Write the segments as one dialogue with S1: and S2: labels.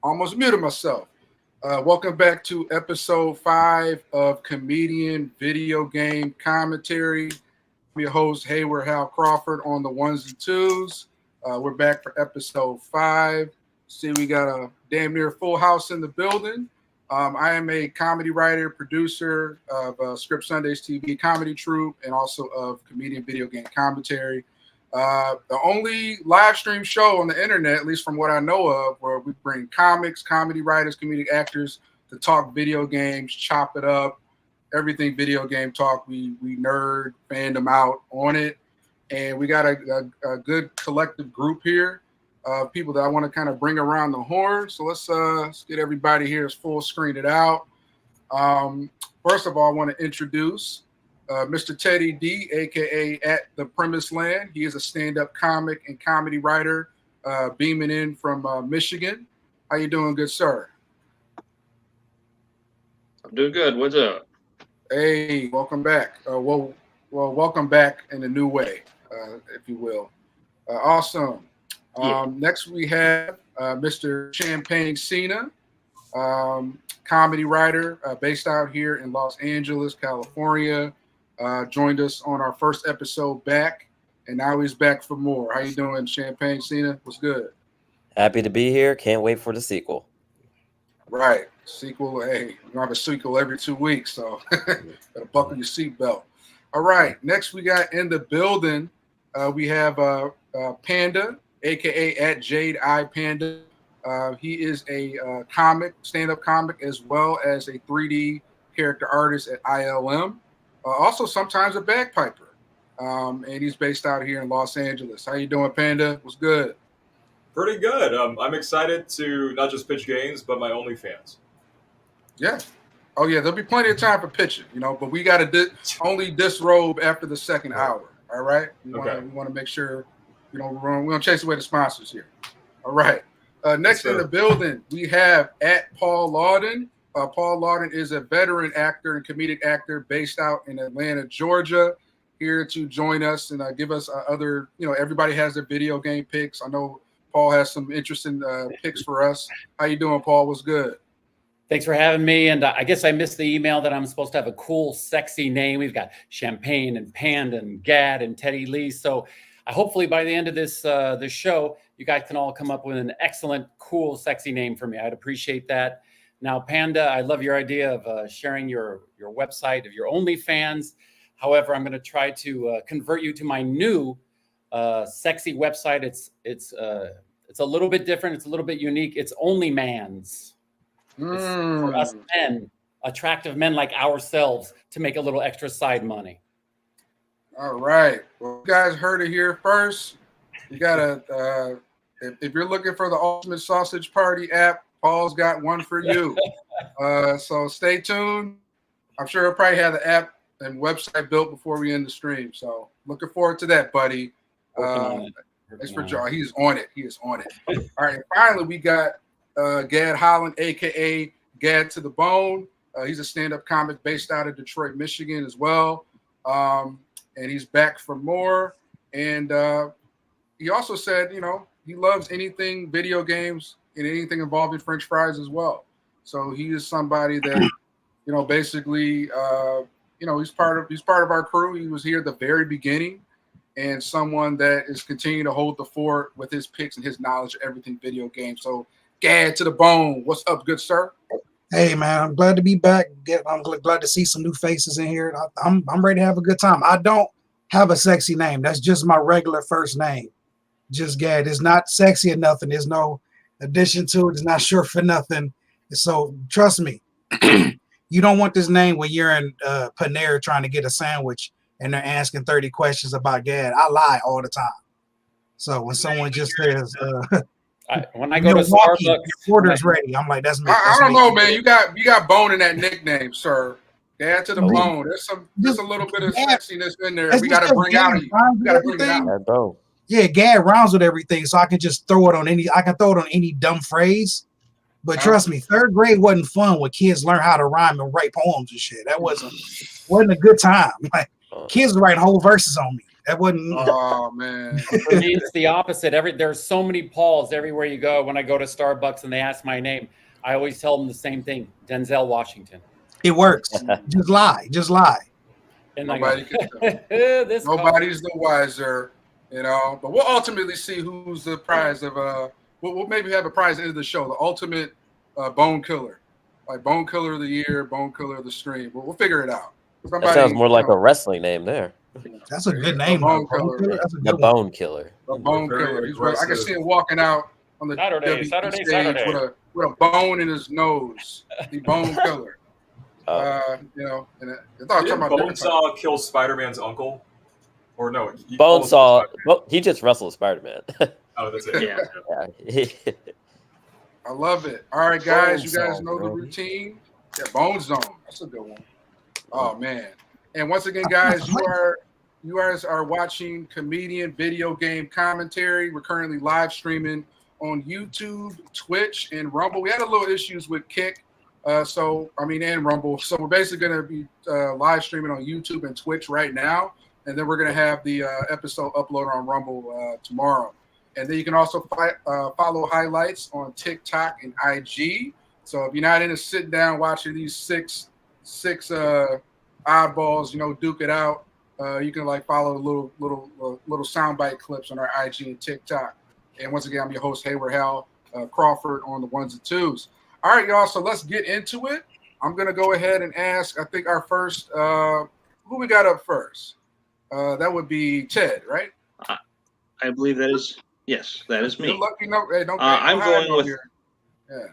S1: Almost muted myself. Welcome back to episode 5 of Comedian Video Game Commentary. I'm your host, Hayward Hal Crawford, on the ones and twos. We're back for episode 5. See, we got a damn near full house in the building. I am a comedy writer, producer of Script Sundays TV comedy troupe, and also of Comedian Video Game Commentary. The only live stream show on the internet, at least from what I know of, where we bring comics, comedy writers, comedic actors to talk video games, chop it up, everything video game talk. We nerd, fandom out on it. And we got a good collective group here of people that I want to kind of bring around the horn. So let's get everybody here full screen it out. First of all, I want to introduce Mr. Teddy D, a.k.a. At the Premise Land. He is a stand-up comic and comedy writer beaming in from Michigan. How you doing, good sir?
S2: I'm doing good. What's up?
S1: Hey, welcome back. Well, welcome back in a new way, if you will. Awesome. Next, we have Mr. Champagne Cena, comedy writer based out here in Los Angeles, California. Joined us on our first episode back, and now he's back for more. How you doing, Champagne Cena? What's good?
S3: Happy to be here. Can't wait for the sequel.
S1: Right. Sequel. Hey, we're going to have a sequel every 2 weeks, so better buckle your seatbelt. All right. Next, we got in the building, we have Panda, a.k.a. At Jade Eye Panda. He is a comic, stand-up comic, as well as a 3D character artist at ILM. Also, sometimes a bagpiper, and he's based out here in Los Angeles. How you doing, Panda? What's good?
S4: Pretty good. I'm excited to not just pitch games, but my OnlyFans.
S1: Yeah. Oh, yeah, there'll be plenty of time for pitching, but we got to only disrobe after the second hour, all right? We want to make sure, we don't chase away the sponsors here. All right. Next in the building, we have at Paul Lawden. Paul Lawden is a veteran actor and comedic actor based out in Atlanta, Georgia, here to join us and give us other, everybody has their video game picks. I know Paul has some interesting picks for us. How you doing, Paul? What's good?
S5: Thanks for having me. And I guess I missed the email that I'm supposed to have a cool, sexy name. We've got Champagne and Panda and Gad and Teddy Lee. So hopefully by the end of this show, you guys can all come up with an excellent, cool, sexy name for me. I'd appreciate that. Now, Panda, I love your idea of sharing your website of your OnlyFans. However, I'm going to try to convert you to my new sexy website. It's a little bit different. It's a little bit unique. It's OnlyMans. It's for us men, attractive men like ourselves, to make a little extra side money.
S1: All right. Well, you guys heard it here first. You got if you're looking for the Ultimate Sausage Party app, Paul's got one for you. So stay tuned. I'm sure he'll probably have the app and website built before we end the stream. So looking forward to that, buddy. Thanks for John. He's on it. He is on it. All right. Finally, we got Gad Holland, a.k.a. Gad to the Bone. He's a stand-up comic based out of Detroit, Michigan as well. And he's back for more. And he also said, he loves anything video games and anything involving French fries as well. So he is somebody that, basically, he's part of our crew. He was here at the very beginning, and someone that is continuing to hold the fort with his picks and his knowledge of everything video game. So Gad to the Bone, what's up, good sir?
S6: Hey man, I'm glad to be back. I'm glad to see some new faces in here. I'm ready to have a good time. I don't have a sexy name. That's just my regular first name. Just Gad. It's not sexy or nothing. There's no addition to it. It's not short for nothing. So trust me, you don't want this name when you're in Panera trying to get a sandwich and they're asking 30 questions about Gad. I lie all the time. So when someone just says,
S5: when I go to Starbucks,
S6: your order's ready. I'm like, that's me.
S1: I don't know, man. You got bone in that nickname, sir. Gad to the Bone. There's a little bit of sexiness in there. We got to bring out. We got to bring it out.
S6: Yeah, Gad rhymes with everything, so I can just throw it on any. I can throw it on any dumb phrase. But trust me, third grade wasn't fun when kids learn how to rhyme and write poems and shit. That wasn't a good time. Like kids write whole verses on me. That wasn't.
S1: Oh man.
S5: For me, it's the opposite. There's so many Pauls everywhere you go. When I go to Starbucks and they ask my name, I always tell them the same thing: Denzel Washington.
S6: It works. Just lie. Just lie.
S5: And
S1: Nobody can tell.
S5: this
S1: Nobody's the wiser, you know. But we'll ultimately see who's the prize of we'll maybe have a prize at the end of the show, the ultimate bone killer. Like Bone Killer of the Year, Bone Killer of the Stream. But we'll figure it out.
S3: That sounds more like a wrestling name there.
S6: That's a good name.
S1: Bone
S6: Bone
S1: Killer.
S6: That's a
S3: The
S6: good one.
S3: Bone Killer.
S1: The Bone
S4: Very
S1: Killer. I can
S4: aggressive.
S1: see him walking out on the WWE stage with a bone in his nose. The Bone Killer. You know, and I thought
S4: Didn't
S1: about different types.
S4: Bonesaw kill Spider-Man's uncle? Or no? He
S3: Bonesaw. Well, he just wrestled Spider-Man.
S4: Oh, that's it.
S2: Yeah.
S1: I love it. All right, guys,
S3: Bone
S1: you guys
S3: Zone,
S1: know the
S3: bro.
S1: routine. Yeah, Bone Zone. That's a good one. Oh man. And once again, guys, you guys are watching Comedian Video Game Commentary. We're currently live streaming on YouTube, Twitch, and Rumble. We had a little issues with Kick, and Rumble. So we're basically going to be live streaming on YouTube and Twitch right now, and then we're going to have the episode uploaded on Rumble tomorrow. And then you can also follow highlights on TikTok and IG. So if you're not into sitting down watching these six oddballs, you know, duke it out. You can like follow little soundbite clips on our IG and TikTok. And once again, I'm your host, Hayward Hal Crawford on the ones and twos. All right, y'all. So let's get into it. I'm gonna go ahead and ask. I think our first, who we got up first? That would be Ted, right?
S2: I believe that is that is me.
S1: You're lucky. No, hey, don't.
S2: I'm going with.
S1: Here. Yeah.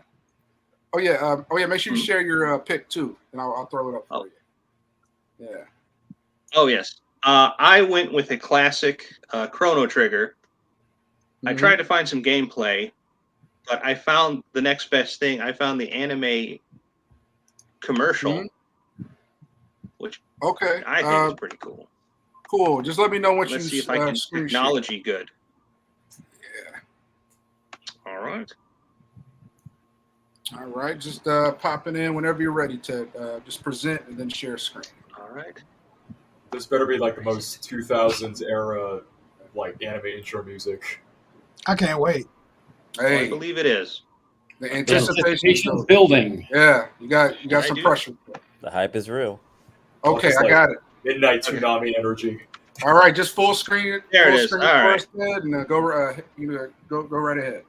S1: Oh yeah. Make sure you share your pick too, and I'll throw it up for you. Yeah.
S2: Oh yes. I went with a classic Chrono Trigger. I tried to find some gameplay, but I found the next best thing. I found the anime commercial, which I think is pretty cool.
S1: Cool. Just let me know when
S2: Let's
S1: you
S2: see if I can
S1: screen
S2: technology good.
S1: Yeah.
S2: All right.
S1: All right. Just popping in whenever you're ready, Ted. Just present and then share screen.
S2: All right.
S4: This better be like the most 2000s era, like anime intro music.
S6: I can't wait.
S1: Hey,
S2: I believe it is.
S1: the anticipation
S5: building.
S1: Yeah, you got some pressure.
S3: The hype is real.
S1: Okay,
S4: Just
S1: I
S4: like
S1: got it.
S4: Midnight Tsunami energy.
S1: All right, just full screen.
S2: There it
S1: full
S2: is.
S1: Screen
S2: All right.
S1: first, Ted, and go right ahead.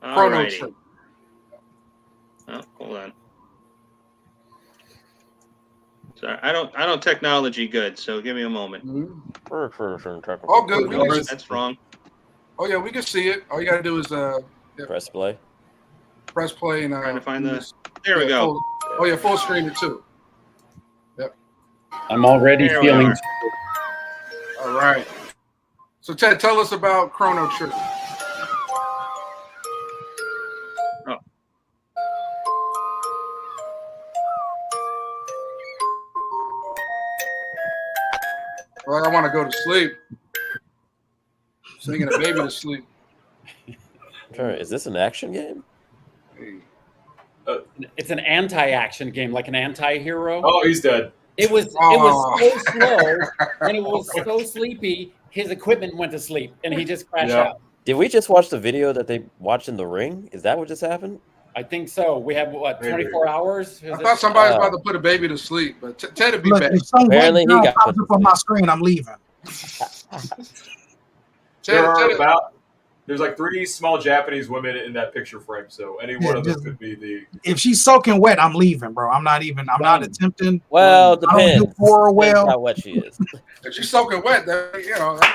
S1: Chrono
S2: Alrighty.
S1: Trigger.
S2: Oh, hold on. Sorry, I don't technology good, so give me a moment.
S1: Oh, good.
S2: That's wrong.
S1: Oh yeah, we can see it. All you gotta do is
S3: Press play.
S1: press play and
S2: Trying to find the.
S1: use-
S2: There we go.
S1: full screen it too. Yep.
S5: I'm already
S2: There we
S5: feeling.
S2: are.
S1: All right. So Ted, tell us about Chrono Trigger. Well, I want to go to sleep. Singing a baby to sleep.
S3: Sure. Is this an action game?
S1: Hey.
S5: It's an anti-action game, like an anti-hero.
S4: Oh, he's dead.
S5: It was so slow and it was so sleepy. His equipment went to sleep and he just crashed out.
S3: Did we just watch the video that they watched in the ring? Is that what just happened?
S5: I think so. We have what, 24 hours?
S1: I thought somebody was about to put a baby to sleep, but Ted would be
S6: Look,
S1: back.
S6: if some white
S3: Apparently he
S6: girl
S3: got
S6: pops
S3: put
S6: up
S3: to
S6: on my
S3: sleep.
S6: screen, I'm leaving.
S4: There's like 3 small Japanese women in that picture frame, so any one of them could be the.
S6: If she's soaking wet, I'm leaving, bro. I'm not attempting.
S3: Well,
S6: I don't
S3: depends.
S6: do for
S3: Depends
S6: well.
S3: how wet she is.
S1: If she's soaking wet, that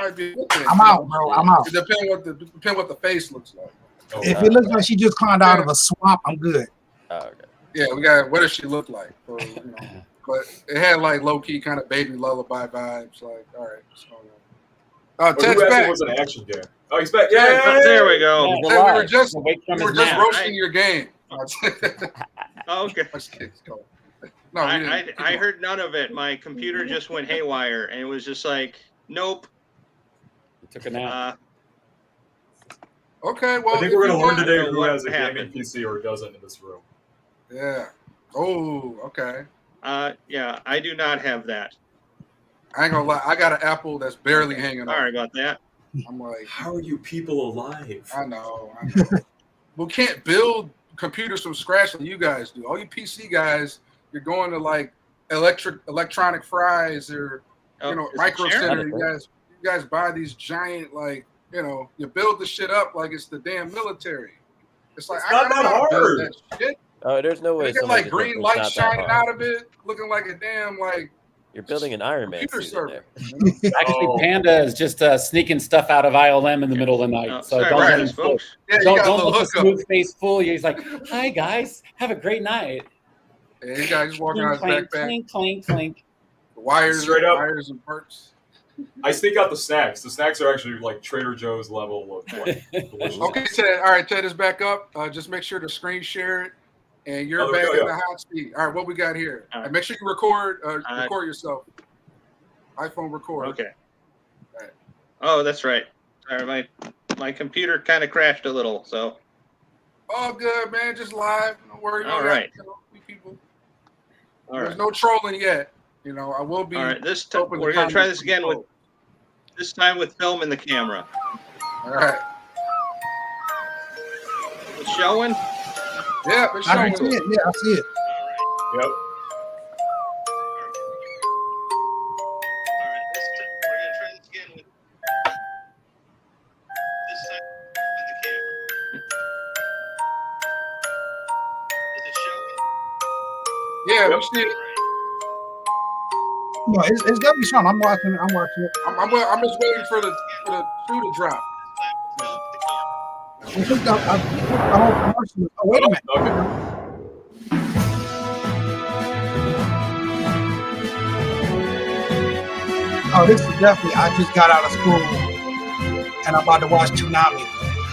S1: might be a good thing.
S6: I'm out, bro. I'm out.
S1: It depends what the face looks like.
S4: Oh,
S6: If it looks like she just climbed out of a swamp, I'm good.
S3: Oh, okay.
S1: Yeah, we got what does she look like? Or, but it had like low key kind of baby lullaby vibes. Like, all right, so, Ted's
S4: who asked
S1: back.
S4: it was an action game? Oh, he's back.
S2: Yeah,
S4: Yeah,
S2: there we go.
S5: Yeah.
S1: Ted, we were just
S5: Awake from his
S1: roasting
S5: nap.
S1: your game.
S2: Oh, okay.
S1: No, we didn't.
S2: I heard none of it. My computer just went haywire, and it was just like, nope.
S5: Took a nap.
S1: Okay, well,
S4: I think we're going to learn
S2: I
S4: today
S2: don't know
S4: who
S2: what
S4: has a gaming
S2: happened.
S4: PC or doesn't in this room.
S1: Yeah. Oh, okay.
S2: Yeah, I do not have that.
S1: I ain't gonna lie. I got an apple that's barely hanging
S2: Sorry
S1: on.
S2: about that.
S1: I'm like,
S4: How are you people alive?
S1: I know. We can't build computers from scratch like you guys do. All you PC guys, you're going to like electronic fries or Micro Center. You guys buy these giant you build the shit up like it's the damn military. It's like
S4: It's not that hard.
S1: That shit.
S3: Oh, there's no way.
S1: They get like green light shining out of it, looking like a damn
S3: You're building an Iron Man suit in there.
S5: Actually, Panda is just sneaking stuff out of ILM in the middle of the night. So don't let him fool. Don't let the smooth face fool you. He's like, "Hi guys, have a great night."
S1: Yeah, you guys walking out his backpack.
S5: Clink, clink, clink.
S1: Wires,
S4: straight up.
S1: Wires and parts.
S4: I sneak out the snacks. The snacks are actually like Trader Joe's level of delicious.
S1: Okay, Ted. All right, Ted is back up. Just make sure to screen share it, and you're back in the hot seat. All right, what we got here?
S2: Right.
S1: And make sure you record yourself. iPhone record.
S2: Okay.
S1: All right.
S2: Oh, that's right. Sorry, my computer kind of crashed a little, so.
S1: All good, man. Just live. Don't worry about
S2: All right.
S1: People.
S2: All
S1: There's
S2: right.
S1: no trolling yet. I will be.
S2: All right. We're gonna try this again this time with film in the camera.
S1: All right.
S2: It's showing.
S1: Yeah, it's
S6: I
S1: showing.
S6: can see it. Yeah, I see it.
S4: Yep.
S2: We're gonna try this again with this time with the camera. Is it showing?
S1: Yeah,
S4: Yep.
S1: we see it.
S6: No, it's definitely Sean. I'm watching it.
S1: I'm just waiting for the shoe to drop.
S6: I think the whole commercial. Oh, wait a minute.
S4: Okay.
S6: Oh, this is definitely. I just got out of school and I'm about to watch Toonami.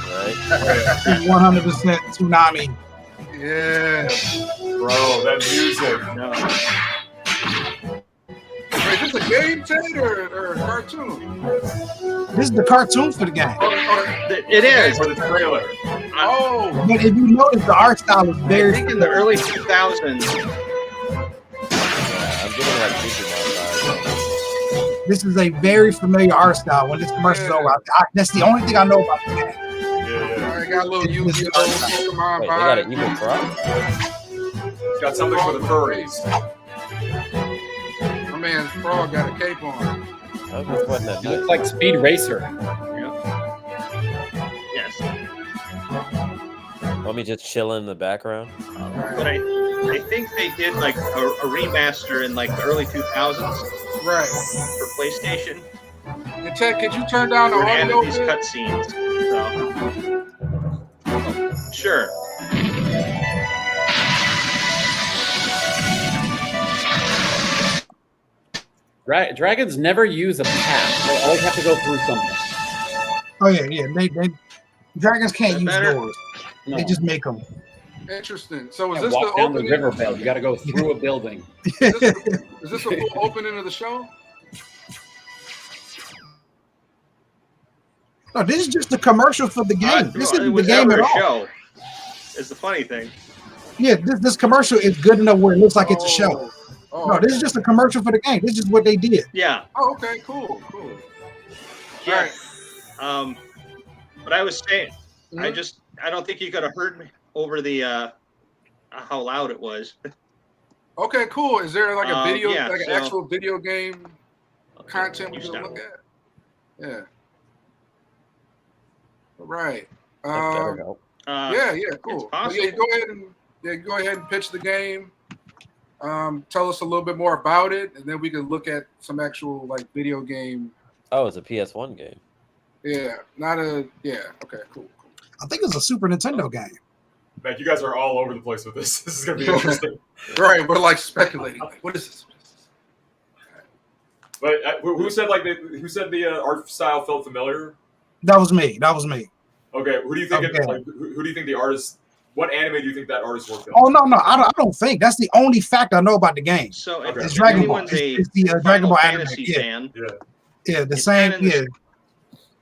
S3: Right?
S6: 100% Toonami.
S1: Yeah.
S4: Bro, that music.
S2: No.
S1: Wait, is this a game, Ted, or a cartoon?
S6: This is the cartoon for the game.
S2: It is.
S4: For the trailer.
S1: Oh,
S6: But if you notice, the art style is
S2: I
S6: very.
S2: think in the early 2000s.
S3: Yeah, I'm getting like Super Mario.
S6: This is a very familiar art style. When this commercial's over, that's the only thing I know about the game.
S4: Yeah.
S1: I got a little Yu-Gi-Oh, Pokemon
S3: Wait, they got an
S1: vibe.
S3: evil frog?
S4: It's got something for the furries.
S1: My man's frog got a cape on.
S3: Oh, this wasn't that
S5: It looks
S3: good.
S5: like Speed Racer.
S2: Yes.
S3: Want me just chill in the background?
S2: But I think they did like a remaster in like the early 2000s
S1: Right.
S2: for PlayStation.
S1: And Ted, could you turn down the
S2: Where it
S1: audio?
S2: added these
S1: bit?
S2: cutscenes. So. Sure.
S5: Dragons never use a path. They always have to go through something.
S6: Oh yeah. They dragons can't use
S2: Better?
S6: doors.
S5: No.
S6: They just make them.
S1: Interesting. So is
S5: You
S1: this
S5: walk
S1: the
S5: down the
S1: opening?
S5: riverbed. You got to go through a building.
S1: Is this a full opening of the show?
S6: No, this is just the commercial for the game. This
S2: it
S6: isn't the
S2: was
S6: game
S2: never
S6: at
S2: a
S6: all.
S2: show. Is the funny thing.
S6: Yeah, this commercial is good enough where it looks like it's a show.
S1: Oh,
S6: No, this is just a commercial for the game. This is what they did.
S2: Yeah.
S1: Oh, okay, cool.
S2: Yeah. But I was saying,
S1: Mhm.
S2: I don't think you could have heard me over the how loud it was.
S1: Okay, cool. Is there like a video,
S2: yeah,
S1: like an
S2: so-
S1: actual video game content we
S2: You
S1: can
S2: stop.
S1: look at? Yeah. All right.
S3: That better help.
S1: Yeah, cool. Well, yeah,
S2: possible.
S1: go ahead and pitch the game. Tell us a little bit more about it, and then we can look at some actual like video game.
S3: Oh, it's a PS1 game.
S1: Yeah, Okay, cool.
S6: I think it's a Super Nintendo game.
S4: Man, you guys are all over the place with this. This is gonna be interesting.
S1: Right, we're like speculating. Like, what is this?
S4: But who said the art style felt familiar?
S6: That was me.
S4: Okay, who do you think?
S6: Okay.
S4: Who do you think the artist? What anime do you think that artist worked on?
S6: Oh no, I don't think that's the only fact I know about the game.
S2: So
S4: Okay.
S2: if
S6: It's Dragon Ball.
S2: anyone's a
S6: It's the Dragon
S2: Final
S6: Ball anime.
S2: Fantasy
S6: Yeah,
S2: fan,
S6: yeah, the
S2: It's
S6: same.
S2: kinda
S6: Yeah,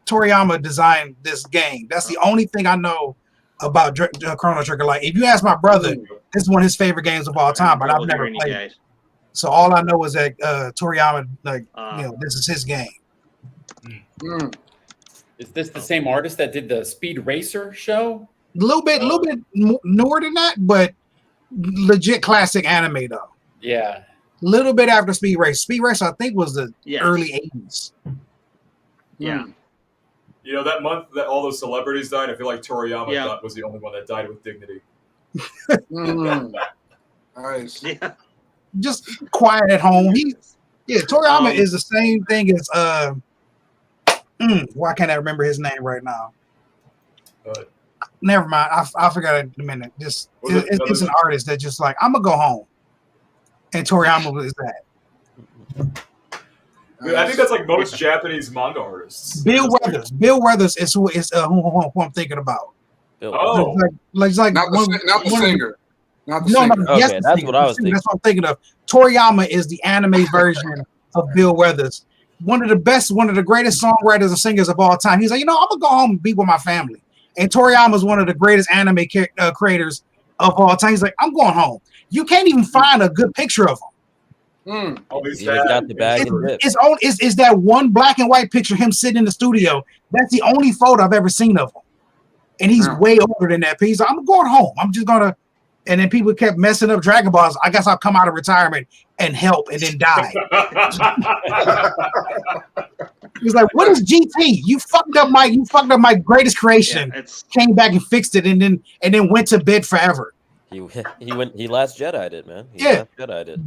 S6: Toriyama designed this game. That's the only thing I know about Chrono Trigger. Like, if you ask my brother, this is one of his favorite games of all time, but I've
S2: trouble
S6: never
S2: hearing you
S6: played it.
S2: guys.
S6: So all I know is that Toriyama, this is his game.
S1: Mm.
S5: Is this the same artist that did the Speed Racer show?
S6: A little bit newer than that, but legit classic anime though.
S5: Yeah.
S6: Little bit after Speed Racer. Speed Racer, I think, was the
S2: Yes.
S6: early 80s.
S2: Yeah.
S4: You know, that month that all those celebrities died, I feel like Toriyama
S2: Yeah.
S4: was the only one that died with dignity.
S1: Mm. Nice.
S2: Yeah.
S6: Just quiet at home. Toriyama
S2: Um,
S6: is the same thing as why can't I remember his name right now? Never mind. I forgot it in a minute. Just it's an artist that just like, I'm gonna go home. And Toriyama is that.
S4: I think that's like most Japanese manga artists.
S6: Bill Weathers. Bill Weathers is who I'm thinking about.
S3: Bill.
S4: Oh.
S6: Like
S1: Not the singer. Not the
S6: No,
S1: singer.
S3: Okay,
S6: yes,
S3: that's what I was thinking.
S6: That's what I'm thinking of. Toriyama is the anime version of Bill Weathers. One of the greatest songwriters and singers of all time. He's like, I'm gonna go home and be with my family. And Toriyama is one of the greatest anime creators of all time. He's like, I'm going home. You can't even find a good picture of him.
S1: Mm.
S4: Oh,
S3: He just got the bag and dip.
S6: It's that one black and white picture of him sitting in the studio. That's the only photo I've ever seen of him. And he's way older than that. He's like, I'm going home. I'm just gonna. And then people kept messing up Dragon Balls. I guess I'll come out of retirement and help, and then die. He's like, "What is GT? You fucked up my greatest creation."
S2: Yeah,
S6: Came back and fixed it, and then went to bed forever.
S3: He last Jedi'd it, man.
S6: Yeah.
S3: Last Jedi'd it.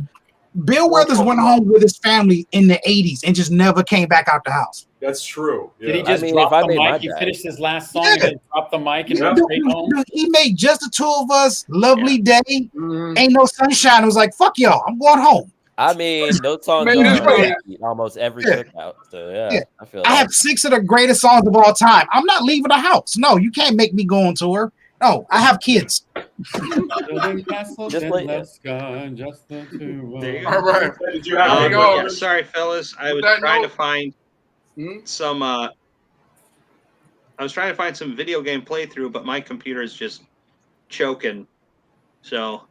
S6: Bill Weathers went home with his family in the 80s and just never came back out the house.
S4: That's true. Yeah.
S5: Did he just drop the mic? He finished his last song and then dropped the mic and went straight home?
S6: He made Just the Two of Us, Lovely Day,
S1: Mm.
S6: Ain't No Sunshine. It was like, fuck y'all, I'm going home.
S3: I mean, those songs
S1: Man,
S3: are almost every cookout. So yeah. I feel
S6: I have 6 of the greatest songs of all time. I'm not leaving the house. No, you can't make me go on tour. No, I have kids.
S5: Just
S3: like
S1: All right.
S4: Did you have
S2: sorry, fellas. I was trying to find some. I was trying to find some video game playthrough, but my computer is just choking, so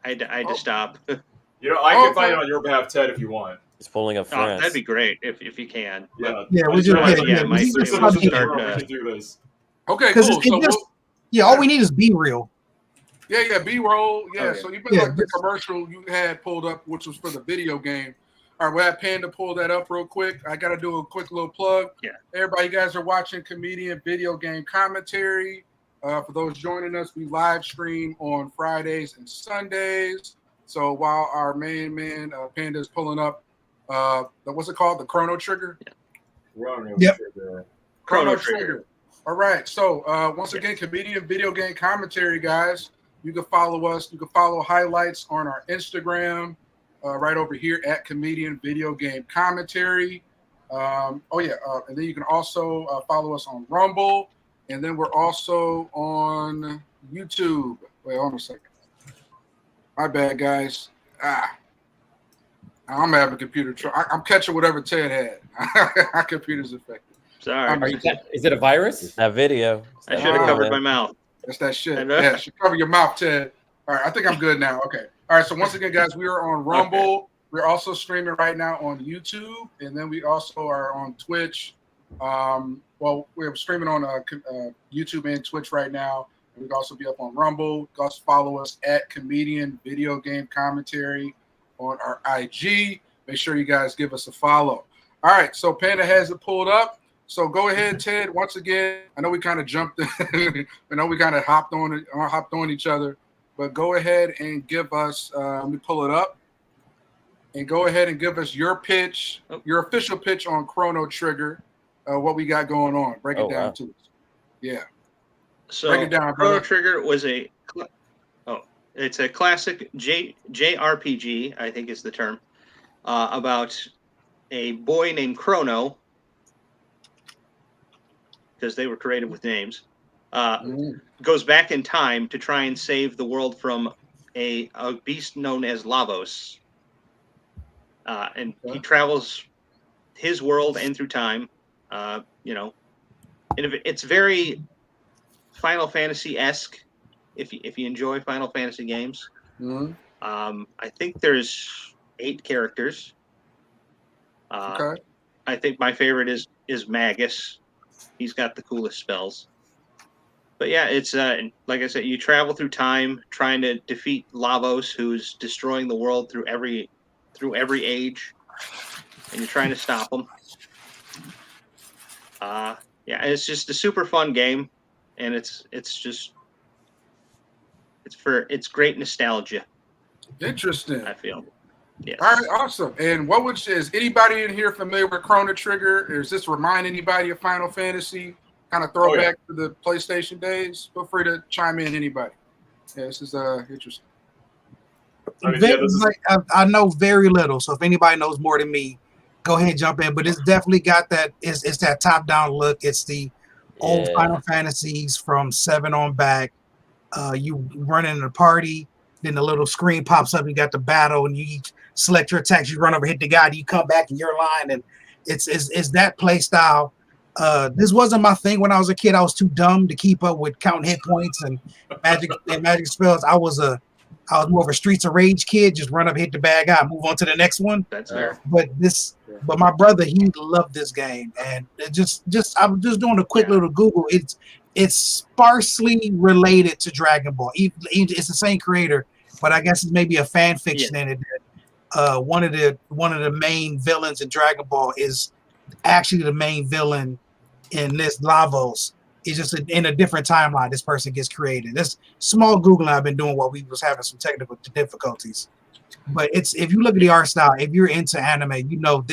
S2: I had to stop.
S4: I can find it on your behalf, Ted, if you want.
S3: He's pulling up France.
S2: That'd be great if you can.
S4: Yeah,
S6: we just
S2: we
S4: can do this.
S1: Okay, cool.
S6: All we need is be real.
S1: Yeah, B-roll. Yeah,
S2: Okay.
S1: so you put like the commercial you had pulled up, which was for the video game. All right, we'll have Panda pull that up real quick. I got to do a quick little plug.
S2: Yeah.
S1: Everybody, you guys are watching Comedian Video Game Commentary. For those joining us, we live stream on Fridays and Sundays. So while our main man, Panda, is pulling up, what's it called? The Chrono Trigger?
S6: Yep.
S1: Chrono Trigger. All right. So once again, Comedian Video Game Commentary, guys. You can follow us. You can follow highlights on our Instagram, right over here at Comedian Video Game Commentary. And then you can also follow us on Rumble, and then we're also on YouTube. Wait, hold on a second. My bad, guys. I'm having computer trouble. I'm catching whatever Ted had. Our computer's affected.
S2: Sorry.
S5: Is it a virus?
S3: That video.
S2: I should have covered my mouth.
S1: That's that shit. Yeah, should cover your mouth, Ted. All right, I think I'm good now. Okay. All right, so once again, guys, we are on Rumble. Okay. We're also streaming right now on YouTube, and then we also are on Twitch. We're streaming on YouTube and Twitch right now. And we can also be up on Rumble. You can also follow us at Comedian Video Game Commentary on our IG. Make sure you guys give us a follow. All right, so Panda has it pulled up. So go ahead, Ted. Once again, I know we kind of jumped. I know we kind of hopped on each other, but go ahead and give us. Let me pull it up, and go ahead and give us your pitch, your official pitch on Chrono Trigger. What we got going on? Break it down to us. Yeah.
S2: So
S1: break it down,
S2: Chrono
S1: brother.
S2: Trigger was it's a classic JRPG, I think is the term, about a boy named Chrono, because they were creative with names, goes back in time to try and save the world from a beast known as Lavos. And he travels his world and through time, and it's very Final Fantasy-esque if you enjoy Final Fantasy games. I think there's 8 characters.
S1: Okay.
S2: I think my favorite is Magus. He's got the coolest spells. But yeah, it's like I said, you travel through time trying to defeat Lavos, who's destroying the world through every age, and you're trying to stop him. Yeah, it's just a super fun game, and it's great nostalgia.
S1: Interesting.
S2: I feel. Yes.
S1: All right, awesome. And is anybody in here familiar with Chrono Trigger? Or does this remind anybody of Final Fantasy? Kind of throwback to the PlayStation days? Feel free to chime in, anybody. Yeah, this is interesting.
S6: I know very little, so if anybody knows more than me, go ahead and jump in. But it's definitely got that. It's that top-down look. It's the old Final Fantasies from 7 on back. You run in a party, then the little screen pops up. You got the battle, and you select your attacks. You run over, hit the guy. You come back in your line, and it's that play style. This wasn't my thing when I was a kid. I was too dumb to keep up with counting hit points and magic spells. I was more of a Streets of Rage kid. Just run up, hit the bad guy, move on to the next one.
S2: That's fair.
S6: But my brother, he loved this game, and I'm just doing a quick little Google. It's sparsely related to Dragon Ball. It's the same creator, but I guess it's maybe a fan fiction in it. One of the main villains in Dragon Ball is actually the main villain in this Lavos. It's just in a different timeline. This person gets created. This small Googling I've been doing while we was having some technical difficulties. But if you look at the art style, if you're into anime, you know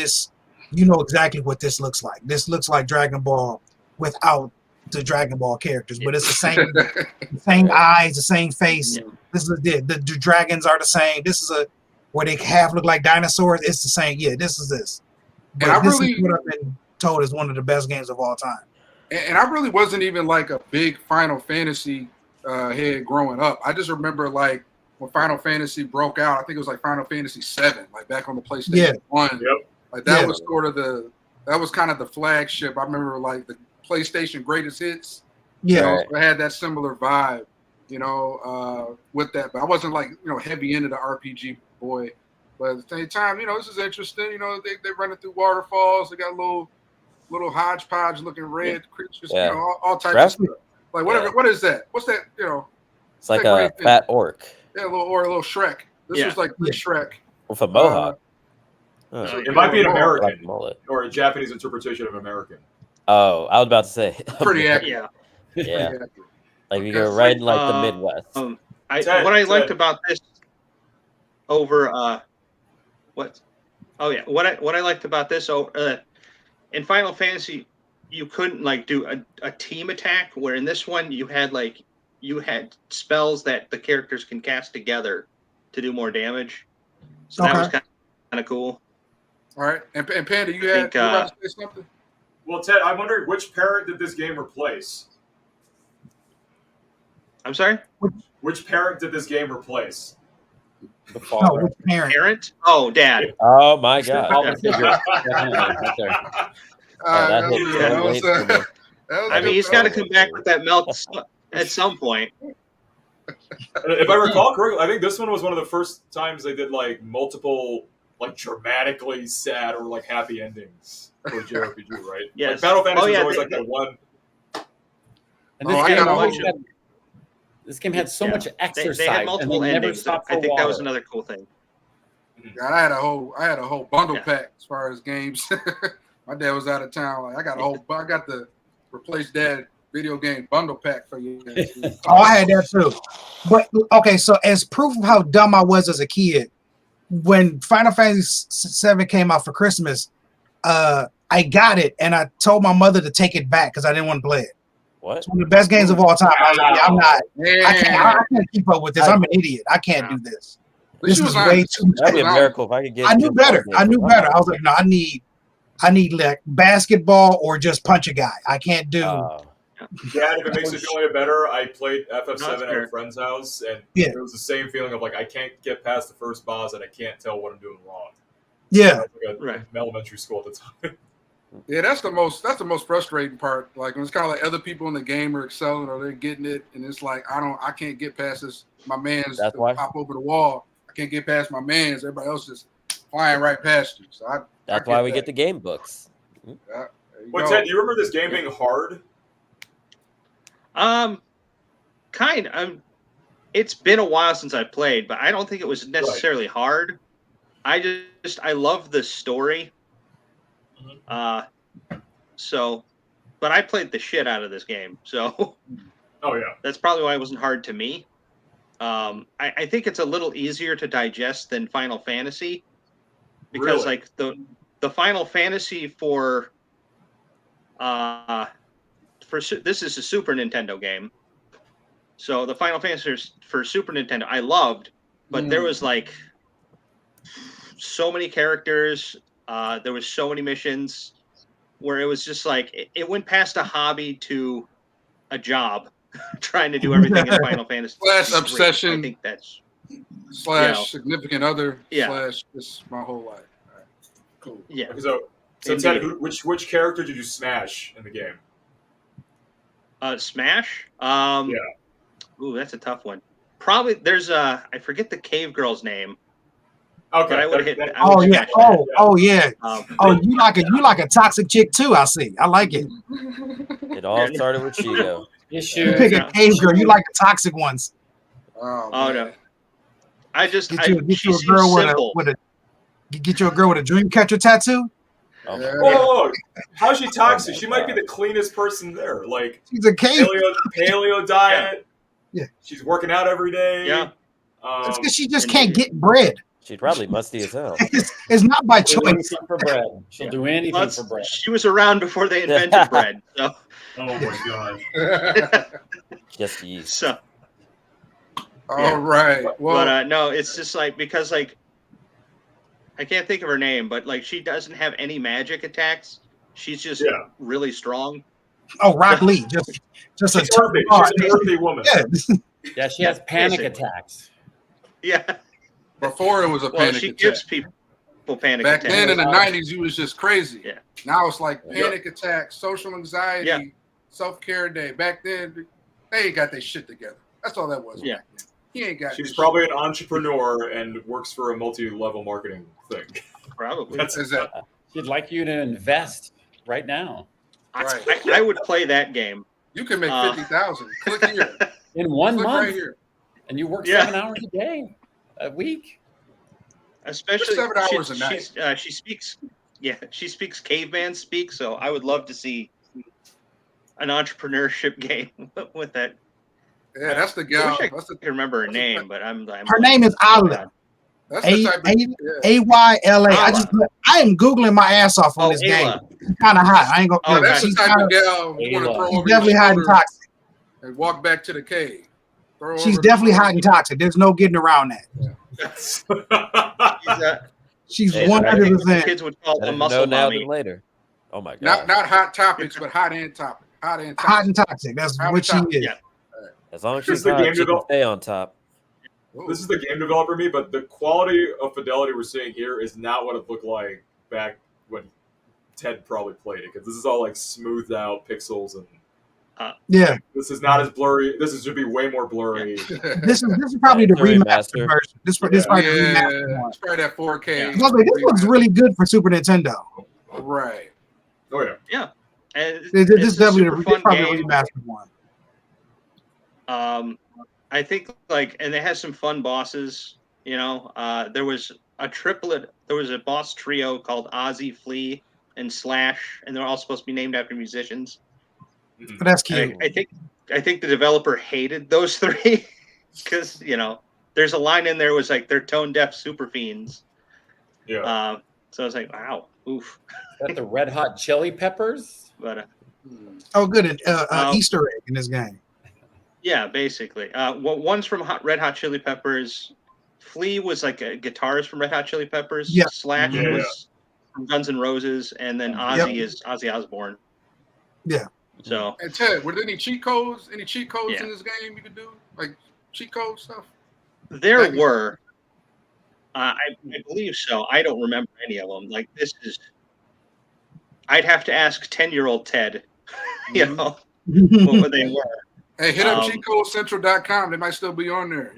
S6: exactly what this looks like. This looks like Dragon Ball without the Dragon Ball characters, but it's the same eyes, the same face. Yeah. This is the dragons are the same. This is where they half look like dinosaurs. It's the same. Yeah, this is this. But
S1: and
S6: this is what I've been told is one of the best games of all time.
S1: And I really wasn't even like a big Final Fantasy head growing up. I just remember like when Final Fantasy broke out, I think it was like Final Fantasy 7, like back on the PlayStation 1.
S4: Yep.
S1: Like that was sort of that was kind of the flagship. I remember like the PlayStation Greatest Hits.
S6: Yeah.
S1: So I had that similar vibe, with that. But I wasn't like, heavy into the RPG boy. But at the same time, this is interesting. They running through waterfalls. They got little hodgepodge looking red creatures, all types of stuff. Like whatever. What is that? What's that?
S3: It's like a fat orc.
S1: Yeah, a little Shrek. This was like Shrek
S3: with a mohawk.
S4: It might be an American or a Japanese interpretation of American.
S3: Oh, I was about to say.
S1: Pretty accurate.
S3: Yeah. Like you go right in like the Midwest.
S2: What I liked about this over what I liked about this in Final Fantasy, you couldn't like do a team attack, where in this one you had spells that the characters can cast together to do more damage. So that was kind of cool.
S1: All right, and Panda, you about to say something?
S4: Well, Ted, I'm wondering which parent did this game replace?
S2: I'm sorry?
S4: Which parent did this game replace?
S3: The father.
S6: Which parent?
S2: Parent? Oh, Dad.
S3: Oh my God.
S2: I mean, he's got to come back with that milk at some point.
S4: If I recall correctly, I think this one was one of the first times they did like multiple, like dramatically sad or like happy endings for JRPG, right?
S2: Yes.
S4: Like Battle Fantasy is always like the one.
S5: And this game had so much exercise.
S2: They had multiple endings. I think that was another cool thing.
S1: God, I had a whole bundle pack as far as games. My dad was out of town. Like I got the replace dad video game bundle pack for you.
S6: Oh, I had that too. But okay, so as proof of how dumb I was as a kid, when Final Fantasy VII came out for Christmas, I got it and I told my mother to take it back because I didn't want to play it.
S3: What?
S6: It's one of the best games of all time. I was like, I can't keep up with this. I'm an idiot. I can't do this. This is way too much.
S3: That'd be a miracle if I could get.
S6: I knew better. I was like, no, I need like basketball or just punch a guy. I can't do.
S4: Yeah, if it makes you feel any better, I played FF7 at a friend's house, and it was the same feeling of like I can't get past the first boss and I can't tell what I'm doing wrong.
S6: Yeah,
S4: like elementary school at the time.
S1: Yeah, that's the most frustrating part. Like when it's kind of like other people in the game are excelling or they're getting it, and it's like I can't get past this. My man's pop over the wall. I can't get past my man's. Everybody else just flying right past you. So
S3: That's why we get the game books.
S1: Yeah, there you
S4: But
S1: go.
S4: Ted, do you remember this game being hard?
S2: Kind of. It's been a while since I played, but I don't think it was necessarily hard. I love the story. So, but I played the shit out of this game. So,
S4: Oh yeah.
S2: that's probably why it wasn't hard to me. I think it's a little easier to digest than Final Fantasy because
S4: Really?
S2: like the Final Fantasy for this is a Super Nintendo game. So the Final Fantasy for Super Nintendo I loved, but there was like so many characters, there was so many missions where it was just like it went past a hobby to a job trying to do everything in Final Fantasy.
S1: Slash obsession.
S2: I think that's
S1: significant other slash this my whole life. All right. Cool.
S2: Yeah.
S4: So Ted, which character did you smash in the game?
S2: Smash? Ooh, that's a tough one. Probably there's I forget the cave girl's name.
S4: Okay.
S2: But I would hit.
S6: Oh yeah. Oh yeah. You like a toxic chick too. I see. I like it.
S3: It all started with Cheeto.
S6: You pick a cave girl. You like the toxic ones.
S1: Oh
S2: no. I just
S6: get you a girl get you a girl with a dream catcher tattoo.
S4: Oh, how's she toxic? She might be the cleanest person there. Like
S6: she's a cave
S4: paleo diet.
S6: Yeah.
S4: She's working out every day.
S2: Yeah.
S6: It's because she just can't get bread.
S3: She's probably musty as hell.
S6: It's not by choice.
S5: For bread. She'll do anything for bread.
S2: She was around before they invented bread. So.
S4: Oh my god.
S3: Just yeast.
S2: So.
S1: All right. Well,
S2: but no, it's just like because like I can't think of her name, but like she doesn't have any magic attacks. She's just really strong.
S6: Oh, Rock Lee, just a
S4: perfect. She's an earthy woman.
S5: Yeah, she has panic attacks.
S2: Yeah.
S1: Before it was a panic
S2: she
S1: attack.
S2: gives people panic
S1: Back
S2: attacks.
S1: then in the 90s, you was just crazy.
S2: Yeah.
S1: Now it's like panic attacks, social anxiety, self-care day. Back then, they ain't got their shit together. That's all that was.
S2: Yeah.
S1: Back then. He ain't got.
S4: She's probably an entrepreneur and works for a multi-level marketing thing.
S2: Probably.
S1: That's it.
S5: She'd like you to invest right now.
S1: Right.
S2: I would play that game.
S1: You can make 50,000. Click here.
S5: In 1
S1: Click
S5: month.
S1: right here.
S5: And you work 7 hours a day, a week.
S2: Especially
S1: 7 hours a night.
S2: She speaks. Yeah, she speaks caveman speak. So I would love to see an entrepreneurship game with that.
S1: Yeah, that's the
S2: I
S1: gal.
S2: wish I could remember her name, but I'm
S6: her name is Alyx.
S1: That's the type of
S6: Ayla. I am googling my ass off on this game. She's kind of hot. I ain't gonna.
S1: Oh, that's the type of gal you want to throw over.
S6: Definitely hot and toxic.
S1: And walk back to the cave.
S6: She's definitely hot and toxic. There's no getting around
S1: that.
S6: She's 100%.
S2: Kids would call them
S3: No,
S2: muscle
S3: now
S2: mommy.
S3: than later. Oh my god.
S1: Not hot topics, but hot and topic. Hot and toxic.
S6: Hot and toxic. That's what she is.
S2: Yeah.
S3: As long as she's hot, she can stay on top.
S4: This is the game developer me, but the quality of fidelity we're seeing here is not what it looked like back when Ted probably played it, because this is all like smoothed out pixels and this is not as blurry. This should be way more blurry.
S6: This is probably the remastered version. This probably the remastered one.
S1: It's probably that 4K.
S6: This looks really good for Super Nintendo.
S1: Right.
S4: Oh yeah.
S2: Yeah. And
S6: this is definitely probably
S2: game.
S6: the remastered one.
S2: I think and they had some fun bosses. You know, there was a triplet. There was a boss trio called Ozzy, Flea, and Slash, and they're all supposed to be named after musicians.
S6: But that's cute.
S2: I think the developer hated those three because there's a line in there was like they're tone deaf super fiends.
S4: Yeah.
S2: So I was like, wow, oof.
S5: Is that the Red Hot Chili Peppers?
S2: But
S6: oh, good. Easter egg in this game.
S2: Yeah, basically. One's from Red Hot Chili Peppers. Flea was like a guitarist from Red Hot Chili Peppers.
S6: Yeah.
S2: Slash was from Guns N' Roses, and then Ozzy is Ozzy Osbourne.
S6: Yeah.
S2: So.
S1: And Ted, were there any cheat codes? Any cheat codes in this game you could do? Like cheat code stuff?
S2: There were. I believe so. I don't remember any of them. Like this is. I'd have to ask 10-year-old Ted. What they were.
S1: Hey, hit up cheatcodecentral.com. They might still be on there.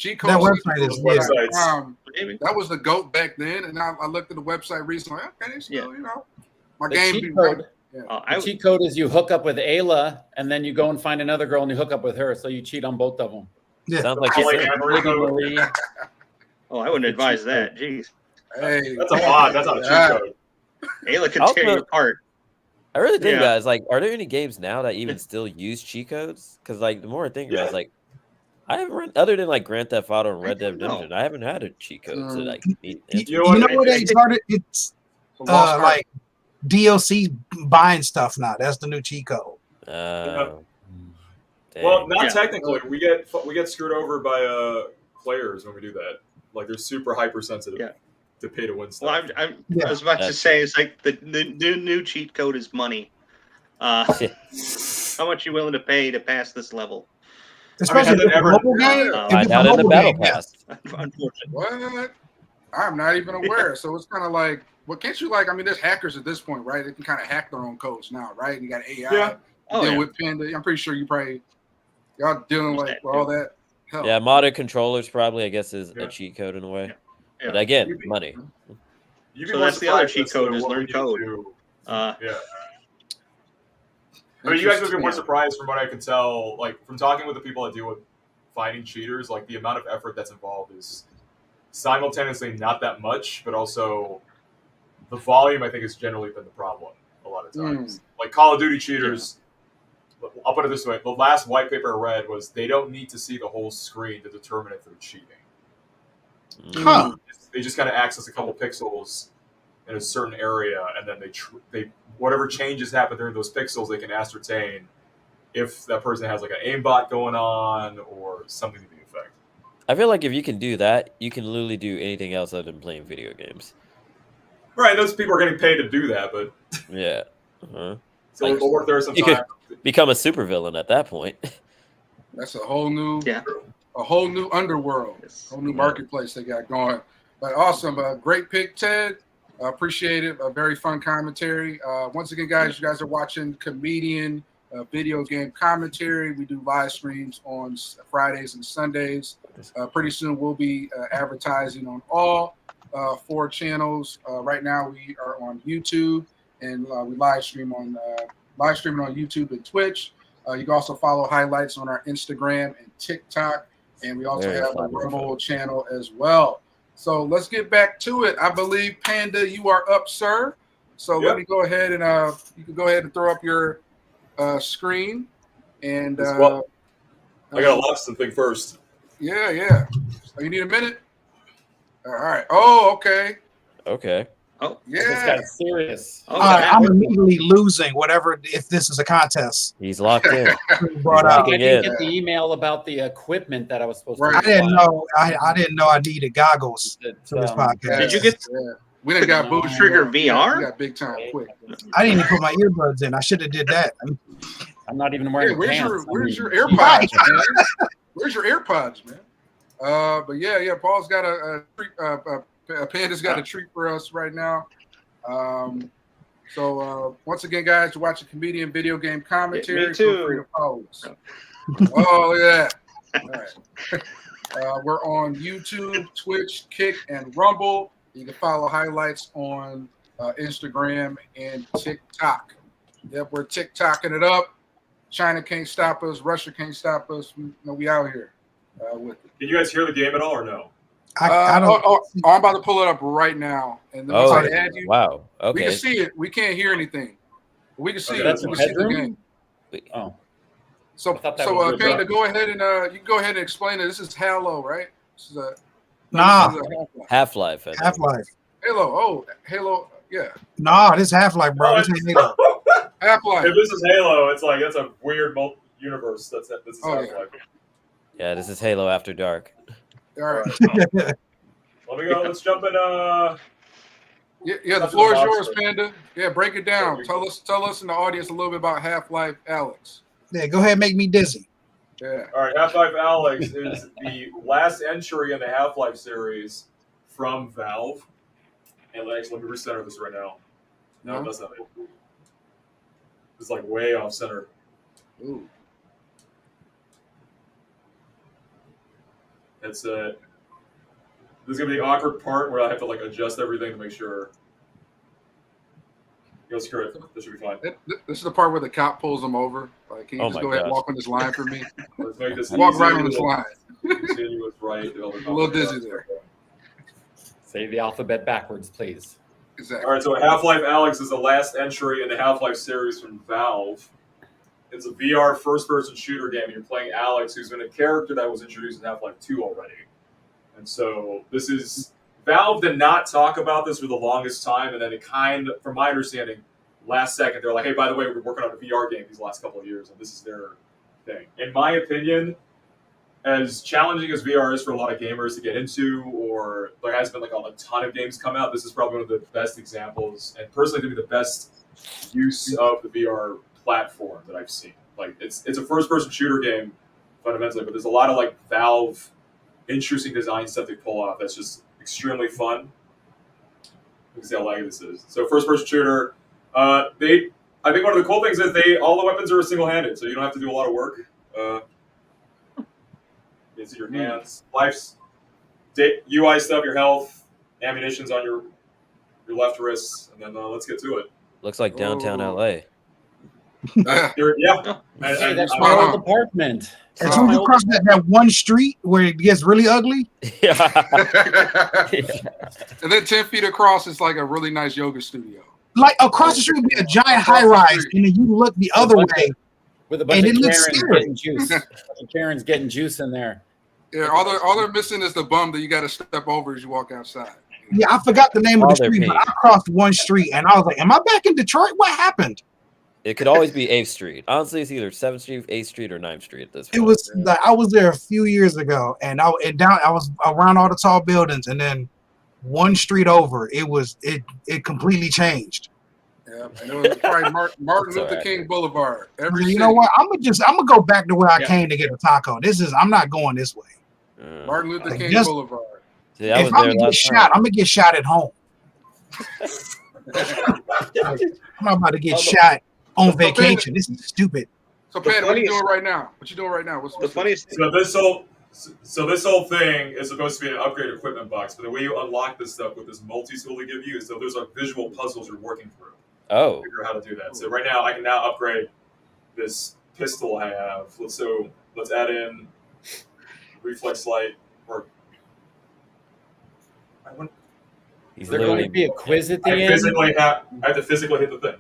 S6: That website is weird.
S2: Maybe.
S1: That was the GOAT back then, and I looked at the website recently. Okay, still, my
S5: The
S1: game.
S5: cheat code.
S2: I
S5: The cheat code is you hook up with Ayla, and then you go and find another girl and you hook up with her. So you cheat on both of them.
S6: Yeah.
S3: Sounds like
S4: Like
S3: you
S4: Amory
S5: Maybe
S4: code.
S5: Marie.
S2: I wouldn't advise that. Jeez,
S1: Hey,
S4: That's a lot. That's not a cheat code.
S2: Ayla could
S3: Also-
S2: tear you apart.
S3: I really think,
S2: Yeah.
S3: guys, like, are there any games now that even still use cheat codes? Because, like, the more I think about it, it's like, I haven't run, other than like Grand Theft Auto and Red Dead
S2: don't know.
S3: Redemption, I haven't had a cheat code to like need.
S6: You know what they started? It's
S1: Lost Ark.
S6: like DLC buying stuff now. That's the new cheat code.
S4: Well,
S3: Dang.
S4: not
S2: Yeah.
S4: technically. We get screwed over by players when we do that. Like they're super hypersensitive
S2: Yeah.
S4: to pay to win
S2: Well,
S4: stuff.
S2: I was about to say it's like the new cheat code is money. How much you willing to pay to pass this level?
S6: Especially
S4: has it
S6: if it's a
S4: ever-
S6: mobile game.
S2: Uh,
S6: If
S3: Find
S6: it's a
S3: out in the
S6: mobile
S3: battle
S6: game, yes.
S3: pass.
S2: Unfortunately,
S1: What? I'm not even aware. So it's kind of like, well, can't you like? I mean, there's hackers at this point, right? They can kind of hack their own codes now, right? And you got AI.
S4: Yeah.
S1: Deal with Panda. I'm pretty sure y'all dealing like with all that. Hell.
S3: Yeah, modded controllers probably, I guess, is
S4: Yeah.
S3: a cheat code in a way.
S2: Yeah.
S3: But again, money.
S4: You'd be
S2: So
S4: more
S2: that's the other
S4: surprised
S2: cheat
S4: as
S2: code
S4: to
S2: is
S4: what
S2: learn
S4: we need to
S2: code.
S4: do.
S2: Uh,
S4: Yeah. I mean, you guys would be more surprised from what I can tell, like from talking with the people that deal with fighting cheaters, like the amount of effort that's involved is simultaneously not that much, but also the volume I think has generally been the problem a lot of times. Like Call of Duty cheaters, I'll put it this way, the last white paper I read was they don't need to see the whole screen to determine if they're cheating.
S6: Huh.
S4: They just kind of access a couple pixels in a certain area, and then they whatever changes happen during those pixels, they can ascertain if that person has like an aimbot going on or something to the effect.
S3: I feel like if you can do that, you can literally do anything else other than playing video games.
S4: Right, those people are getting paid to do that, but
S3: Yeah. Uh-huh.
S4: so
S3: Like,
S4: it'll work there
S3: you
S4: sometimes.
S3: could become a supervillain at that point.
S1: That's a whole new,
S2: Yeah.
S1: a whole new underworld,
S2: Yes.
S1: whole new marketplace they got going. But awesome, great pick, Ted. Appreciate it. A very fun commentary. Once again, guys, you guys are watching Comedian Video Game Commentary. We do live streams on Fridays and Sundays. Pretty soon we'll be advertising on all 4 channels. Right now we are on YouTube, and we live streaming on YouTube and Twitch. You can also follow highlights on our Instagram and TikTok, and we also have a Rumble channel as well. So let's get back to it. I believe Panda, you are up, sir. So let me go ahead and you can go ahead and throw up your screen. And
S4: I gotta launch something first.
S1: Yeah. Oh, you need a minute? All right. Oh, okay.
S3: Okay.
S2: Oh,
S5: This
S1: Yeah.
S5: guy's serious.
S2: oh,
S6: All right,
S2: that-
S6: I'm immediately losing whatever if this is a contest.
S3: He's locked in.
S6: Brought
S5: I
S6: out.
S5: think I
S3: Locking
S5: didn't
S3: in.
S5: get the email about the equipment that I was supposed
S1: Right.
S5: to.
S6: I didn't know. I didn't know I needed goggles for this podcast.
S2: Did you get-
S1: Yeah. We done got
S5: No.
S1: booted.
S2: Trigger
S1: We got
S2: VR?
S1: big time quick.
S6: I didn't even put my earbuds in. I should have did that.
S5: I'm not even
S1: Hey,
S5: wearing
S1: where's
S5: pants.
S1: where's your
S5: I mean,
S1: AirPods, man? Where's your AirPods, man? But yeah. Paul's got a treat. Panda's got a treat for us right now. So once again, guys, you're watching Comedian Video Game Commentary.
S2: Me too.
S1: Feel free to follow us. Oh, look at that. All right. We're on YouTube, Twitch, Kick, and Rumble. You can follow highlights on Instagram and TikTok. Yep, we're TikToking it up. China can't stop us. Russia can't stop us. We out here with it.
S4: Can you guys hear the game at all or no?
S6: I don't.
S1: I'm about to pull it up right now. And then once I add you,
S3: Wow.
S1: we
S3: Okay.
S1: can see it. We can't hear anything. We can see
S4: Okay,
S1: it.
S4: that's
S1: We
S4: a
S1: can see the
S5: headroom?
S1: game.
S5: Oh,
S1: So,
S5: I thought that was good,
S1: Panda,
S5: bro.
S1: go ahead and you can go ahead and explain it. This is Halo, right? This is a
S6: Nah,
S1: this is a
S3: Half-Life. I think.
S6: Half-Life.
S1: Halo. Oh, Halo. Yeah,
S6: Nah, this Half-Life, bro. This ain't Halo.
S1: Half-Life.
S4: If this is Halo, it's like that's a weird universe. This is
S1: Oh,
S4: Half-Life.
S3: Yeah, this is Halo After Dark.
S1: All right.
S4: Let me go. Let's jump in.
S1: Yeah, the floor is yours, Panda. Yeah, break it down. Tell us in the audience a little bit about Half-Life Alyx.
S6: Yeah, go ahead, and make me dizzy.
S1: Yeah.
S4: All right, Half-Life Alyx is the last entry in the Half-Life series from Valve. And let me recenter this right now. No, that's not it. It's like way off center.
S1: Ooh.
S4: It's this is gonna be the awkward part where I have to like adjust everything to make sure. Go screw it. This should be fine.
S1: This is the part where the cop pulls him over. Like, can you
S3: Oh
S1: just
S3: my
S1: go ahead and
S3: gosh.
S1: walk on this line for me?
S4: Let's make this
S1: Walk
S4: easy.
S1: right on this line.
S4: Continuous right.
S1: A little dizzy there.
S5: Say the alphabet backwards, please.
S1: Exactly.
S4: All right, so Half-Life Alyx is the last entry in the Half-Life series from Valve. It's a VR first-person shooter game, and you're playing Alyx, who's been a character that was introduced in Half-Life 2 already. And so this is... Valve did not talk about this for the longest time, and then it kind of, from my understanding, last second, they're like, hey, by the way, we're working on a VR game these last couple of years, and this is their thing. In my opinion, as challenging as VR is for a lot of gamers to get into, or there has been like a ton of games come out, this is probably one of the best examples, and personally to me the best use of the VR platform that I've seen. Like it's a first-person shooter game fundamentally, but there's a lot of like Valve interesting design stuff they pull off that's just extremely fun. You can see how laggy this is. So first-person shooter. I think one of the cool things is all the weapons are single-handed, so you don't have to do a lot of work. It's your hands, life's UI stuff, your health, ammunition's on your left wrist, and then let's get to it.
S3: Looks like downtown LA.
S1: Yeah.
S5: Hey, that's my old apartment.
S6: As soon as you cross that one street where it gets really ugly,
S3: Yeah.
S1: And then 10 feet across is like a really nice yoga studio.
S6: like across the street would be a giant high rise, and then you look the other way,
S5: With a bunch
S6: and
S5: of
S6: it looks
S5: Karens
S6: scary.
S5: getting juice. Karen's getting juice in there.
S1: Yeah, all they're missing is the bum that you got to step over as you walk outside.
S6: Yeah, I forgot the name of
S3: All
S6: the
S3: their
S6: street, but
S3: pain.
S6: I crossed one street, and I was like, "Am I back in Detroit? What happened?"
S3: It could always be 8th Street. Honestly, it's either 7th Street, 8th Street, or 9th Street at this point.
S6: It was like I was there a few years ago, and I was around all the tall buildings, and then one street over, it completely changed.
S1: Yeah, and it was probably Martin
S3: It's
S1: Luther
S3: alright.
S1: King Boulevard. Every
S6: You
S1: city.
S6: know what? I'm gonna go back to where I
S2: Yeah.
S6: came to get a taco. I'm not going this way.
S1: Martin Luther
S6: Like,
S1: King
S6: just-
S1: Boulevard.
S3: See, I
S6: If
S3: was
S6: I'm
S3: there
S6: gonna get
S3: last
S6: shot, I'm gonna get shot at home. I'm not about to get shot on vacation. This is stupid.
S1: So,
S2: The
S1: Pat, what you
S2: funniest-
S1: doing right now? What you doing right now? What's
S2: The funniest thing,
S4: So this whole thing is supposed to be an upgrade equipment box, but the way you unlock this stuff with this multi-tool they give you is there's like visual puzzles you're working through.
S3: Oh,
S4: Figure out how to do that. So right now I can now upgrade this pistol I have. Let's add in reflex light or
S3: he's
S5: Is there going
S3: literally
S5: to be a quiz at the
S4: I
S5: end?
S4: have to physically hit the thing.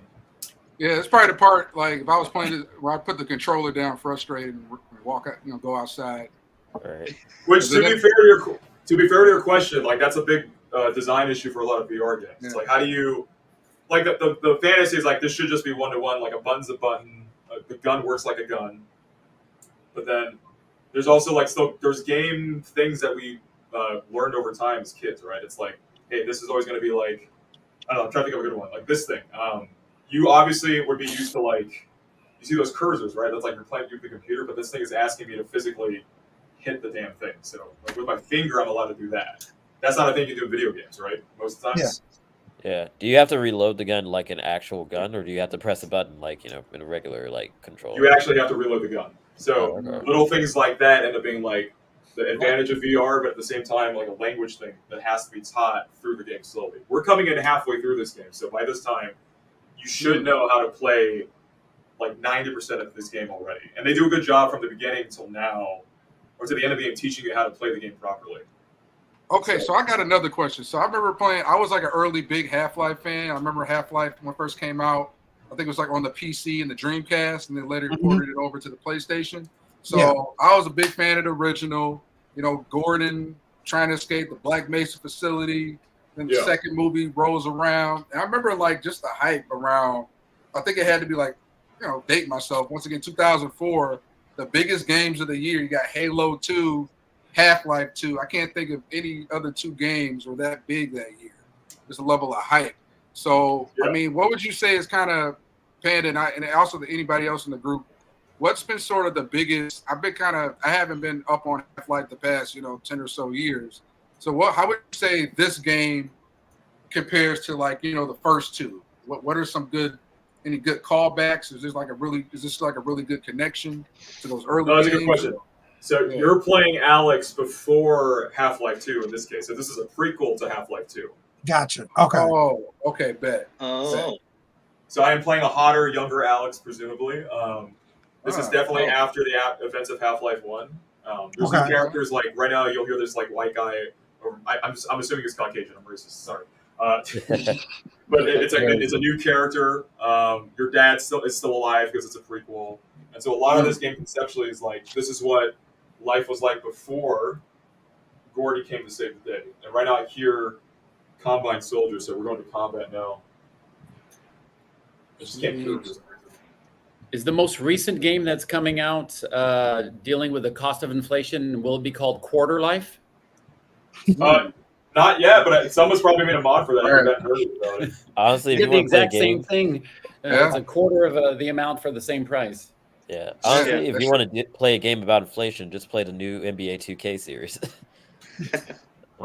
S1: Yeah, it's probably the part like if I was playing it where I put the controller down, frustrated, and walk out, go outside.
S3: right.
S4: Which to be fair to your question, like that's a big design issue for a lot of VR games.
S1: Yeah.
S4: It's like how do you like the fantasy is like this should just be one-to-one, like a button's a button, the gun works like a gun. But then there's also like there's game things that we learned over time as kids, right? It's like, hey, this is always going to be like, I don't know, I'm trying to think of a good one, like this thing. You obviously would be used to like, you see those cursors, right? That's like you're playing with the computer, but this thing is asking me to physically hit the damn thing. So like with my finger, I'm allowed to do that. That's not a thing you do in video games, right? Most of the time.
S3: Yeah. Do you have to reload the gun like an actual gun, or do you have to press a button like in a regular like controller?
S4: You actually have to reload the gun. So
S3: Oh, okay.
S4: little things like that end up being like the advantage of VR, but at the same time, like a language thing that has to be taught through the game slowly. We're coming in halfway through this game, so by this time, you should know how to play like 90% of this game already. And they do a good job from the beginning until now, or to the end of the game, teaching you how to play the game properly.
S1: Okay, so I got another question. So I remember playing. I was like an early big Half-Life fan. I remember Half-Life when it first came out. I think it was like on the PC and the Dreamcast, and then later ported it over to the PlayStation. So
S6: Yeah.
S1: I was a big fan of the original. Gordon trying to escape the Black Mesa facility. Then the
S4: Yeah.
S1: second movie rolls around. And I remember like just the hype around. I think it had to be like, date myself once again. 2004, the biggest games of the year. You got Halo 2, Half-Life 2. I can't think of any other two games were that big that year. There's a level of hype. So,
S4: Yeah.
S1: I mean, what would you say is kind of, Panda, and also to anybody else in the group, what's been sort of the biggest, I haven't been up on Half-Life the past, 10 or so years. So how would you say this game compares to like, the first two? What are any good callbacks? Is this like a really good connection to those early
S4: No, that's a
S1: games?
S4: good question. So
S1: Yeah.
S4: you're playing Alyx before Half-Life 2 in this case. So this is a prequel to Half-Life 2.
S6: Gotcha. Okay.
S1: Oh, okay, bet.
S2: Oh,
S4: So I am playing a hotter, younger Alyx, presumably. This is definitely
S1: oh.
S4: after the events of Half-Life 1. There's new
S6: Okay.
S4: characters, like right now you'll hear this like white guy, or I'm assuming it's Caucasian, I'm racist, sorry. But it's a new character. Your dad is still alive because it's a prequel. And so a lot of this game conceptually is like, this is what life was like before Gordy came to save the day. And right now I hear Combine soldiers, so we're going to combat now. I just can't hear this.
S5: Is the most recent game that's coming out dealing with the cost of inflation? Will it be called Quarter Life?
S4: Not yet, but someone's probably made a mod for that.
S1: Right.
S4: I've heard about it.
S3: Honestly, if
S5: Did
S3: you
S5: the
S3: want to play
S5: exact same
S3: games,
S5: thing.
S1: Yeah.
S5: It's a quarter of the amount for the same price.
S3: yeah. Honestly, if
S1: that's
S3: you want to play a game about inflation, just play the new NBA 2K series.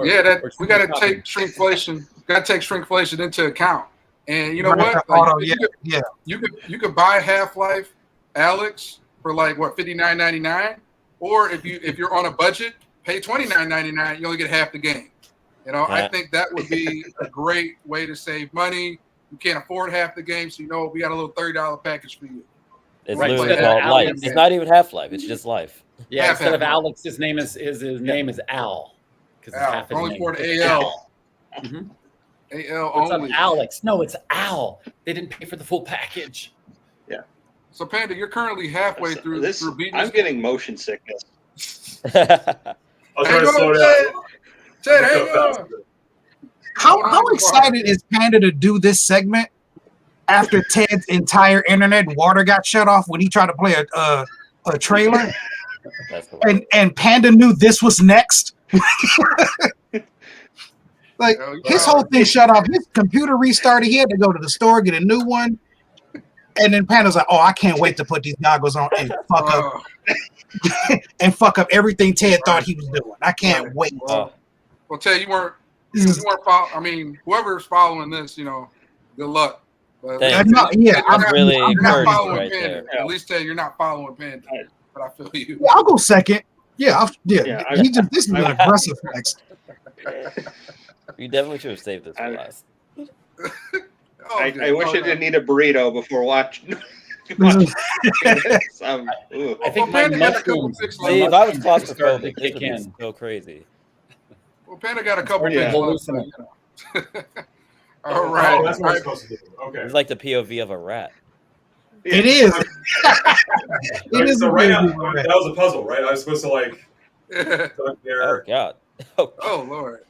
S1: Yeah, that
S5: Or
S1: we got to
S5: shopping.
S1: take shrinkflation. Got to take shrinkflation into account. And you know
S6: Right,
S1: what?
S6: auto,
S1: Like,
S6: yeah.
S1: you could buy Half-Life Alyx for like what $59.99, or if you're on a budget, pay $29.99. You only get half the game. You know, I
S3: Yeah.
S1: think that would be a great way to save money. You can't afford half the game, so you know we got a little $30 package for you.
S3: It's
S5: Right,
S3: literally
S1: instead
S5: of
S3: called
S5: Alex.
S3: Life. It's not even Half-Life. It's just Life.
S5: Yeah,
S1: Half
S5: instead of
S1: half.
S5: Alex, his name is Al. Because it's
S1: Al,
S5: half his
S1: only
S5: name.
S1: for the
S5: It's
S1: AL.
S5: Al. Mhm.
S1: AL
S5: What's up,
S1: only.
S5: Alex? No, it's Al. They didn't pay for the full package.
S1: So Panda, you're currently halfway through
S2: this.
S1: beating
S2: I'm
S1: this.
S2: getting motion sickness.
S4: I was trying to slow down.
S1: Ted,
S4: I
S1: hang
S4: looked up
S1: on.
S4: fast.
S6: How excited is Panda to do this segment after Ted's entire internet and water got shut off when he tried to play a trailer?
S3: That's the one.
S6: And Panda knew this was next. Like
S1: Hell
S6: his
S1: yeah.
S6: whole thing shut off. His computer restarted. He had to go to the store, get a new one. And then Panda's like, "Oh, I can't wait to put these goggles on and fuck up everything Ted thought he was doing. I can't wait."
S1: Well, Ted, you weren't
S6: This is-
S1: following. I mean, whoever's following this, good luck. But
S3: Thanks.
S6: no, yeah,
S1: Ted,
S6: I'm
S3: really
S1: you're not
S3: encouraging
S1: following
S3: right
S1: Panda.
S3: there.
S1: At least Ted, you're not following Panda.
S2: Right.
S1: But I feel you.
S6: Yeah, I'll go second. Yeah,
S2: Yeah,
S6: this is an aggressive flex.
S3: You definitely should have saved this for
S2: I-
S3: last.
S1: Oh,
S2: I
S1: yeah.
S2: wish
S1: Oh,
S2: I
S1: no.
S2: didn't eat a burrito before watching.
S6: This is-
S2: this. Ooh.
S5: I think
S1: Well,
S5: my
S1: Panda got a couple
S5: mushrooms.
S1: fixed
S5: my
S3: See, if I was
S5: mushrooms started to
S3: claustrophobic, this
S5: kick
S3: would be
S5: in.
S3: so crazy.
S1: Well, Panda got a couple
S5: Yeah.
S1: fixed left, All
S4: Oh,
S1: right.
S4: that's what I'm supposed to do. Okay.
S3: It's like the POV of a rat.
S6: It is.
S4: Right,
S6: It is
S4: so
S6: a
S4: right now,
S6: really
S4: that was a puzzle, right? I was supposed to like
S1: Yeah.
S3: Oh
S4: duck there.
S3: God. Oh,
S1: Oh Lord.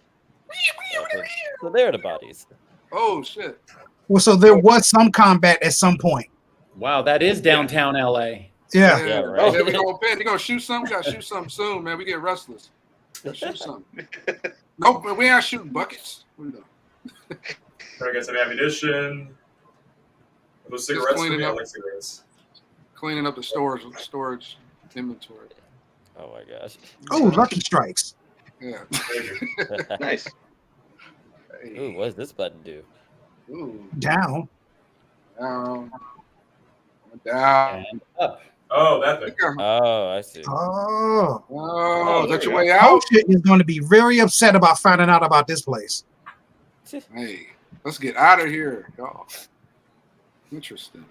S3: so there are the bodies.
S1: Oh shit.
S6: Well, so there was some combat at some point.
S5: Wow, that is downtown LA.
S6: Yeah.
S3: Yeah, right.
S1: Yeah, we gonna Panda. You gonna shoot some? We gotta shoot something soon, man. We get restless. Gotta shoot something. Nope, but we ain't shooting buckets. What are we doing?
S4: Trying to get some ammunition. Are those cigarettes for
S1: cleaning
S4: me? I
S1: up.
S4: like cigarettes.
S1: Cleaning up the storage inventory.
S3: Oh my gosh.
S6: Oh, Lucky Strikes.
S1: Yeah.
S4: Thank you.
S2: Nice.
S3: Ooh, what does this button do?
S1: Ooh.
S6: Down.
S1: Down. Down.
S5: And up.
S4: Oh, that thing.
S3: Oh, I see.
S6: Oh.
S1: Oh, is that
S2: there
S1: your
S2: you
S1: way
S6: Oh
S1: out?
S6: shit is going to be very upset about finding out about this place.
S1: Hey, let's get out of here, y'all. Interesting.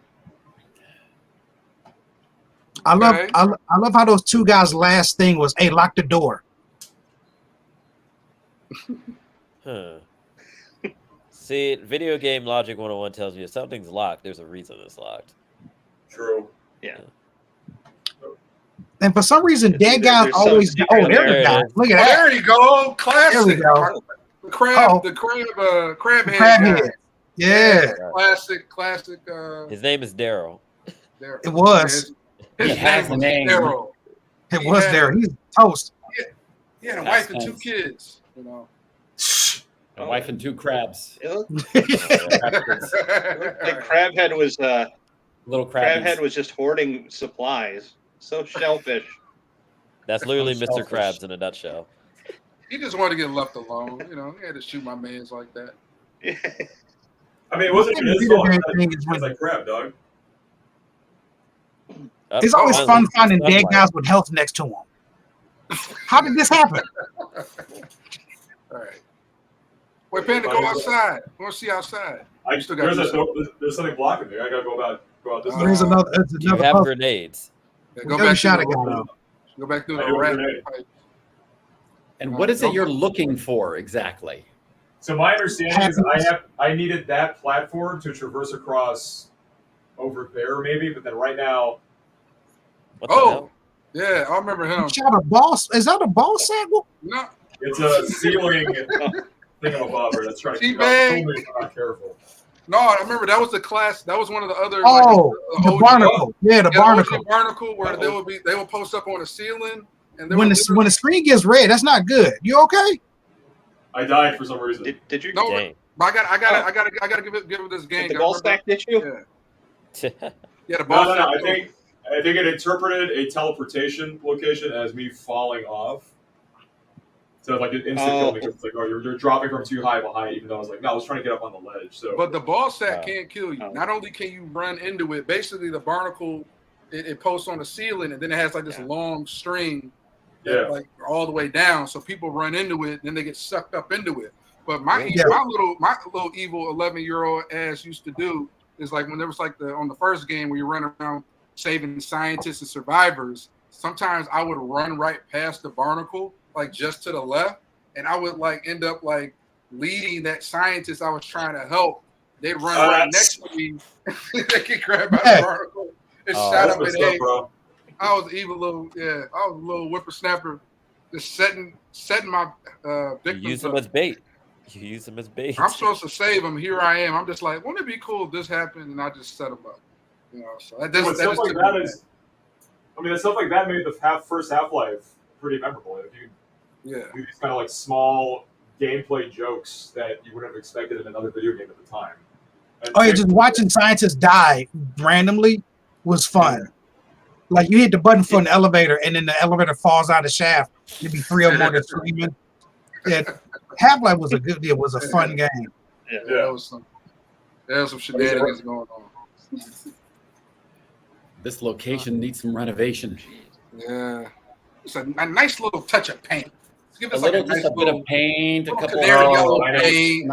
S6: I love
S1: Okay.
S6: I love how those two guys' last thing was, "Hey, lock the door."
S3: Huh. See, video game logic 101 tells me if something's locked, there's a reason it's locked.
S4: True.
S6: And for some reason,
S2: It's
S6: dead
S2: either
S6: guys
S2: there's some
S6: always.
S2: secret
S6: Oh, there's
S3: there
S6: the
S3: it
S6: guy.
S3: is.
S6: Look
S1: Oh,
S6: at that.
S1: there you go. Classic.
S6: There we go.
S1: The crab,
S6: Oh.
S1: the crab head.
S6: Crab
S1: guy.
S6: head. Yeah,
S1: Classic.
S3: His name is Daryl.
S1: There.
S6: it was.
S1: His
S5: He has
S1: name
S5: a
S1: was
S5: name.
S1: Daryl.
S6: It
S1: He
S6: was
S1: had-
S6: there. He's toast.
S1: He had a
S5: That's
S1: wife and two
S5: nice.
S1: kids. You know.
S5: A wife and two crabs.
S2: It looked
S1: The
S2: like Crabhead was
S5: Little
S2: Crabhead
S5: crabs.
S2: was just hoarding supplies. So shellfish.
S3: That's literally Mr.
S5: Selfish.
S3: Krabs in a nutshell.
S1: He just wanted to get left alone. You know, he had to shoot my mans like that.
S4: I mean, it wasn't even his
S6: Video
S4: fault.
S6: game
S4: It
S6: thing is
S4: was
S6: when-
S4: like crap, dog.
S3: Oh,
S6: It's always
S3: finally,
S6: fun finding
S3: sunlight.
S6: dead guys with health next to them. How did this happen?
S1: All right. Wait, Panda, go outside. I want to see outside.
S4: I,
S1: still got
S4: there's something blocking me. I gotta go about this way.
S6: There's another. There's
S3: Do you
S6: another
S3: have
S6: puzzle.
S3: grenades?
S1: Yeah,
S6: We
S1: go
S6: never
S1: back
S6: shot
S1: through
S6: a guy
S1: the
S6: though.
S1: Go back through
S4: I
S1: the
S4: do a
S1: rat
S4: grenade.
S1: pipe.
S5: And what is it you're looking for exactly?
S4: So my understanding is I needed that platform to traverse across over there maybe, but then right now
S3: What the
S1: Oh,
S3: hell?
S1: yeah, I remember him.
S6: You shot a boss. Is that a ball sack?
S1: No,
S4: it's a ceiling thingamabob that's trying to keep up.
S1: Teabag.
S4: Totally if I'm not careful.
S1: no, I remember that was the class. That was one of the other.
S6: Oh,
S1: like,
S6: the
S1: OG
S6: barnacle. Yeah, the
S1: Yeah,
S6: barnacle.
S1: OG barnacle where they would post up on the ceiling and they
S6: When
S1: would
S6: the screen gets red, that's not good. You okay?
S4: I died for some reason.
S2: Did you?
S1: No,
S3: Dang.
S1: but I gotta give it this game.
S2: Did the
S1: I
S2: ball
S1: remember-
S2: stack did you?
S1: Yeah, yeah, the ball
S4: No.
S1: stack.
S4: I think it interpreted a teleportation location as me falling off. So like it instant killed me because it's like, oh, you're dropping from too high of a height, even though I was like, no, I was trying to get up on the ledge. So
S1: But the ball sack
S3: Wow.
S1: can't kill you.
S2: Oh.
S1: Not only can you run into it, basically the barnacle it posts on the ceiling and then it has like this long string
S4: yeah.
S1: like all the way down. So people run into it, then they get sucked up into it. But my
S6: Yeah.
S1: my little evil 11-year-old ass used to do is like when there was like on the first game where you run around saving scientists and survivors, sometimes I would run right past the barnacle, like just to the left, and I would like end up like leading that scientist I was trying to help. They'd run right next to me. They get grabbed by the barnacle and shot
S4: That's
S1: up in
S4: what's
S1: the
S4: up,
S1: head.
S4: bro.
S1: I was evil little, I was a little whippersnapper, just setting my
S3: You
S1: victims
S3: use them
S1: up.
S3: as bait. You use them as bait.
S1: I'm supposed to save them. Here I am. I'm just like, wouldn't it be cool if this happened? And I just set them up. You know, so that
S4: But
S1: just
S4: stuff like
S1: took
S4: that
S1: me
S4: is, I mean, stuff like that made the first Half-Life pretty memorable. If you
S1: back.
S4: do these kind of like small gameplay jokes that you wouldn't have expected in another video game at the time. And
S6: Oh yeah, just watching scientists die randomly was fun. Like you hit the button for an elevator, and then the elevator falls out of the shaft. There'd be three of them on there screaming. Yeah, Half-Life was a fun game.
S1: Yeah, there was some shenanigans going on.
S5: This location needs some renovation.
S1: Yeah, it's a nice little touch of paint. Give
S5: A
S1: us like
S5: little,
S1: nice
S5: just a bit
S1: little
S5: of paint, a
S1: little
S5: couple
S1: canary
S5: of
S1: yellow
S4: I know.
S1: paint.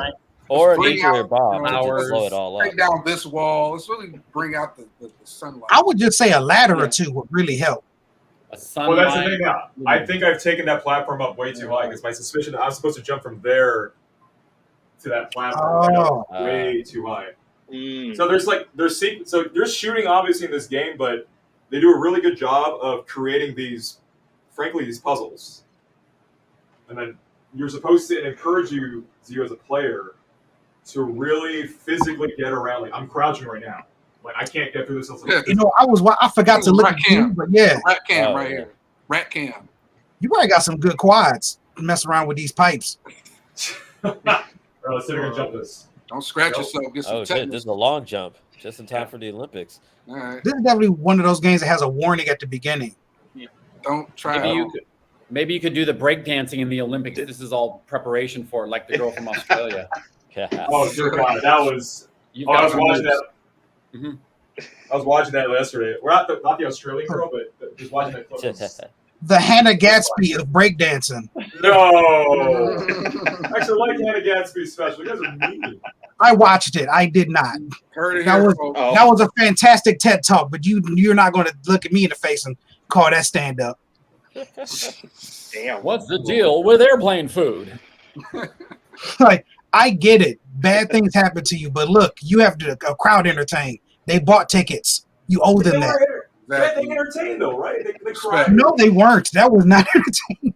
S3: Or a
S1: bring
S3: nuclear
S1: out,
S3: bomb to
S5: flowers,
S3: just blow it all up.
S1: Take down this wall. Let's really bring out the sunlight.
S6: I would just say a ladder or two would really help.
S5: a
S4: Well,
S5: sunlight.
S4: that's the thing now. I think I've taken that platform up way too high because my suspicion that I'm supposed to jump from there to that platform went up way too high. So there's shooting obviously in this game, but they do a really good job of creating these puzzles. And then you're supposed to encourage you as a player to really physically get around. Like I'm crouching right now. Like I can't get through this.
S6: You know, I forgot to look at you, but yeah,
S1: Rat cam
S3: Oh,
S1: right
S3: yeah.
S1: here. Rat cam.
S6: you probably got some good quads. Mess around with these pipes.
S4: All right, let's see if we can jump this.
S1: Don't scratch
S4: Nope.
S1: yourself. Get some
S3: Oh shit!
S1: tetanus.
S3: This is a long jump, just in time for the Olympics.
S1: All right.
S6: This is definitely one of those games that has a warning at the beginning.
S1: Don't try
S5: Maybe
S1: it.
S5: maybe you could do the breakdancing in the Olympics. This is all preparation for it, like the girl from Australia.
S3: Yeah.
S4: Oh, dear God, that was.
S5: You've
S4: Oh, I
S5: got
S4: was
S5: some
S4: watching
S5: moves.
S4: that.
S5: Mhm.
S4: I was watching that yesterday. We're not the Australian girl, but just watching that clip.
S6: The Hannah Gatsby of breakdancing.
S4: No, actually, like Hannah Gatsby's special. You guys are mean.
S6: I watched it. I did not.
S1: Heard it
S6: That
S1: here,
S6: was-
S1: folks.
S2: Oh,
S6: That was a fantastic TED talk, but you're not going to look at me in the face and call that stand up.
S2: damn.
S5: What's the deal with airplane food?
S6: Like I get it. Bad things happen to you, but look, you have to a crowd entertain. They bought tickets. You owe them that.
S1: Exactly.
S4: They entertained though, right? They cried.
S6: No, they weren't. That was not entertaining.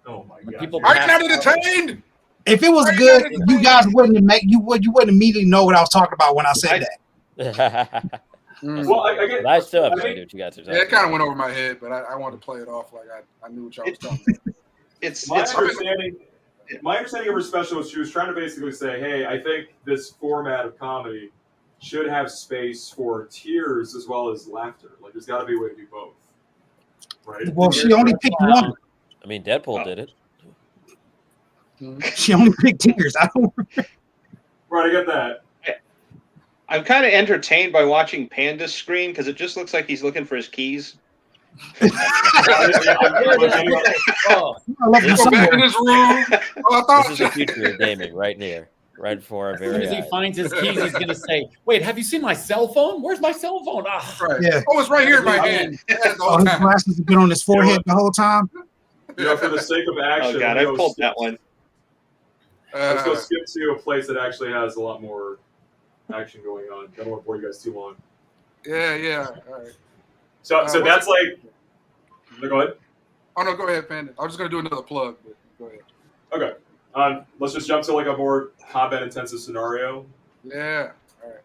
S4: Oh my
S5: When
S4: God.
S5: people
S1: Are you
S5: pass
S1: not
S5: out-
S1: entertained?
S6: If it was
S1: Are you
S6: good,
S1: not
S6: you
S1: entertained?
S6: guys wouldn't immediately know what I was talking about when I said that.
S1: Mm.
S4: Well, I get.
S3: I still have
S4: I
S3: no
S4: think-
S3: idea what you guys are
S1: Yeah,
S3: talking
S1: it kind of
S3: about.
S1: went over my head, but I wanted to play it off like I knew what y'all was talking about.
S2: It's
S4: My
S2: it's
S4: understanding of her special was she was trying to basically say, hey, I think this format of comedy should have space for tears as well as laughter. Like, there's got to be a way to do both. Right?
S6: Well, she only picked one.
S3: I mean, Deadpool did it.
S6: She only picked tears. I don't.
S4: Right, I get that.
S2: I'm kind of entertained by watching Panda's screen because it just looks like he's looking for his keys.
S5: Oh,
S6: I love you
S3: This
S1: Go back
S6: somewhere.
S1: in this room. Oh, I thought
S3: is the future of gaming right here, right before our
S5: as soon
S3: very
S5: as he
S3: eyes.
S5: finds his keys, he's gonna say, "Wait, have you seen my cell phone? Where's my cell phone?" Ah,
S1: right.
S6: Yeah.
S1: Oh, it's right here in my
S5: Yeah.
S1: hand. That's the
S6: Oh,
S1: whole
S6: his
S1: time.
S6: glasses have been on his forehead the whole time.
S4: For the sake of action,
S2: Oh god, I pulled that one.
S4: Let's go skip to a place that actually has a lot more action going on. I don't want to bore you guys too long.
S1: Yeah. All right.
S4: So
S1: what's
S4: that's
S1: it-
S4: like. No, go ahead.
S1: Oh no, go ahead, Panda. I was just gonna do another plug. But go ahead.
S4: Okay. Let's just jump to like a more combat-intensive scenario.
S1: Yeah. All right.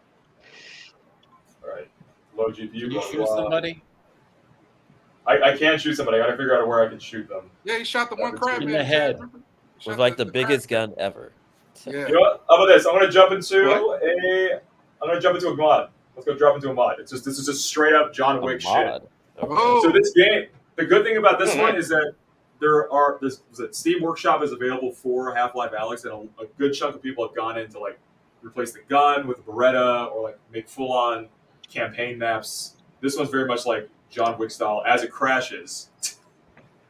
S4: All right. Low GPU.
S5: can you
S4: Blah,
S5: shoot
S4: blah.
S5: somebody
S4: I can't shoot somebody. I got to figure out where I can shoot them.
S1: Yeah, he shot the one
S4: In
S1: crab
S5: the
S1: man.
S5: head.
S1: Remember? Shot
S3: With like the
S1: crab.
S3: biggest gun ever.
S1: Yeah.
S4: You know what? How about this? I'm gonna jump into
S2: What?
S4: a mod. Let's go drop into a mod. This is just straight up John
S3: A
S4: Wick shit.
S3: mod. Okay.
S1: Oh.
S4: So this game, the good thing about this
S2: Oh,
S4: one
S2: nice.
S4: is that Steam Workshop is available for Half-Life Alyx, and a good chunk of people have gone in to like replace the gun with a Beretta or like make full-on campaign maps. This one's very much like John Wick style as it crashes.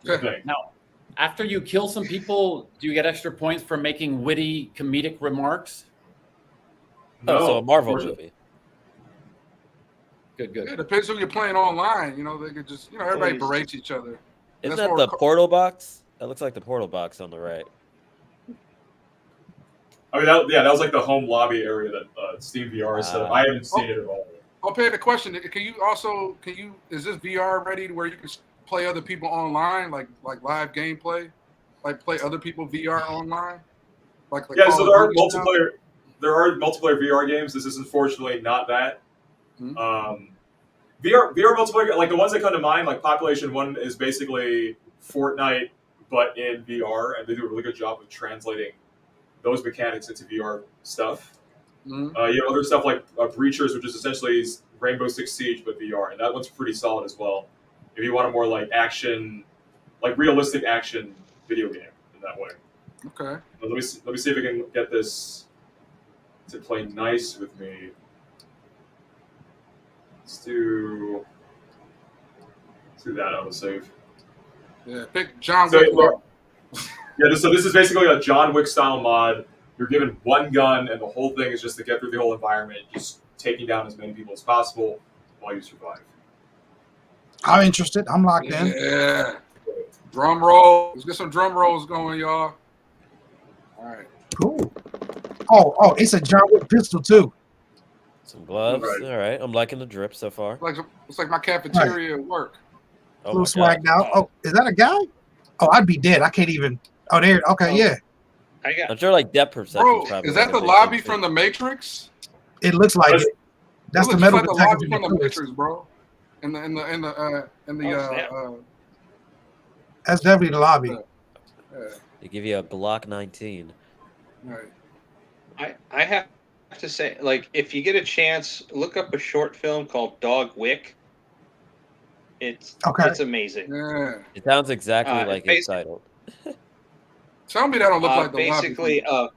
S4: Thing.
S5: now. After you kill some people, do you get extra points for making witty comedic remarks?
S3: Oh, so a Marvel
S4: unfortunately.
S3: movie.
S5: Good.
S1: Yeah, it depends who you're playing online. You know, they could just, everybody
S2: Please.
S1: berates each other.
S3: Isn't
S1: That's
S3: that
S1: more
S3: the
S1: co-
S3: portal box? That looks like the portal box on the right.
S4: I mean, that was like the home lobby area that Steam VR set up. I haven't seen it at all.
S1: I'll pay the question. Is this VR ready to where you can play other people online, like live gameplay, like play other people VR online? Like
S4: Yeah,
S1: Call
S4: so
S1: of
S4: there are
S1: Duty style?
S4: multiplayer. There are multiplayer VR games. This is unfortunately not that.
S1: Mhm.
S4: VR multiplayer, like the ones that come to mind, like Population One is basically Fortnite but in VR, and they do a really good job of translating those mechanics into VR stuff.
S1: Mhm.
S4: You have other stuff like Breachers, which is essentially Rainbow Six Siege but VR, and that one's pretty solid as well. If you want a more like action, like realistic action video game in that way.
S1: Okay.
S4: Let me see if I can get this to play nice with me. Let's do that autosave.
S1: Yeah. Pick John
S4: So,
S1: Wick.
S4: so this is basically a John Wick style mod. You're given one gun, and the whole thing is just to get through the whole environment, just taking down as many people as possible while you survive.
S6: I'm interested. I'm locked in.
S1: Yeah. Drum roll. Let's get some drum rolls going, y'all. All right.
S6: Cool. Oh, it's a John Wick pistol too.
S3: Some gloves.
S4: Right.
S3: All right. I'm liking the drip so far.
S1: It's like my cafeteria at work.
S3: Oh
S6: A
S3: my
S6: little
S3: God.
S6: swagged out. Oh, is that a guy? Oh, I'd be dead. I can't even. Oh, there. Okay,
S2: Oh.
S6: yeah.
S2: I got
S3: I'm sure like depth perception.
S1: Bro,
S3: probably
S1: is
S3: like
S1: that
S3: a
S1: the
S3: big
S1: lobby
S3: thing,
S1: from
S3: too.
S1: The Matrix?
S6: It looks like
S4: That's-
S6: it. That's
S1: It
S6: the
S1: looks
S6: metal
S1: like the
S6: detector.
S1: lobby from The Matrix, bro. In the
S2: snap.
S6: That's definitely the lobby.
S3: They give you a Glock 19.
S1: right.
S2: I have to say, like, if you get a chance, look up a short film called Dog Wick. It's amazing.
S1: Yeah.
S3: It sounds exactly like
S2: basi-
S3: its title.
S1: Tell me that don't look like the
S2: basically,
S1: lobby.
S3: A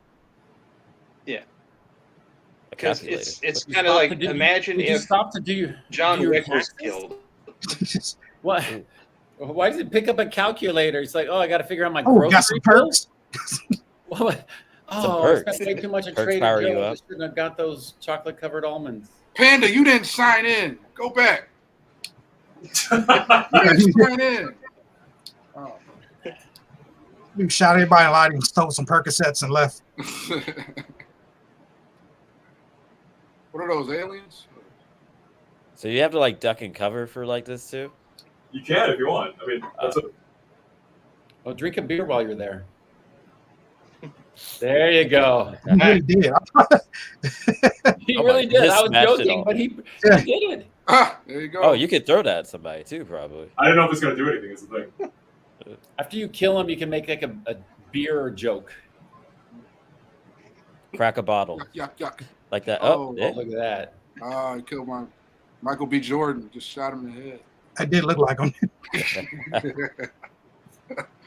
S2: because
S3: calculator.
S2: it's
S5: Would you
S2: kind of
S5: stop
S2: like
S5: to do-
S2: imagine
S5: would you
S2: if
S5: stop to do
S2: John
S5: do your
S2: Wick was
S5: taxes?
S2: killed.
S5: What? Why does it pick up a calculator? It's like, oh, I got to figure out my
S6: Oh,
S5: grocery
S6: got some
S5: bill?
S6: perks.
S5: What? Oh, I
S3: perks.
S5: spent way too much on
S3: Perks
S5: Trader
S3: power you
S5: Joe's. I
S3: up.
S5: shouldn't have got those chocolate-covered almonds.
S1: Panda, you didn't sign in. Go back. You didn't sign in. Oh.
S6: You shot everybody in line and stole some Percocets and left.
S1: What are those aliens?
S3: So you have to like duck and cover for like this too.
S4: You can if you want. I mean, that's a,
S5: Well, drink a beer while you're there. There you go.
S6: You really did.
S5: He
S3: Oh my
S5: really did.
S3: goodness,
S5: I was
S3: smashed it
S5: joking,
S3: all.
S5: but he
S6: Yeah.
S5: did it.
S1: Ah, there you go.
S3: Oh, you could throw that at somebody too, probably.
S4: I don't know if it's gonna do anything. Is the thing.
S5: After you kill him, you can make like a beer joke.
S3: Crack a bottle
S1: Yuck, yuck.
S3: like that.
S1: Oh,
S3: Oh,
S5: Oh, look at that.
S1: Ah, he killed my Michael B. Jordan. Just shot him in the head.
S6: I did look like him.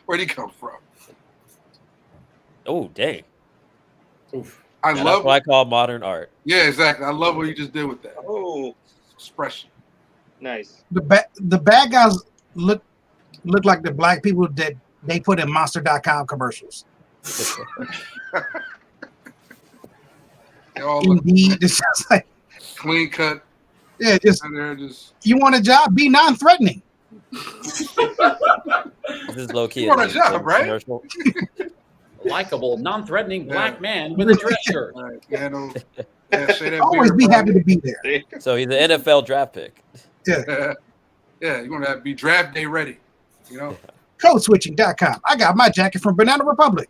S1: Where'd he come from?
S3: oh, dang.
S5: Oof.
S1: I
S3: Now,
S1: love
S3: that's what I call modern art.
S1: Yeah, exactly. I love what you just did with that
S2: Oh,
S1: expression.
S2: nice.
S6: The bad guys look like the black people that they put in Monster.com commercials.
S1: They all look
S6: Indeed, it's just like,
S1: clean cut.
S6: yeah, just
S1: And they're just
S6: you want a job, be non-threatening.
S3: This is low key
S1: You want a
S3: Lee's
S1: job, right?
S3: commercial.
S5: Likeable, non-threatening black
S1: Yeah.
S5: man with a dress shirt.
S1: like, yeah, say that
S6: Always
S1: beard,
S6: be
S1: bro.
S6: happy to be there.
S3: So he's an NFL draft pick.
S1: Yeah, you're gonna have to be draft day ready. You know.
S6: Codeswitching.com. I got my jacket from Banana Republic.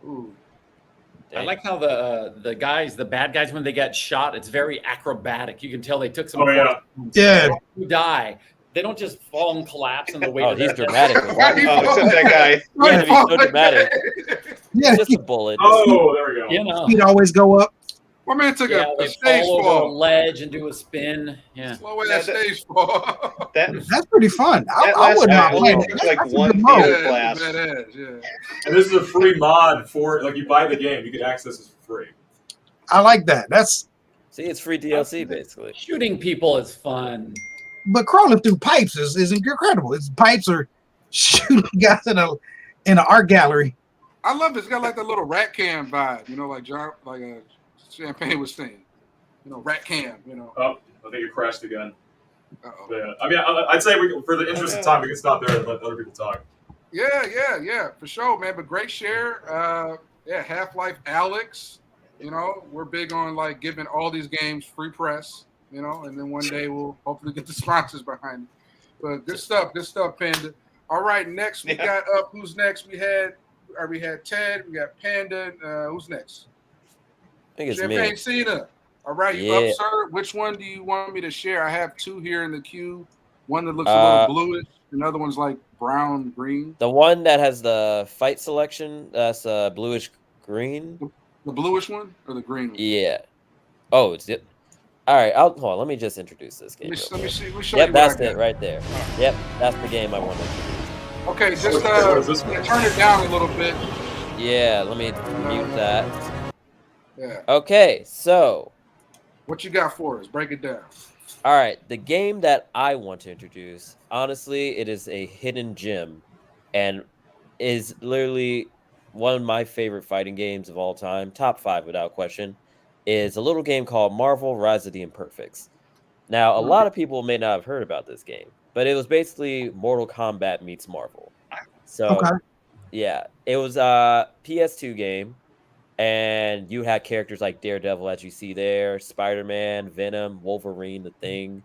S1: Ooh.
S5: I like how the guys, the bad guys, when they get shot, it's very acrobatic. You can tell they took some.
S4: Oh yeah.
S6: Yeah.
S5: Who die. They don't just fall and collapse in the weight.
S3: Oh,
S5: of
S3: he's
S5: their-
S3: dramatic.
S1: Why he
S2: Oh,
S1: fall
S2: except that guy.
S1: Why he
S3: Yeah, he's
S1: fall
S3: so
S1: like
S3: dramatic.
S1: that?
S6: Yeah,
S3: It's just a bullet.
S4: Oh, there we go.
S5: You know.
S6: feet always go up.
S1: My man took
S5: Yeah,
S1: a
S5: they
S1: stage
S5: fall over a
S1: fall.
S5: ledge and do a spin. Yeah.
S1: Slow ass
S2: Yeah, that-
S1: stage fall.
S2: That
S6: That's pretty fun. I
S2: That
S6: wouldn't
S2: last
S6: mind
S2: guy
S6: playing
S2: only
S6: it.
S2: took, like,
S6: That's a
S2: one
S6: good mode.
S2: theater
S1: Yeah,
S2: class.
S1: badass, yeah.
S4: And this is a free mod for like you buy the game, you can access this for free.
S6: I like that. That's
S3: See, it's free DLC basically.
S5: Shooting people is fun.
S6: but crawling through pipes is incredible. It's pipes are shooting guys in an art gallery.
S1: I love it. It's got like the little rat can vibe, you know, like Champagne was saying. You know, rat can, you know.
S4: Oh, I think it crashed again.
S1: Uh-oh.
S4: But, yeah. I mean, I'd say for the interest of time, we can stop there and let other people talk.
S1: Yeah, for sure, man. But great share. Half-Life Alyx. You know, we're big on like giving all these games free press, you know, and then one day we'll hopefully get the sponsors behind it. But good stuff, Panda. All right, next we got up. Who's next? We had Ted, we got Panda. Who's next?
S3: I think it's
S1: Champagne
S3: me.
S1: Cena. All right, you
S3: Yeah.
S1: up, sir? Which one do you want me to share? I have two here in the queue. One that looks a little bluish. Another one's like brown green.
S3: The one that has the fight selection, that's bluish green.
S1: The bluish one or the green one?
S3: Yeah. Oh, it's it. All right. Hold on. Let me just introduce this game.
S1: Let
S3: real
S1: me
S3: quick.
S1: see. Let me show
S3: Yep,
S1: you what
S3: that's
S1: I got.
S3: it right there. Yep, that's the game I want to introduce.
S1: Okay, just
S4: What is this one?
S1: turn it down a little bit.
S3: Yeah, let me mute that.
S1: Yeah.
S3: Okay, so
S1: What you got for us? Break it down.
S3: all right, the game that I want to introduce, honestly, it is a hidden gem and is literally one of my favorite fighting games of all time, top 5 without question, is a little game called Marvel Rise of the Imperfects. Now, a lot of people may not have heard about this game, but it was basically Mortal Kombat meets Marvel. So,
S6: Okay.
S3: yeah, it was a PS2 game, and you had characters like Daredevil, as you see there, Spider-Man, Venom, Wolverine, The Thing,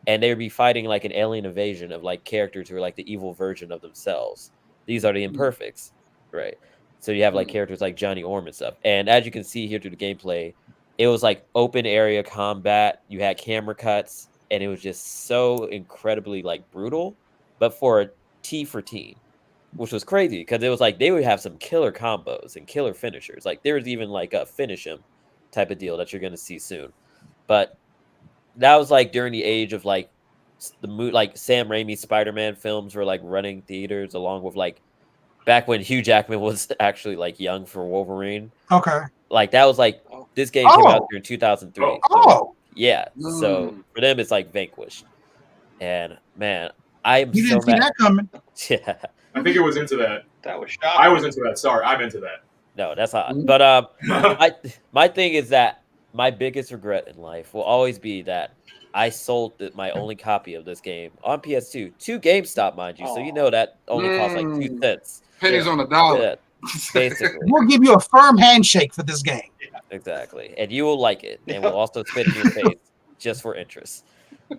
S3: and they would be fighting like an alien invasion of like characters who are like the evil version of themselves. These are the Imperfects, right? So you have like characters like Johnny Orm and stuff. And as you can see here through the gameplay, it was like open area combat. You had camera cuts, and it was just so incredibly like brutal, but for a T for teen, which was crazy because it was like they would have some killer combos and killer finishers. Like there was even like a finish him type of deal that you're gonna see soon. But that was like during the age of like like Sam Raimi Spider-Man films were like running theaters along with like back when Hugh Jackman was actually like young for Wolverine.
S6: Okay.
S3: Like that was like this game came out
S6: Oh.
S3: in 2003. So,
S6: Oh,
S3: yeah. So for them it's like Vanquished. And man, I'm
S6: you
S3: so
S6: didn't see
S3: mad.
S6: that coming.
S3: Yeah.
S4: I think it was into that.
S2: That was
S4: I
S2: shocking.
S4: was into that. Sorry, I'm into that.
S3: No, that's not. But my thing is that my biggest regret in life will always be that I sold my only copy of this game on PS2 to GameStop, mind you. So you know that only cost like 2 cents.
S1: Pennies on the dollar.
S3: Yeah, basically.
S6: We'll give you a firm handshake for this game.
S3: Exactly. And you will like it. And we'll also spit in your face just for interest.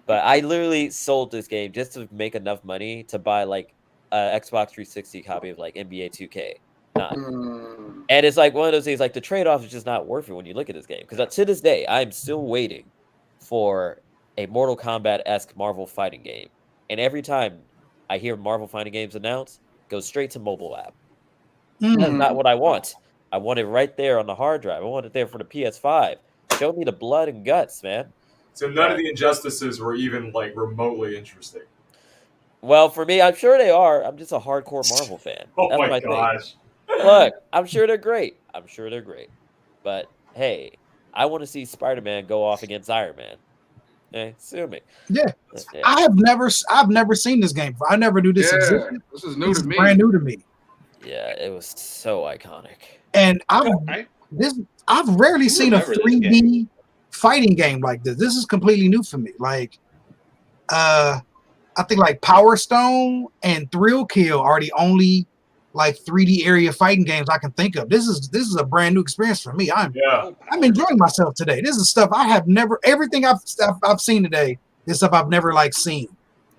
S3: But I literally sold this game just to make enough money to buy like an Xbox 360 copy of like NBA 2K. And it's like one of those things, like the trade-off is just not worth it when you look at this game. Because to this day, I'm still waiting for a Mortal Kombat-esque Marvel fighting game. And every time I hear Marvel fighting games announced, it goes straight to mobile app. That's not what I want. I want it right there on the hard drive. I want it there for the PS5. Show me the blood and guts, man.
S4: So none of the injustices were even like remotely interesting.
S3: Well, for me, I'm sure they are. I'm just a hardcore Marvel fan.
S4: Oh
S3: That's
S4: my
S3: thing.
S4: gosh.
S3: Look, I'm sure they're great. But hey, I want to see Spider-Man go off against Iron Man. sue me.
S6: Yeah.
S3: Yeah.
S6: I've never seen this game before. I never knew this existed.
S1: This is new to me.
S6: Brand new to me.
S3: Yeah, it was so iconic.
S6: And I've rarely
S2: I
S6: seen a
S2: remember this
S6: 3D fighting game like this. This is completely new for me. Like, I think like Power Stone and Thrill Kill are the only like 3D area fighting games I can think of. This is a brand new experience for me. I'm enjoying myself today. This is stuff I have never. Everything I've seen today is stuff I've never like seen.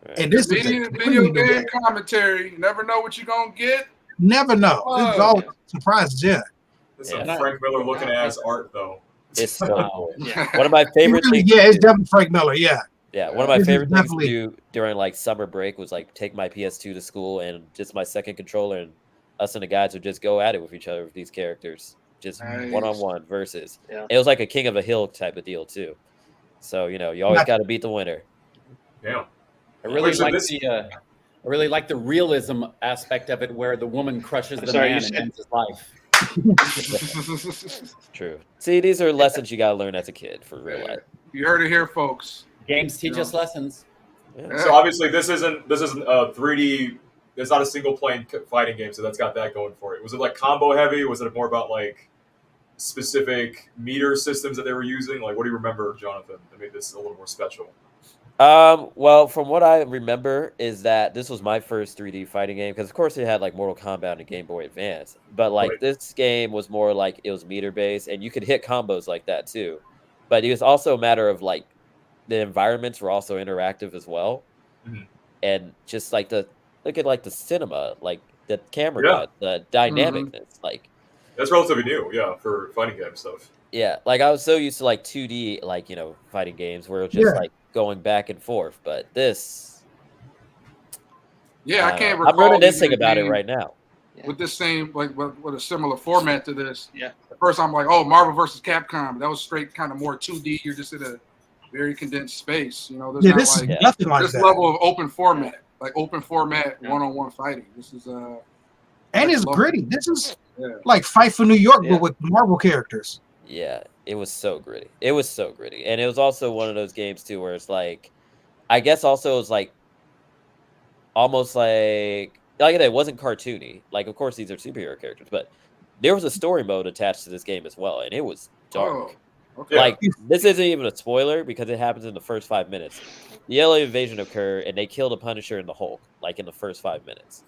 S3: Right.
S6: And this is
S1: video game commentary. You never know what you're gonna get.
S6: Never know. This is all surprises. Yeah.
S4: This is Frank Miller looking ass art though.
S3: It's so cool. One of my favorite things.
S6: Yeah, it's definitely Frank Miller. Yeah.
S3: Yeah, one of my
S6: This is
S3: favorite things to
S6: definitely-
S3: do during like summer break was like take my PS2 to school and just my second controller, and us and the guys would just go at it with each other with these characters, just
S1: Nice.
S3: one-on-one versus.
S2: Yeah.
S3: It was like a King of a Hill type of deal too. So you always got to beat the winner.
S4: Yeah.
S5: I really like the realism aspect of it, where the woman crushes the
S2: sorry,
S5: man
S2: you
S5: and
S2: said-
S5: ends his life.
S3: True. See, these are lessons you got to learn as a kid for real life.
S1: You heard it here, folks.
S5: Games teach us lessons.
S3: Yeah.
S4: So obviously this isn't a 3D. It's not a single plane fighting game, so that's got that going for it. Was it like combo heavy? Was it more about like specific meter systems that they were using? Like, what do you remember, Jonathan, that made this a little more special?
S3: Well, from what I remember is that this was my first 3D fighting game, because of course it had like Mortal Kombat and Game Boy Advance, but like
S4: Right.
S3: this game was more like it was meter based, and you could hit combos like that too. But it was also a matter of like the environments were also interactive as well,
S4: Mhm.
S3: and just like look at like the cinema, like the camera,
S4: Yeah.
S3: cut, the dynamicness, like.
S4: That's relatively new, yeah, for fighting game stuff.
S3: Yeah, like I was so used to like 2D, like fighting games where it was just
S6: Yeah.
S3: like going back and forth. But this,
S1: Yeah, I
S3: don't
S1: can't
S3: know.
S1: recall.
S3: I'm reminiscing
S1: even a
S3: about it
S1: game
S3: right now.
S1: with this same like with a similar format to this.
S2: Yeah.
S1: At first, I'm like, oh, Marvel versus Capcom. That was straight kind of more 2D. You're just in a very condensed space. There's
S6: Yeah,
S1: not
S6: this
S1: like
S6: is nothing like
S1: this
S6: that.
S1: level of open format, like open format
S2: Yeah.
S1: one-on-one fighting. This is
S6: And it's
S1: Love
S6: gritty. This is
S1: Yeah.
S6: like Fight for New York,
S2: Yeah.
S6: but with Marvel characters.
S3: Yeah, it was so gritty. It was so gritty, and it was also one of those games too where it's like, I guess also it was like almost like it wasn't cartoony. Like, of course these are superhero characters, but there was a story mode attached to this game as well, and it was dark.
S1: okay.
S3: Like, this isn't even a spoiler because it happens in the first 5 minutes. The LA invasion occurred, and they killed a Punisher and the Hulk, like, in the first 5 minutes.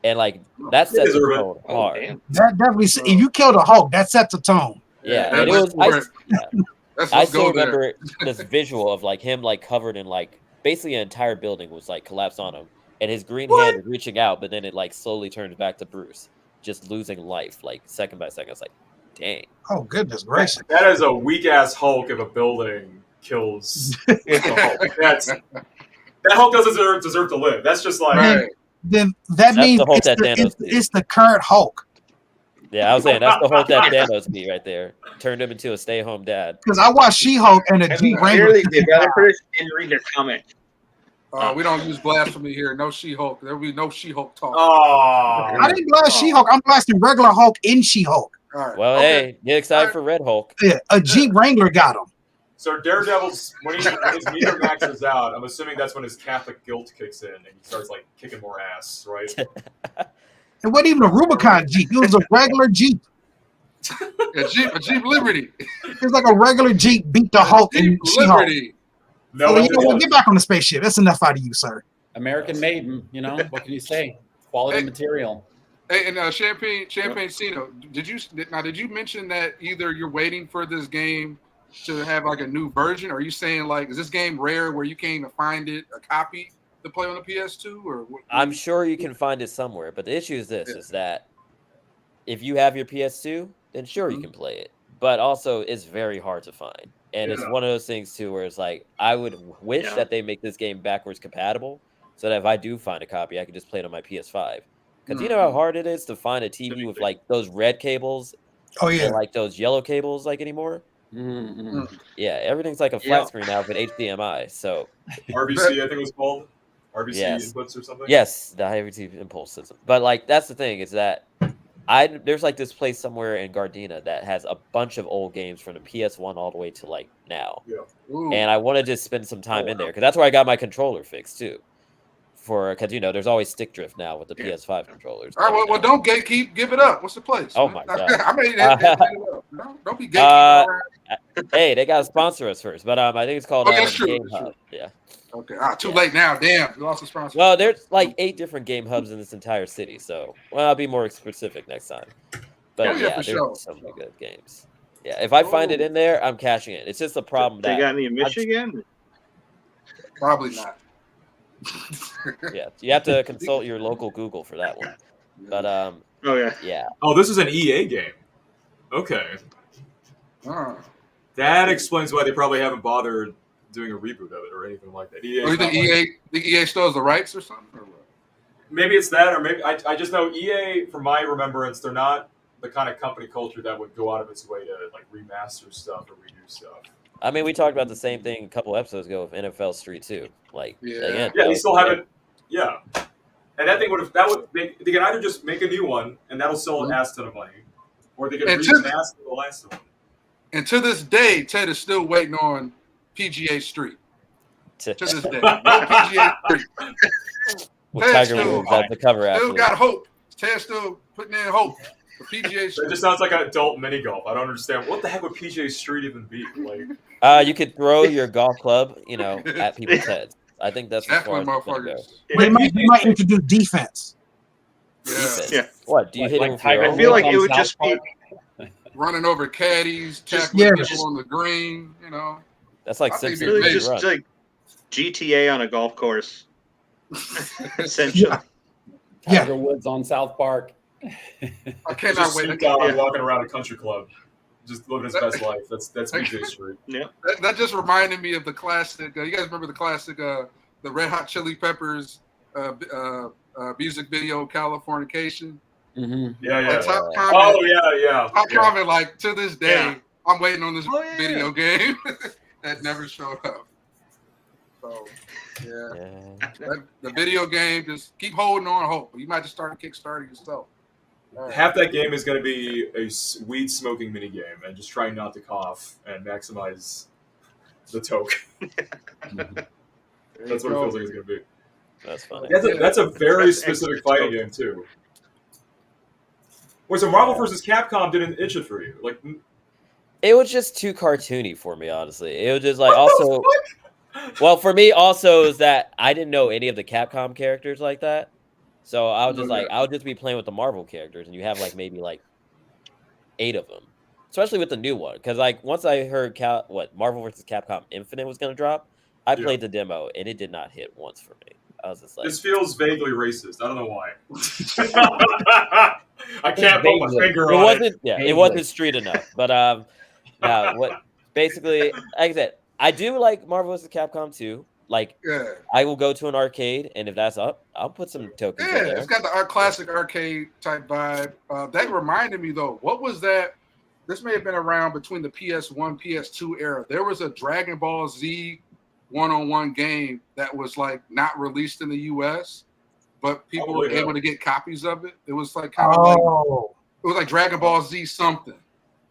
S3: And, like, that sets the
S4: deserve it.
S3: tone
S2: Oh,
S3: hard.
S2: damn.
S6: That definitely, if you kill the Hulk, that sets a tone.
S3: Yeah,
S1: Yeah,
S3: and it
S1: let's
S3: was,
S1: go there. Let's
S3: I
S1: go
S3: still
S1: there.
S3: remember this visual of, like, him, like, covered in, like, basically an entire building was, like, collapsed on him. And his green hand is reaching out, but then it, like, slowly turns back to Bruce, just losing life, like, second by second. It's like, dang.
S6: Oh, goodness gracious.
S4: That is a weak ass Hulk if a building kills the Hulk. That Hulk doesn't deserve to live. That's just like
S1: Right.
S6: Then that
S3: That's
S6: means
S3: the Hulk
S6: it's
S3: that
S6: the,
S3: Thanos
S6: it's,
S3: did.
S6: it's the current Hulk.
S3: Yeah, I was saying, that's the Hulk that Thanos beat right there. Turned him into a stay-home dad.
S6: Because I watched She-Hulk and a
S2: And
S6: Jeep Wrangler.
S2: clearly, the developers didn't read their comment.
S1: We don't use blasphemy here. No She-Hulk. There will be no She-Hulk talk.
S4: oh,
S6: I didn't blast She-Hulk. I'm blasting regular Hulk in She-Hulk.
S1: All right.
S3: Well,
S1: Okay.
S3: hey, get excited
S1: Alright.
S3: for Red Hulk.
S6: Yeah, a Jeep Wrangler got him.
S4: So Daredevil's when his meter maxes out, I'm assuming that's when his Catholic guilt kicks in and he starts like kicking more ass, right?
S6: It wasn't even a Rubicon Jeep. It was a regular Jeep.
S1: A Jeep Liberty.
S6: It was like a regular Jeep beat the Hulk and
S1: Jeep
S6: She-Hulk.
S1: Liberty.
S4: No,
S6: So,
S4: it
S6: you know what?
S4: didn't.
S6: Get back on the spaceship. That's enough out of you, sir.
S5: American made, what can you say? Quality
S1: Hey.
S5: material.
S1: Hey, and Champagne Cino, did you mention that either you're waiting for this game to have like a new version, or are you saying like is this game rare where you can't even find it a copy to play on the PS2 or what?
S3: I'm sure you can find it somewhere, but the issue is this, is that if you have your PS2, then sure you can play it. But also it's very hard to find. And it's one of those things too where it's like I would wish that they make this game backwards compatible so that if I do find a copy, I can just play it on my PS5. Because you know how hard it is to find a TV with like those red cables
S6: Oh, yeah.
S3: and like those yellow cables like anymore?
S5: Mm-hmm.
S3: Yeah, everything's like a flat screen now with HDMI. So
S4: RBC, I think it was called RBC
S3: Yes.
S4: inputs or something.
S3: yes, the high TV impulse system. But like that's the thing is that There's like this place somewhere in Gardena that has a bunch of old games from the PS1 all the way to like now.
S4: Yeah.
S1: Ooh.
S3: And I want to just spend some time in there because that's where I got my controller fixed too. Because there's always stick drift now with the PS5 controllers.
S1: All right, well, don't gatekeep. Give it up. What's the place?
S3: Oh my God.
S1: I made it up. Don't be gatekeeping around.
S3: Hey, they gotta sponsor us first, but I think it's called
S1: that's true,
S3: Game
S1: that's
S3: Hub. Yeah.
S1: Okay. Too late now. Damn, we lost the sponsor.
S3: Well, there's like 8 different game hubs in this entire city, so I'll be more specific next time. But
S1: for
S3: there's
S1: sure.
S3: so many good games. Yeah, if I find it in there, I'm cashing it. It's just a problem
S2: They
S3: that
S2: got any in Michigan?
S1: Probably not.
S3: yeah, you have to consult your local Google for that one. But
S2: Oh yeah.
S3: yeah.
S4: Oh, this is an EA game. Okay. That explains why they probably haven't bothered doing a reboot of it or anything like that. EA.
S1: You think EA still has the rights or something? Or what?
S4: Maybe it's that, or maybe I just know EA, from my remembrance, they're not the kind of company culture that would go out of its way to like remaster stuff or redo stuff.
S3: I mean, we talked about the same thing a couple episodes ago with NFL Street 2. Like,
S1: Yeah.
S4: Yeah, they still haven't. Yeah, and that thing they can either just make a new one and that'll sell an ass ton of money, or they can remaster the last one.
S1: And to this day, Ted is still waiting on PGA Street. To this day, no PGA Street.
S3: With Tiger Woods at the cover
S1: Still
S3: athlete.
S1: got hope. Ted's still putting in hope for PGA Street.
S4: It just sounds like an adult mini golf. I don't understand. What the heck would PGA Street even be? Like,
S3: You could throw your golf club, at people's heads. I think that's as far
S1: Definitely
S3: as it's gonna go.
S1: motherfuckers.
S6: They might introduce defense.
S3: Defense.
S2: Yeah.
S3: What? Do you hit him with
S5: Tiger
S3: your
S2: I
S3: own
S2: feel like
S5: on
S2: it would
S5: South
S2: just be.
S5: Park?
S1: Running over caddies,
S2: Just-
S1: tackling
S6: yeah.
S1: people on the green,
S3: That's like
S1: I think
S3: Simpsons.
S1: it'd
S2: Really
S1: be
S2: just
S3: run.
S2: like GTA on a golf course, essentially.
S6: Yeah.
S5: Tiger Woods on South Park.
S1: I cannot
S4: just
S1: wait.
S4: Snoop Dogg walking around a country club, just living his best life. That's PGA Street.
S1: That just reminded me of the classic. You guys remember the classic, the Red Hot Chili Peppers music video, Californication?
S5: Mm-hmm.
S4: Yeah.
S1: Top
S4: Oh
S1: comment,
S4: yeah.
S1: top comment, like to this day,
S2: Yeah.
S1: I'm waiting on this
S2: Oh, yeah.
S1: video game that never showed up. So yeah, the video game, just keep holding on hope. You might just start a Kickstarter yourself. All right.
S4: Half that game is going to be a weed smoking mini game and just trying not to cough and maximize the toke. That's what it feels like it's going to be.
S3: That's funny.
S4: That's a very specific fighting game too. Wait, so Marvel vs. Capcom didn't itch it for you? Like,
S3: It was just too cartoony for me, honestly. It was just like also. Well, for me, also is that I didn't know any of the Capcom characters like that, so I was just I'll just be playing with the Marvel characters, and you have like maybe like 8 of them, especially with the new one. Because like once I heard Marvel vs. Capcom Infinite was gonna drop, I played the demo, and it did not hit once for me. I was just like,
S4: this feels vaguely racist. I don't know why. I can't put my finger on it.
S3: It wasn't street enough. But basically, like I said, I do like Marvel vs. Capcom 2. Like, I will go to an arcade, and if that's up, I'll put some tokens in there.
S1: It's got the classic arcade type vibe. That reminded me though, what was that? This may have been around between the PS1, PS2 era. There was a Dragon Ball Z one-on-one game that was like not released in the US, but people were able to get copies of it. It was like kind of like it was like Dragon Ball Z something,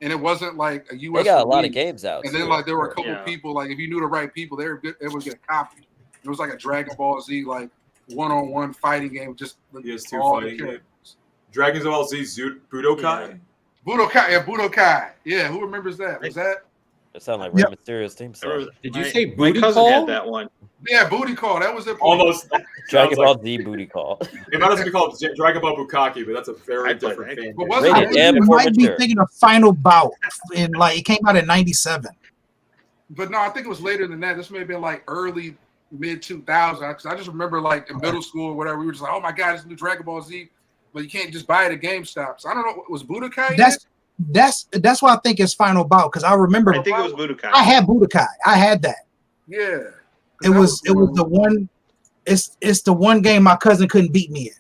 S1: and it wasn't like a US.
S3: They got a lot of games out,
S1: and then like there were a couple people, like if you knew the right people, they would get a copy. It was like a Dragon Ball Z like one-on-one fighting game, just
S4: PS2 fighting game. Dragon Ball Z Budokai.
S1: Budokai. Yeah, who remembers that? Was that?
S3: That sounds like Rey Mysterio's theme song.
S5: Did you say
S2: my
S5: Booty
S2: cousin
S5: Call?
S2: had that one.
S1: Yeah, Booty Call. That was it.
S4: Almost.
S3: Dragon Ball Z Booty Call.
S4: It might also be called Dragon Ball Bukkake, but that's a very different fan.
S1: But
S6: You might be thinking of Final Bout, and like it came out in '97.
S1: But no, I think it was later than that. This may have been like early mid 2000s. Because I just remember like in middle school or whatever, we were just like, "Oh my god, it's new Dragon Ball Z," but you can't just buy it at GameStop. So I don't know. Was Budokai?
S6: That's why I think it's Final Bout, because I remember.
S2: I think it was Budokai.
S6: I had Budokai. I had that.
S1: Yeah.
S6: It was the one. It's the one game my cousin couldn't beat me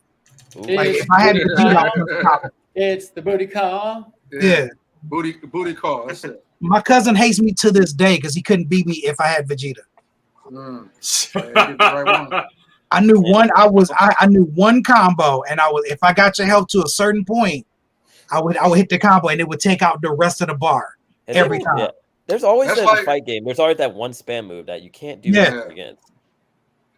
S6: in. Like if I had to
S5: it's the Booty Call.
S6: Yeah.
S1: Booty Call. That's it.
S6: My cousin hates me to this day because he couldn't beat me if I had Vegeta. I knew one. I knew one combo, and if I got your health to a certain point, I would hit the combo and it would take out the rest of the bar every time.
S3: Yeah. There's always
S1: That's
S3: that
S1: like-
S3: fight game. There's always that one spam move that you can't do
S6: Yeah.
S3: anything against.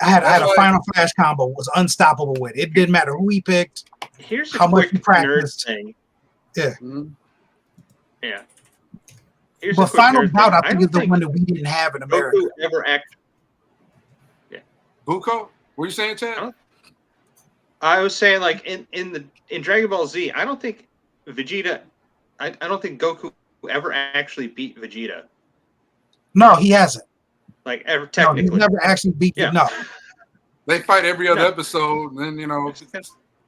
S6: I had
S1: That's
S6: a
S1: like-
S6: final flash combo was unstoppable with. It didn't matter who he picked.
S2: Here's a
S6: How much
S2: quick
S6: you
S2: nerd
S6: practiced.
S2: thing.
S1: Mhm.
S2: Yeah. Here's
S6: But
S2: a quick
S6: Final
S2: nerd
S6: Bout,
S2: thing.
S6: I think, is the one that we didn't have in America.
S2: Goku ever act.
S1: Buko? What are you saying, Chad?
S2: I was saying, like in Dragon Ball Z, I don't think Vegeta. I don't think Goku ever actually beat Vegeta.
S6: No, he hasn't.
S2: Like ever
S6: No,
S2: technically.
S6: he's never actually beat.
S2: Yeah.
S6: No,
S1: They fight every other
S2: No.
S1: episode, and then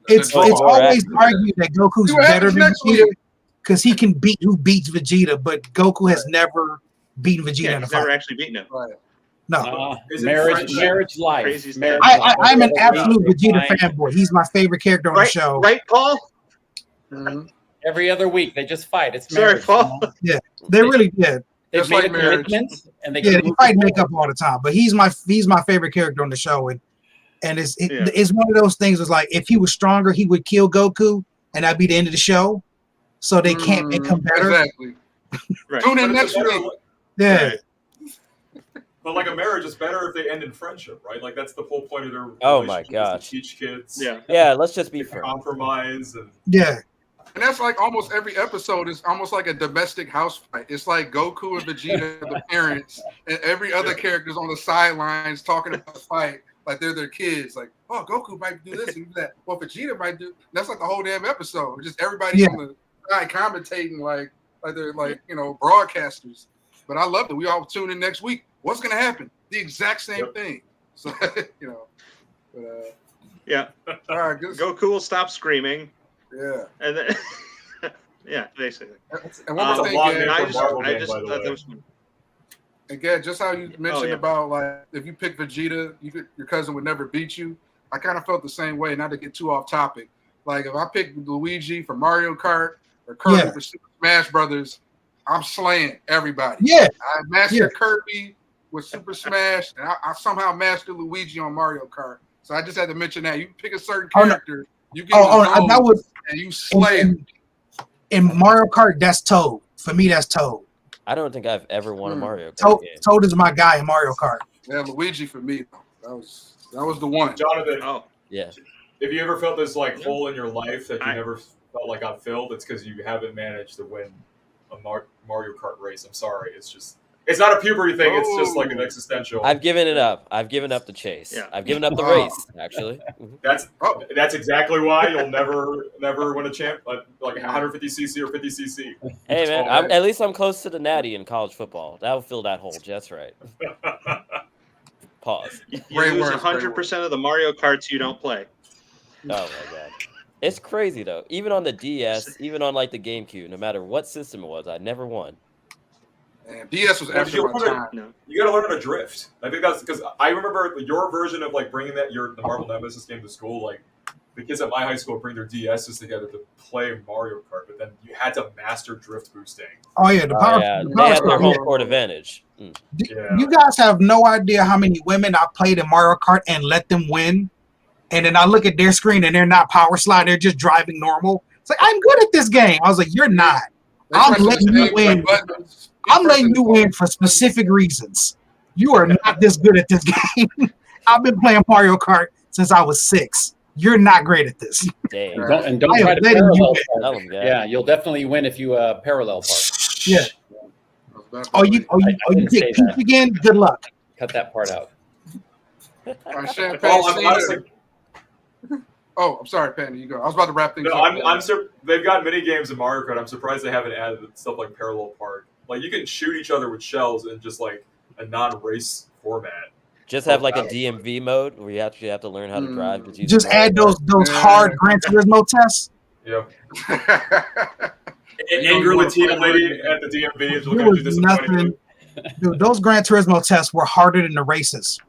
S6: it's
S3: Well, more
S6: always
S3: accurate.
S6: argued that Goku's
S1: See what
S6: better
S1: happens
S6: than
S1: next
S6: Vegeta
S1: week.
S6: because he can beat who beats Vegeta, but Goku has never beaten Vegeta
S2: Yeah,
S6: in a
S2: he's never
S6: fight.
S2: actually beaten him.
S1: Right.
S6: No,
S4: Is it
S5: Marriage
S4: friendship?
S5: life.
S2: Crazy stuff.
S5: Marriage life.
S6: I'm an absolute Vegeta
S5: Fine.
S6: fanboy. He's my favorite character on the
S2: Right,
S6: show.
S2: right, Paul.
S1: Mhm.
S5: Every other week they just fight. It's
S2: Sorry,
S5: marriage.
S2: Paul.
S6: They really did.
S5: They've
S1: Just
S5: made
S1: like
S5: a
S1: marriage.
S5: commitment, and they
S6: Yeah,
S5: can
S6: they
S5: move
S6: fight and
S5: forward.
S6: make up all the time. But he's my favorite character on the show, and
S2: Yeah.
S6: it's one of those things. Was like if he was stronger, he would kill Goku, and that'd be the end of the show. So they can't make him better.
S1: Exactly.
S2: Right.
S1: Tune in
S4: But
S1: next
S4: it's better,
S1: week.
S6: Yeah,
S2: Right.
S4: but like a marriage is better if they end in friendship, right? Like that's the whole point of their
S3: Oh my
S4: relationship, is
S3: gosh.
S4: to teach kids
S2: Yeah.
S3: Yeah, let's just be
S4: to
S3: fair.
S4: compromise and
S6: yeah.
S1: And that's like almost every episode is almost like a domestic house fight. It's like Goku and Vegeta, the parents, and every other character's on the sidelines talking about the fight like they're their kids. Like, oh, Goku might do this and do that. Well, Vegeta might do. That's like the whole damn episode. Just everybody
S6: Yeah.
S1: on the side commentating like they're like broadcasters. But I love it. We all tune in next week. What's gonna happen? The exact same
S4: Yep.
S1: thing. So But,
S2: Yeah.
S1: all right, good.
S2: Goku will stop screaming,
S1: Yeah.
S2: and then yeah, basically.
S1: And one more
S4: It's a
S1: thing,
S4: long
S1: Gad.
S4: name
S2: I
S4: for
S2: just,
S4: Marvel
S2: I
S4: game,
S2: just
S4: by the
S2: thought
S4: way.
S2: that was fun.
S1: Again, just how you mentioned
S2: yeah.
S1: about like if you pick Vegeta, your cousin would never beat you. I kind of felt the same way. Not to get too off topic. Like if I pick Luigi for Mario Kart or Kirby
S6: Yeah.
S1: for Super Smash Brothers, I'm slaying everybody.
S6: Yeah,
S1: I mastered
S6: Yeah.
S1: Kirby with Super Smash, and I somehow mastered Luigi on Mario Kart. So I just had to mention that. You pick a certain
S6: Oh, no.
S1: character, you get in the zone,
S6: that was
S1: and you slay him.
S6: in Mario Kart. That's Toad. For me, that's Toad.
S3: I don't think I've ever won a Mario Kart
S6: Toad,
S3: game.
S6: Toad is my guy in Mario Kart.
S1: Yeah, Luigi for me. That was the one.
S4: Jonathan,
S2: Oh,
S3: Yeah.
S4: if you ever felt this like
S2: Yeah.
S4: hole in your life that you
S2: I-
S4: never felt like got filled, it's because you haven't managed to win a Mario Kart race. I'm sorry, it's not a puberty thing. It's just like an
S1: Oh.
S4: existential.
S3: I've given it up. I've given up the chase.
S2: Yeah.
S3: I've given up the
S1: Wow.
S3: race, actually. Mhm.
S1: Oh.
S4: That's exactly why you'll never win a champ like 150cc or 50cc.
S3: Hey, man,
S4: Oh,
S3: at least I'm close to the natty in college football. That'll fill that hole just right. Pause.
S2: you
S1: Great
S2: lose
S1: words,
S2: 100% of the Mario Karts you don't play.
S3: Oh, my God. It's crazy, though. Even on the DS, even on, like, the GameCube, no matter what system it was, I never won.
S1: And DS was after
S4: you
S1: my
S4: wonder-
S1: time.
S2: No.
S4: You gotta learn how to drift. I think that's because I remember your version of like bringing the Marvel Nemesis game to school. Like the kids at my high school bring their DSs together to play Mario Kart, but then you had to master drift boosting.
S6: Oh yeah, the
S3: Oh,
S6: power.
S3: yeah.
S6: the
S3: They
S6: power
S3: had their
S6: squad,
S3: home
S6: yeah.
S3: court advantage. Mm.
S4: Yeah.
S6: You guys have no idea how many women I played in Mario Kart and let them win. And then I look at their screen and they're not power slide, they're just driving normal. It's like, I'm good at this game. I was like, you're not.
S1: They
S6: I'm
S1: pressing
S6: letting
S1: the
S6: you
S1: same
S6: win.
S1: buttons.
S6: I'm letting you win for specific reasons. You are not this good at this game. I've been playing Mario Kart since I was 6. You're not great at this.
S3: Dang.
S5: Don't
S6: I am
S5: try to
S6: letting you
S5: parallel
S6: win.
S5: park.
S3: Tell 'em, guys.
S5: Yeah, you'll definitely win if you parallel park.
S6: Yeah. Oh, you
S5: didn't
S6: pick
S5: say
S6: Peach
S5: that.
S6: again? Good luck.
S5: Cut that part out.
S1: Champagne
S4: Well, I'm
S1: Caesar.
S4: honestly,
S1: Oh, I'm sorry, Pandy. You go. I was about to wrap things
S4: no,
S1: up.
S4: they've got mini games in Mario Kart. I'm surprised they haven't added stuff like parallel park. Like you can shoot each other with shells in just like a non-race format.
S3: Just have, like, a DMV mode where you actually have to learn how to drive. using
S6: Just
S3: Mario
S6: add
S3: Kart.
S6: those
S1: Yeah.
S6: hard Gran Turismo tests.
S4: Yeah.
S1: You know,
S4: Angry
S1: you
S4: Latina
S1: wanna play
S4: lady
S1: Mario
S4: at the DMV is
S6: There
S4: looking at you
S6: was
S4: disappointed.
S6: nothing. Dude, those Gran Turismo tests were harder than the races.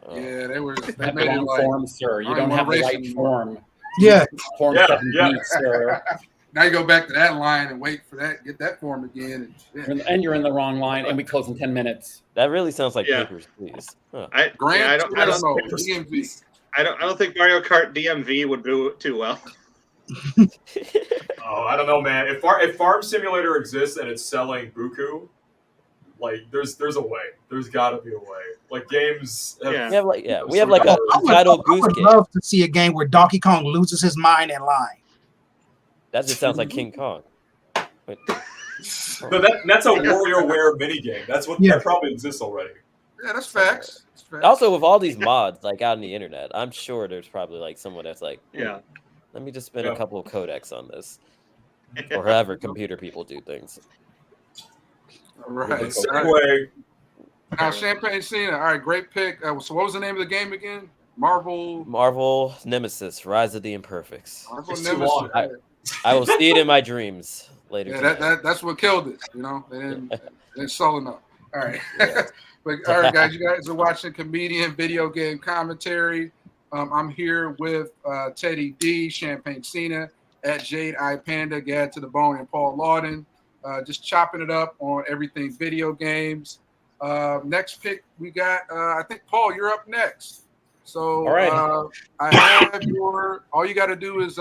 S3: Oh.
S1: Yeah, they were. They
S5: Have the
S1: made it
S5: wrong
S1: like
S5: form, sir. You
S1: I
S5: don't
S1: don't
S5: have the
S1: wanna
S5: right
S1: race
S5: form.
S6: Yeah.
S5: Form
S4: Yeah,
S5: 7
S4: yeah.
S5: beats, sir.
S1: now you go back to that line and wait for that, get that form again.
S5: And you're in the wrong line, and we close in 10 minutes.
S3: That really sounds like
S2: Yeah.
S3: Papers, Please. Huh.
S2: I
S1: Grand
S2: don't
S1: Turismo, DMV.
S2: think Mario Kart DMV would do it too well.
S4: Oh, I don't know, man. If Farm Simulator exists and it's selling buku, like there's a way. There's got to be a way. Like games.
S2: Yeah.
S3: We have like a Untitled Goose
S6: I would
S3: Game.
S6: love to see a game where Donkey Kong loses his mind in line.
S3: That just sounds like King Kong. Wait.
S4: No, that's a WarioWare minigame. That probably exists already.
S1: Yeah, that's facts. That's facts.
S3: Also, with all these mods like out on the internet, I'm sure there's probably like someone that's like,
S2: Yeah.
S3: let me just spend
S4: Yeah.
S3: a couple of codecs on this, or however computer people do things.
S1: All right.
S4: Segue.
S1: Now, Champagne Cena. All right, great pick. So, what was the name of the game again? Marvel
S3: Nemesis: Rise of the Imperfects.
S1: Marvel
S4: It's too
S1: Nemesis.
S4: long.
S3: I will see it in my dreams later.
S1: Yeah, that's what killed it. You know, they didn't sell enough. All right. But all right, guys, you guys are watching Comedian Video Game Commentary. I'm here with Teddy D, Champagne Cena, at Jade I Panda, Gad to the Bone, and Paul Lawden. Just chopping it up on everything video games. Next pick we got, I think, Paul, you're up next. So
S5: All right.
S1: I have all you got to do is,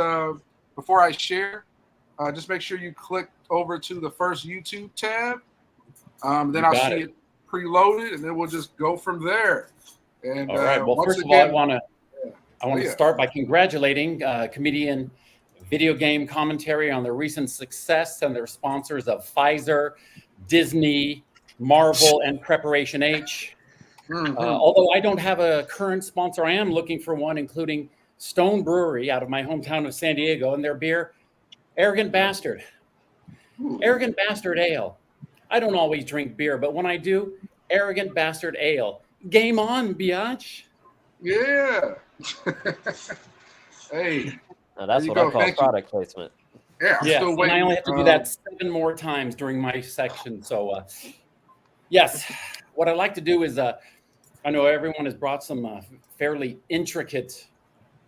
S1: before I share, just make sure you click over to the first YouTube tab. Then I'll see it preloaded, and then we'll just go from there. And
S5: all right. Well, first of all, I want to start by congratulating Comedian Video Game Commentary on their recent success and their sponsors of Pfizer, Disney, Marvel, and Preparation H. Although I don't have a current sponsor, I am looking for one, including Stone Brewery out of my hometown of San Diego, and their beer, Arrogant Bastard. Arrogant Bastard Ale. I don't always drink beer, but when I do, Arrogant Bastard Ale. Game on, biatch.
S1: Yeah. Hey.
S3: Now, that's what I call product placement.
S1: Yeah, I'm still waiting.
S5: And I only have to do that 7 more times during my section. So, yes, what I like to do is, I know everyone has brought some fairly intricate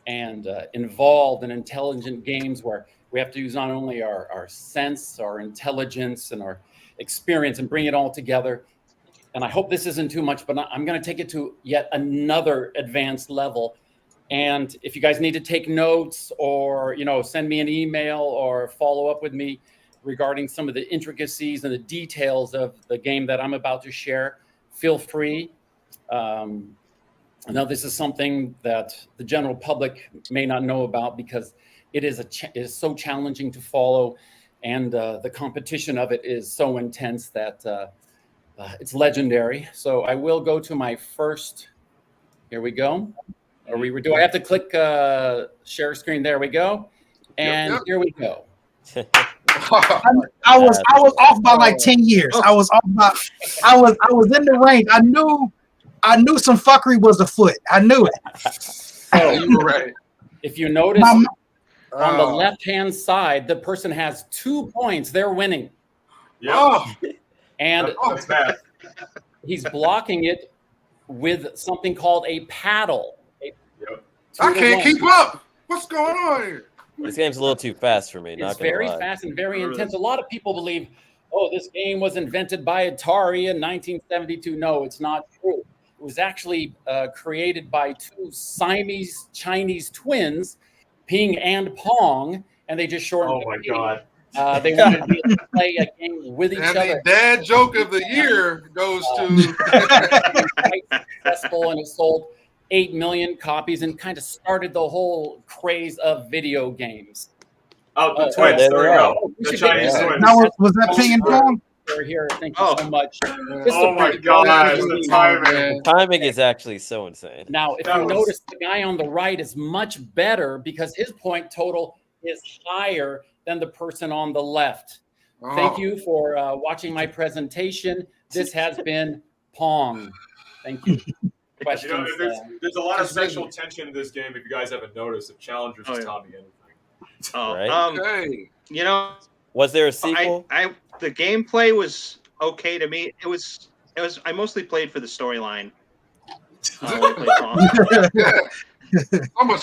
S5: and involved and intelligent games where we have to use not only our sense, our intelligence, and our experience and bring it all together. And I hope this isn't too much, but I'm going to take it to yet another advanced level. And if you guys need to take notes or, send me an email or follow up with me regarding some of the intricacies and the details of the game that I'm about to share, feel free. I know this is something that the general public may not know about because it is so challenging to follow, and the competition of it is so intense that it's legendary. So I will go to my first. Here we go. Do I have to click share screen? There we go. And Here we go.
S6: I was off by like 10 years. I was in the range. I knew some fuckery was afoot. I knew it.
S1: So you were right.
S5: If you notice on the left-hand side, the person has 2 points. They're winning.
S4: Yeah.
S5: And
S4: that's bad.
S5: He's blocking it with something called a paddle.
S1: I can't keep up. What's going on here?
S3: This game's a little too fast for me.
S5: It's very fast and very intense. A lot of people believe, this game was invented by Atari in 1972. No, it's not true. It was actually created by 2 Siamese Chinese twins, Ping and Pong, and they just shortened.
S4: Oh my god!
S5: They wanted to be able to play a game with each
S1: and
S5: other.
S1: The dad joke of the year goes to
S5: quite successful, and it sold 8 million copies and kind of started the whole craze of video games.
S4: Oh, the twins. There we go. The Chinese twins.
S6: Now, was that Ping and Pong?
S5: We're here. Thank you so much.
S4: Oh my god, the timing.
S3: Timing is actually so insane.
S5: Now, if you notice, the guy on the right is much better because his point total is higher than the person on the left. Thank you for watching my presentation. This has been Pong. Thank you. Questions?
S4: There's a lot of sexual tension in this game. If you guys haven't noticed, if challengers just taught me anything.
S3: Right. Was there a sequel?
S2: The gameplay was okay to me. It was. I mostly played for the storyline.
S1: So much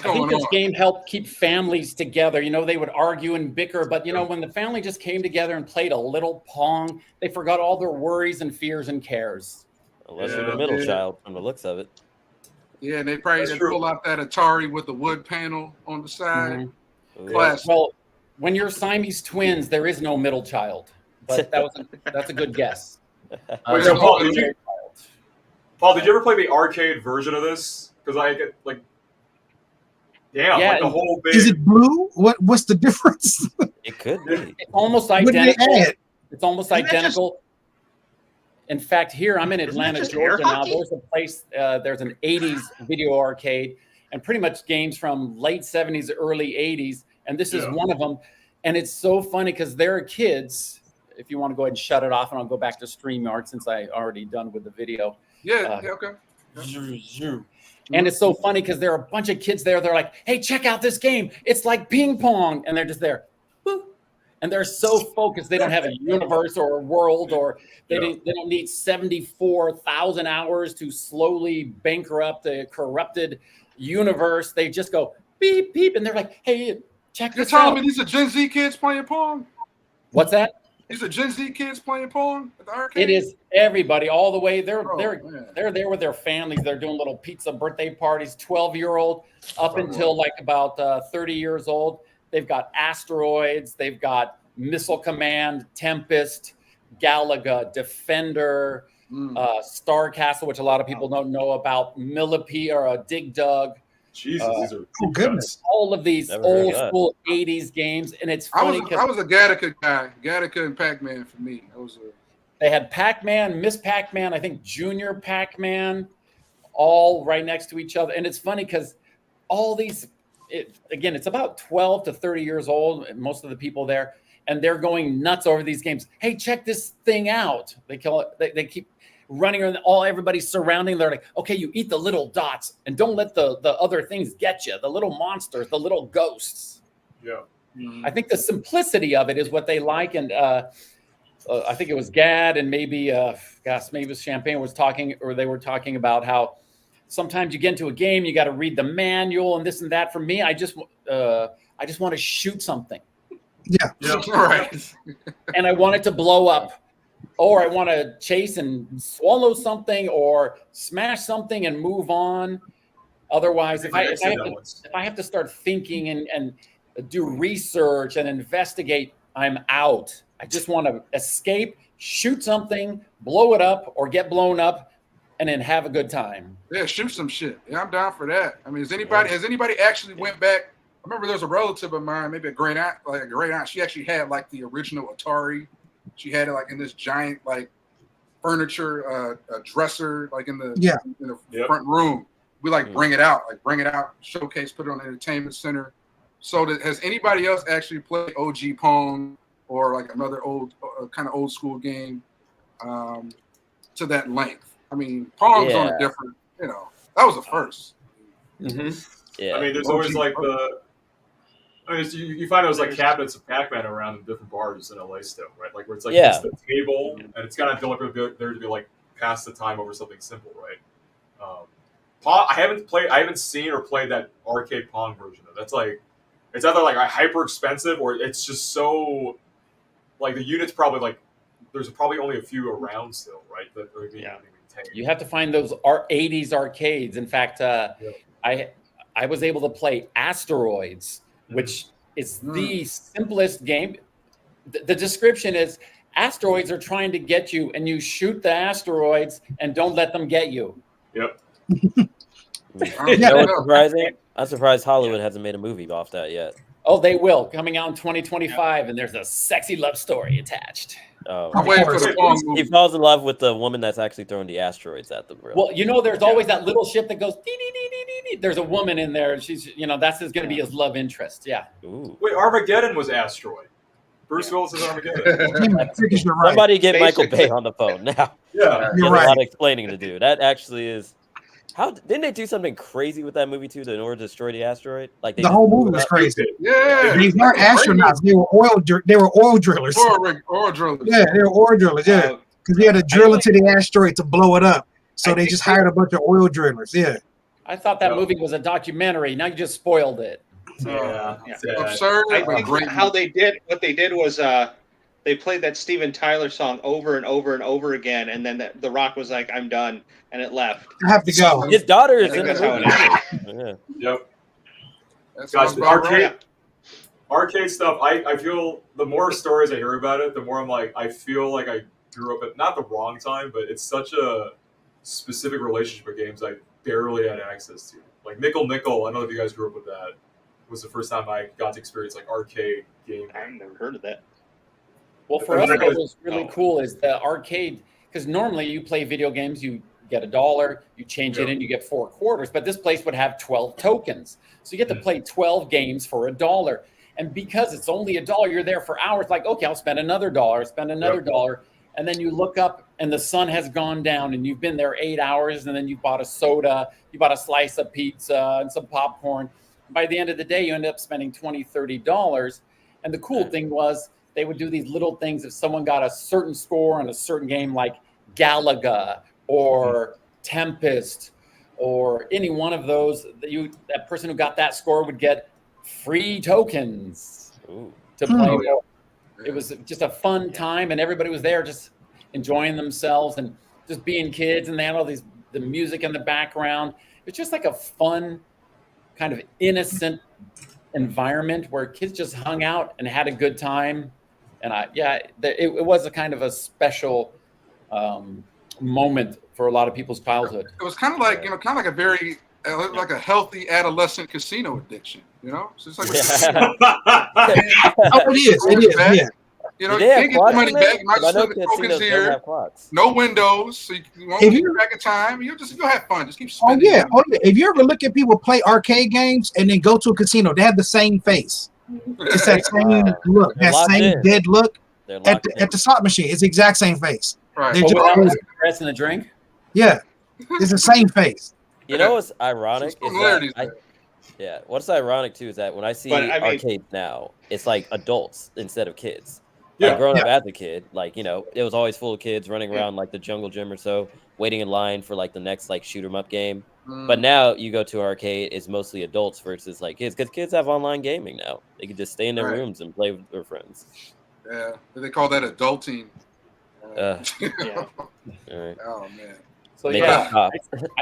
S1: going on.
S5: This game helped keep families together. They would argue and bicker, but when the family just came together and played a little Pong, they forgot all their worries and fears and cares.
S3: Unless you're the middle child, from the looks of it.
S1: Yeah, and they probably didn't pull out that Atari with the wood panel on the side. Classic.
S5: Well, when you're Siamese twins, there is no middle child. But that's a good guess.
S1: Wait,
S4: so Paul,
S5: there's
S4: did
S5: no
S4: you-
S5: child.
S4: Paul, did you ever play the arcade version of this? Because I get like,
S5: Yeah,
S4: like the whole big.
S6: Is it blue? What's the difference?
S3: It could be.
S5: It's almost
S6: What did they
S5: identical.
S6: add?
S5: It's almost
S2: Isn't that
S5: identical. In fact, here I'm in
S2: Isn't that
S5: Atlanta,
S2: just air
S5: Georgia now.
S2: hockey?
S5: There's a place, there's an 80s video arcade, and pretty much games from late 70s, early 80s, and this is
S4: Yeah.
S5: one of them. And it's so funny because there are kids. If you want to go ahead and shut it off, and I'll go back to StreamYard since I already done with the video.
S1: Yeah, okay.
S5: And it's so funny because there are a bunch of kids there. They're like, "Hey, check out this game! It's like ping pong," and they're just there, boop. And they're so focused. They don't have a universe or a world, or they don't need 74,000 hours to slowly bankrupt a corrupted universe. They just go beep beep, and they're like, "Hey, check
S1: You're
S5: this
S1: telling
S5: out."
S1: me these are Gen Z kids playing Pong?
S5: What's that?
S1: These are Gen Z kids playing Pong at the arcade?
S5: It is everybody all the way. They're
S1: Oh,
S5: they're
S1: man.
S5: they're there with their families. They're doing little pizza birthday parties. 12-year-old up until like about 30 years old. They've got Asteroids. They've got Missile Command, Tempest, Galaga, Defender, Star Castle, which a lot of people don't know about. Millipede or Dig Dug.
S4: Jesus, these are.
S6: Oh goodness.
S5: All of these
S3: Never heard of
S5: old
S3: that.
S5: school 80s games, and it's
S1: I
S5: funny
S1: was a Gattaca guy. Gattaca and Pac-Man for me. That was
S5: they had Pac-Man, Miss Pac-Man, I think Junior Pac-Man, all right next to each other. And it's funny because all these, again, it's about 12 to 30 years old, most of the people there, and they're going nuts over these games. Hey, check this thing out. They call it. They keep running around. Everybody's surrounding. They're like, okay, you eat the little dots and don't let the other things get you. The little monsters, the little ghosts.
S4: Yeah.
S5: I think the simplicity of it is what they like. And I think it was Gad and maybe maybe it was Champagne was talking, or they were talking about how sometimes you get into a game, you got to read the manual and this and that. For me, I just want to shoot something.
S6: Yeah.
S1: right.
S5: And I want it to blow up, or I want to chase and swallow something or smash something and move on. Otherwise, if I have to start thinking and do research and investigate, I'm out. I just want to escape, shoot something, blow it up, or get blown up, and then have a good time.
S1: Yeah, shoot some shit. Yeah, I'm down for that. I mean, has anybody actually went back? I remember there was a relative of mine, maybe a great aunt. She actually had like the original Atari. She had it like in this giant like furniture dresser, like in the front room. We bring it out, showcase, put it on the entertainment center. So has anybody else actually played OG Pong or like another kind of old school game to that length? I mean, Pong's on a different, that was the first.
S5: Mm-hmm.
S3: Yeah.
S4: I mean, there's always like you find those like cabinets of Pac-Man around in different bars in LA still, right? Like where it's like it's the table and it's kind of deliberate there to be like pass the time over something simple, right? Pong, I haven't seen or played that arcade Pong version of it. That's like, it's either like hyper expensive or it's just so like the units probably like there's probably only a few around still, right? That are being maintained.
S5: You have to find those 80s arcades. In fact, I was able to play Asteroids, which is the simplest game. The description is asteroids are trying to get you, and you shoot the asteroids and don't let them get you.
S4: Yep.
S3: You know what's surprising? I'm surprised Hollywood hasn't made a movie off that yet.
S5: Oh, they will. Coming out in 2025, and there's a sexy love story attached.
S3: Oh,
S1: I'm waiting for the Pong movie.
S3: he falls in love with the woman that's actually throwing the asteroids at the grill.
S5: Well, there's always that little ship that goes dee, dee, dee, dee, dee, dee. There's a woman in there, and she's, that's going to be his love interest. Yeah.
S3: Ooh.
S4: Wait, Armageddon was Asteroid. Bruce Willis is Armageddon.
S6: You're right.
S3: Somebody get Michael
S2: Basically.
S3: Bay on the phone now.
S4: Yeah.
S3: He
S6: You're
S3: has a lot
S6: right.
S3: of explaining to do. That actually is. How didn't they do something crazy with that movie too? In order to destroy the asteroid, like
S6: The whole movie was crazy.
S1: Yeah.
S6: They weren't astronauts. They were oil drillers.
S1: Oil drillers.
S6: Yeah, they were oil drillers. Yeah, because they had to drill into the asteroid to blow it up. So they just hired a bunch of oil drillers. Yeah.
S5: I thought that movie was a documentary. Now you just spoiled it.
S4: Yeah.
S1: Absurd.
S2: I
S1: but
S2: think
S1: great.
S2: what they did was they played that Steven Tyler song over and over and over again, and then the Rock was like, "I'm done," and it left.
S6: I have to go.
S3: His daughter is
S2: I think
S3: in the
S2: that's how
S3: movie.
S2: it
S3: Yeah.
S4: Yep.
S1: That
S4: Guys,
S1: sounds about
S4: arcade.
S1: right.
S4: arcade stuff. I feel the more stories I hear about it, the more I'm like, I feel like I grew up at not the wrong time, but it's such a specific relationship with games I barely had access to. Like Nickel Nickel, I don't know if you guys grew up with that. It was the first time I got to experience like arcade gaming.
S2: I've never heard of that.
S5: Well, for us, what was really cool is the arcade, because normally you play video games, you get $1, you change it in, you get 4 quarters, but this place would have 12 tokens. So you get to play 12 games for $1. And because it's only $1, you're there for hours, like, okay, I'll spend another $1, spend another $1. And then you look up and the sun has gone down and you've been there 8 hours, and then you bought a soda, you bought a slice of pizza and some popcorn. By the end of the day, you end up spending $20, $30. And the cool thing was they would do these little things. If someone got a certain score on a certain game, like Galaga or Tempest or any one of those, that person who got that score would get free tokens to play. It was just a fun time, and everybody was there just enjoying themselves and just being kids, and they had all the music in the background. It's just like a fun, kind of innocent environment where kids just hung out and had a good time. And it was a kind of a special moment for a lot of people's childhood.
S1: It was kind of like, kind of like a very, like a healthy adolescent casino addiction, So it's like,
S6: it is, yeah.
S1: You can't get the money back.
S3: I know casinos don't have clocks.
S1: No windows, so you won't get back in time. You'll have fun. Just keep spending.
S6: Oh yeah. If you ever look at people play arcade games and then go to a casino, they have the same face. It's that same look, that same dead look at the slot machine. It's the exact same face.
S1: Right.
S5: They're just pressing a drink.
S6: Yeah, it's the same face.
S3: You know what's ironic is that what's ironic too is that when I see arcades now, it's like adults instead of kids. Like growing up as a kid, like it was always full of kids running around like the jungle gym or so, waiting in line for like the next like shoot 'em up game. But now you go to an arcade, it's mostly adults versus like kids, because kids have online gaming now. They can just stay in their rooms and play with their friends.
S1: Yeah, they call that adulting.
S3: All right.
S1: Oh man.
S5: So I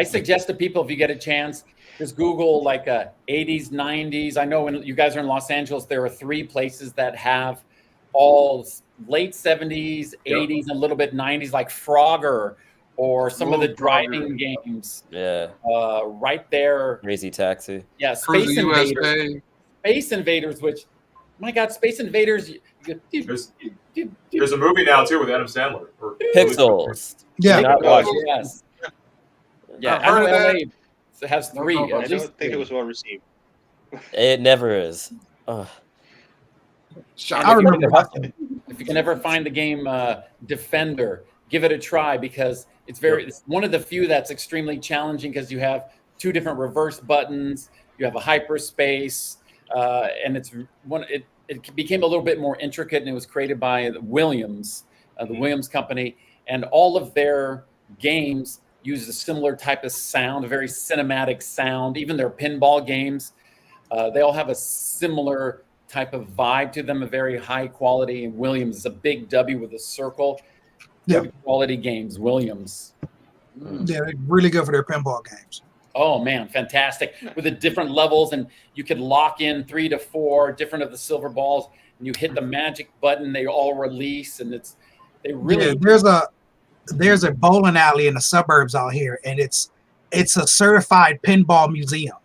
S5: suggest to people, if you get a chance, just Google like 80s, 90s. I know when you guys are in Los Angeles, there are 3 places that have all late 70s, 80s, and a little bit 90s, like Frogger or some of the driving games.
S3: Yeah.
S5: Right there.
S3: Crazy Taxi.
S5: Yeah, Space Invaders. Space Invaders, which, my God, Space Invaders.
S4: There's a movie now too with Adam Sandler.
S3: Pixels.
S6: Yeah.
S5: Yes. Yeah. I know LA has 3.
S2: I don't think it was well received.
S3: It never is.
S6: I remember
S5: if you can ever find the game Defender, give it a try, because it's one of the few that's extremely challenging, because you have 2 different reverse buttons, you have a hyperspace, and it became a little bit more intricate, and it was created by Williams, the Williams company, and all of their games use a similar type of sound, a very cinematic sound. Even their pinball games, they all have a similar type of vibe to them, a very high quality. And Williams is a big W with a circle. Good quality games, Williams.
S6: Yeah, they're really good for their pinball games.
S5: Oh man, fantastic. With the different levels, and you could lock in 3 to 4 different of the silver balls, and you hit the magic button, they all release, and
S6: there's a bowling alley in the suburbs out here, and it's a certified pinball museum.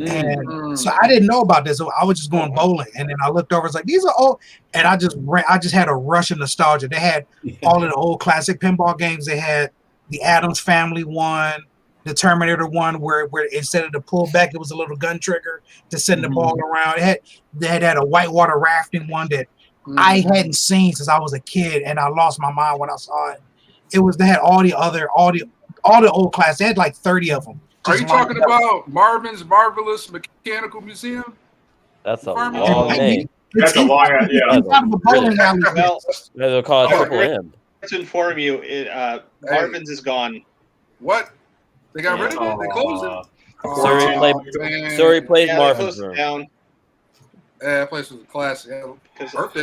S6: And so I didn't know about this. So I was just going bowling, and then I looked over. It's like, these are old, and I just had a rush of nostalgia. They had all of the old classic pinball games. They had the Addams Family one, the Terminator one, where instead of the pullback, it was a little gun trigger to send the ball around. They had a whitewater rafting one that I hadn't seen since I was a kid, and I lost my mind when I saw it. They had all the old class. They had like 30 of them.
S1: Are you talking about Marvin's Marvelous Mechanical Museum?
S3: That's a long name.
S4: That's a long
S3: They'll call it Triple M.
S2: To inform you, Marvin's is gone.
S1: What? They got rid of it? They closed it?
S3: Sorry, played Marvin's room.
S2: Down.
S1: Yeah, that place was a classic.
S5: You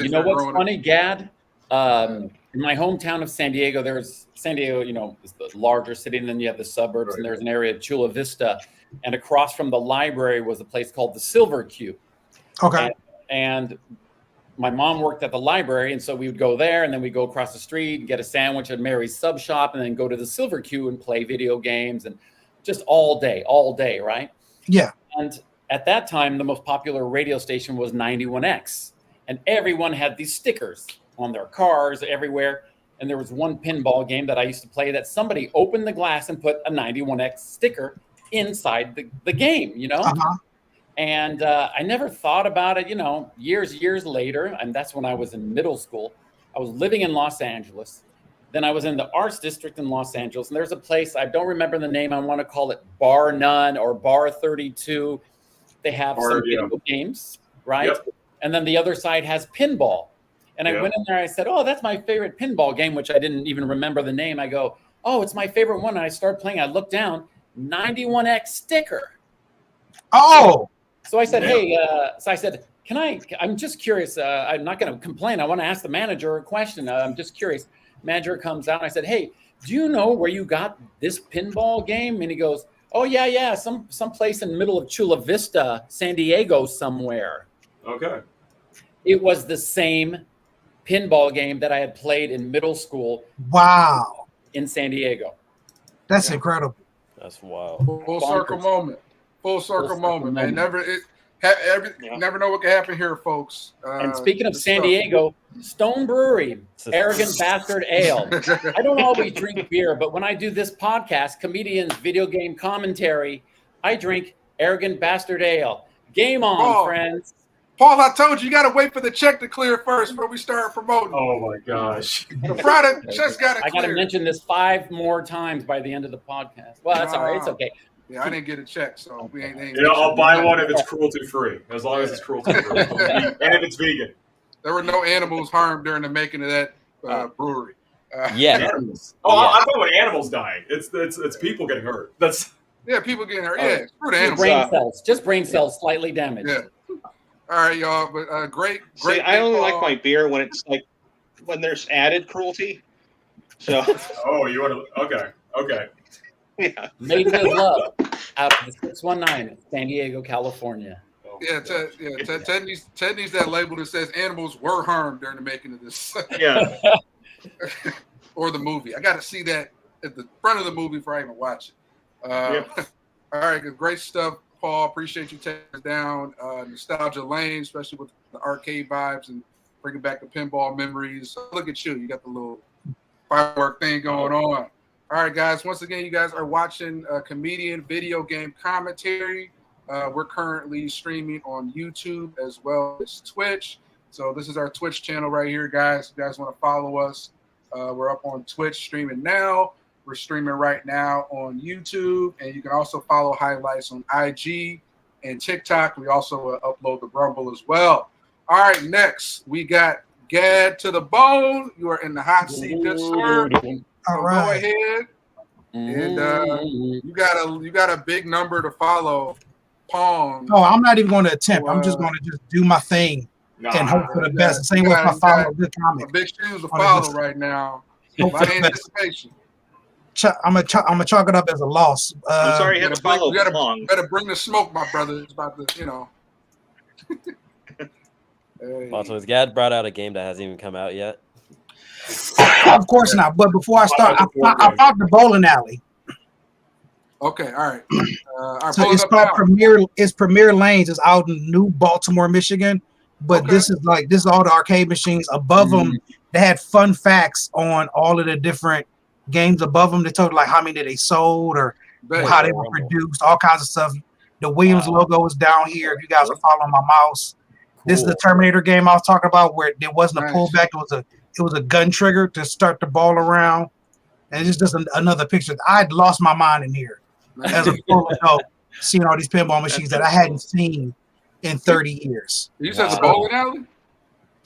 S5: know what's funny, Gad? In my hometown of San Diego, San Diego, is the larger city, and then you have the suburbs, and there's an area of Chula Vista, and across from the library was a place called the Silver Cube.
S6: Okay.
S5: and my mom worked at the library, and so we would go there, and then we'd go across the street and get a sandwich at Mary's Sub Shop, and then go to the Silver Q and play video games, and just all day, right?
S6: Yeah.
S5: And at that time, the most popular radio station was 91X, and everyone had these stickers on their cars everywhere. And there was one pinball game that I used to play that somebody opened the glass and put a 91X sticker inside the game, you know?
S6: Uh-huh.
S5: And I never thought about it, you know, years later. And that's when I was in middle school. I was living in Los Angeles. Then I was in the arts district in Los Angeles. And there's a place, I don't remember the name. I want to call it Bar None or Bar 32. They have some video games, right?
S4: Yep.
S5: And then the other side has pinball. And I went in there, I said, oh, that's my favorite pinball game, which I didn't even remember the name. I go, oh, it's my favorite one. And I started playing. I looked down, 91X sticker.
S6: Oh.
S5: So I said, hey, I'm just curious. I'm not going to complain. I want to ask the manager a question. I'm just curious. Manager comes out and I said, hey, do you know where you got this pinball game? And he goes, oh, yeah. Some place in the middle of Chula Vista, San Diego somewhere.
S4: Okay.
S5: It was the same pinball game that I had played in middle school.
S6: Wow.
S5: In San Diego.
S6: That's incredible.
S3: That's wild.
S1: Full circle moment. Full circle moment, man. Never know what can happen here, folks.
S5: And speaking of San Diego, Stone Brewery, Arrogant Bastard Ale. I don't always drink beer, but when I do this podcast, Comedians Video Game Commentary, I drink Arrogant Bastard Ale. Game on, friends.
S1: Paul, I told you, you got to wait for the check to clear first before we start promoting.
S4: Oh, my gosh.
S1: The product just got to clear.
S5: I got to mention this 5 more times by the end of the podcast. Well, that's all right. It's okay.
S1: Yeah, I didn't get a check, so we ain't.
S4: I'll buy one if it's cruelty-free, as long as it's cruelty-free. And if it's vegan.
S1: There were no animals harmed during the making of that brewery.
S4: Animals. Oh, yeah. I'm talking about animals dying. It's people getting hurt.
S1: People getting hurt. Yeah, screw the animals.
S5: Brain cells. Just brain cells slightly damaged.
S1: Yeah. All right, y'all. But great.
S2: See, I only like my beer when it's like when there's added cruelty. So.
S4: Oh, you want to? Okay.
S2: Yeah.
S5: Made with love out of the 619, San Diego, California.
S1: Ted needs that label that says animals were harmed during the making of this.
S2: Yeah.
S1: Or the movie. I got to see that at the front of the movie before I even watch it. All right, great stuff, Paul. Appreciate you taking us down nostalgia lane, especially with the arcade vibes and bringing back the pinball memories. Look at you. You got the little firework thing going on. All right, guys. Once again, you guys are watching Comedian Video Game Commentary. We're currently streaming on YouTube as well as Twitch. So this is our Twitch channel right here, guys. If you guys want to follow us, we're up on Twitch streaming now. We're streaming right now on YouTube. And you can also follow highlights on IG and TikTok. We also upload the Rumble as well. All right, next, we got Gad to the Bone. You are in the hot seat, good sir.
S6: All right.
S1: Go ahead, and you got a big number to follow, Pong.
S6: Oh, I'm not even going to attempt. I'm just going to just do my thing and hope for the best. The same way if I follow a good comic.
S1: Big shoes to follow right now. By anticipation.
S6: I'm gonna chalk it up as a loss.
S2: I'm sorry, you had to follow Pong.
S1: You better bring the smoke, my brother. It's about to,
S3: Hey. Also, has Gad brought out a game that hasn't even come out yet?
S6: Of course not. But before I start, I found the bowling alley.
S1: Okay, all right.
S6: So it's called Premier. It's Premier Lanes. It's out in New Baltimore, Michigan. But this is all the arcade machines. Above them, they had fun facts on all of the different games above them. They told like how many they sold or how they were produced, all kinds of stuff. The Williams logo is down here. If you guys are following my mouse, this is the Terminator game I was talking about, where there wasn't a pullback. It was a gun trigger to start the ball around, and it's just another picture. I'd lost my mind in here as a full adult, seeing all these pinball machines that I hadn't seen in 30 years.
S1: You said it's a bowling alley?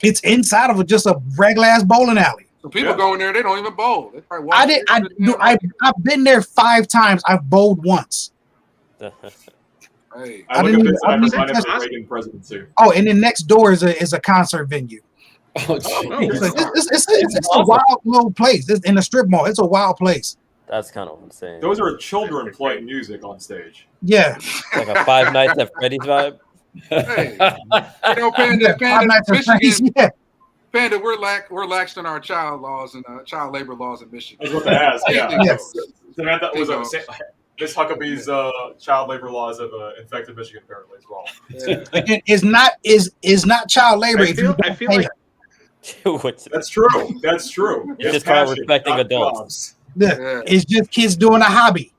S6: It's inside of just a regular ass bowling alley.
S1: So people go in there, they don't even bowl. They probably
S6: I've been there 5 times. I've bowled once.
S1: Hey.
S4: I didn't even Reagan presidency.
S6: Oh, and then next door is a concert venue. It's a wild little place. It's in a strip mall. It's a wild place.
S3: That's kind of insane.
S4: Those are children playing music on stage.
S6: Yeah.
S3: Like a Five Nights at Freddy's vibe.
S1: Hey, Panda,
S6: Yeah, Five Nights at Freddy's,
S1: Michigan,
S6: yeah.
S1: Panda, we're laxed on our child laws and child labor laws in
S4: I
S1: Michigan.
S4: was going to ask. Yeah.
S6: Yes.
S4: Samantha was
S1: Bingo.
S4: Miss Huckabee's child labor laws have infected Michigan apparently as well.
S1: Yeah.
S6: Again, is not child labor.
S2: I feel like
S3: What's
S4: That's true. That's true.
S3: It's just called respecting
S4: not
S3: adults.
S4: jobs.
S1: Yeah.
S6: It's just kids doing a hobby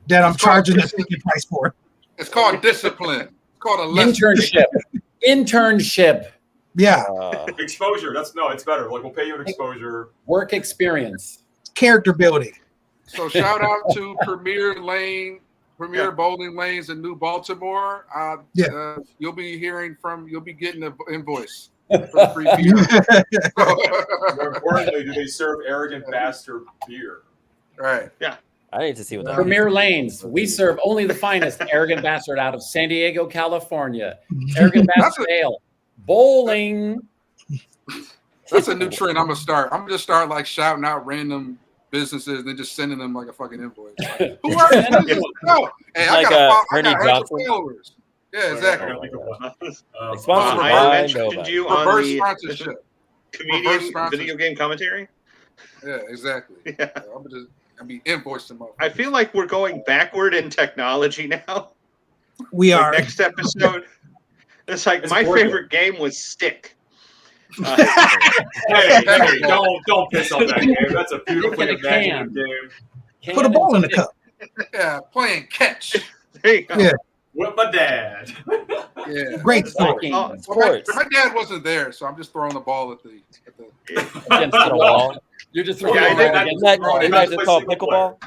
S6: that I'm
S1: It's called
S6: charging a
S1: discipline.
S6: ticket price for.
S1: It's called discipline. It's called a lesson.
S5: Internship.
S6: Yeah,
S4: Exposure. It's better. Like we'll pay you an exposure.
S5: Work experience.
S6: character building.
S1: So shout out to Premier Bowling Lanes in New Baltimore. You'll be getting an invoice for the free beer.
S4: More importantly, do they serve arrogant bastard beer?
S1: Right.
S3: I need to see what that
S5: Premier Lanes. We serve only the finest arrogant bastard out of San Diego, California. Arrogant bastard ale. Bowling.
S1: That's a new trend I'm gonna start. I'm gonna just start like shouting out random businesses and then just sending them like a fucking invoice. Like, who are you? No. Hey,
S3: Like,
S1: I got
S3: Ernie Johnson.
S1: followers. Yeah, exactly.
S3: Sponsored
S2: I
S3: by
S2: mentioned
S3: nobody.
S2: you on
S1: Reverse
S2: the
S1: sponsorship.
S2: comedian
S1: Reverse sponsorship.
S2: video game commentary.
S1: Yeah, exactly.
S2: Yeah.
S1: I'm be invoiced them up.
S2: I feel like we're going backward in technology now.
S6: We
S2: Like,
S6: are.
S2: next episode. It's like
S4: It's
S2: my
S4: worth it.
S2: favorite game was Stick.
S4: Hey, don't piss on that game. That's a beautifully
S5: Stick in a can.
S4: imaginative game.
S6: Put a ball in the cup.
S1: Yeah, playing catch.
S2: There you go.
S6: Yeah.
S4: With my dad.
S1: Yeah.
S6: Great story.
S1: Well,
S3: Sports.
S1: my dad wasn't there, so I'm just throwing the ball at the
S5: Against
S3: the wall.
S5: You're just throwing
S2: Yeah, I
S5: it
S2: did-
S5: right
S3: Isn't
S5: against
S3: that,
S5: the
S3: isn't
S5: wall.
S3: that just called pickleball?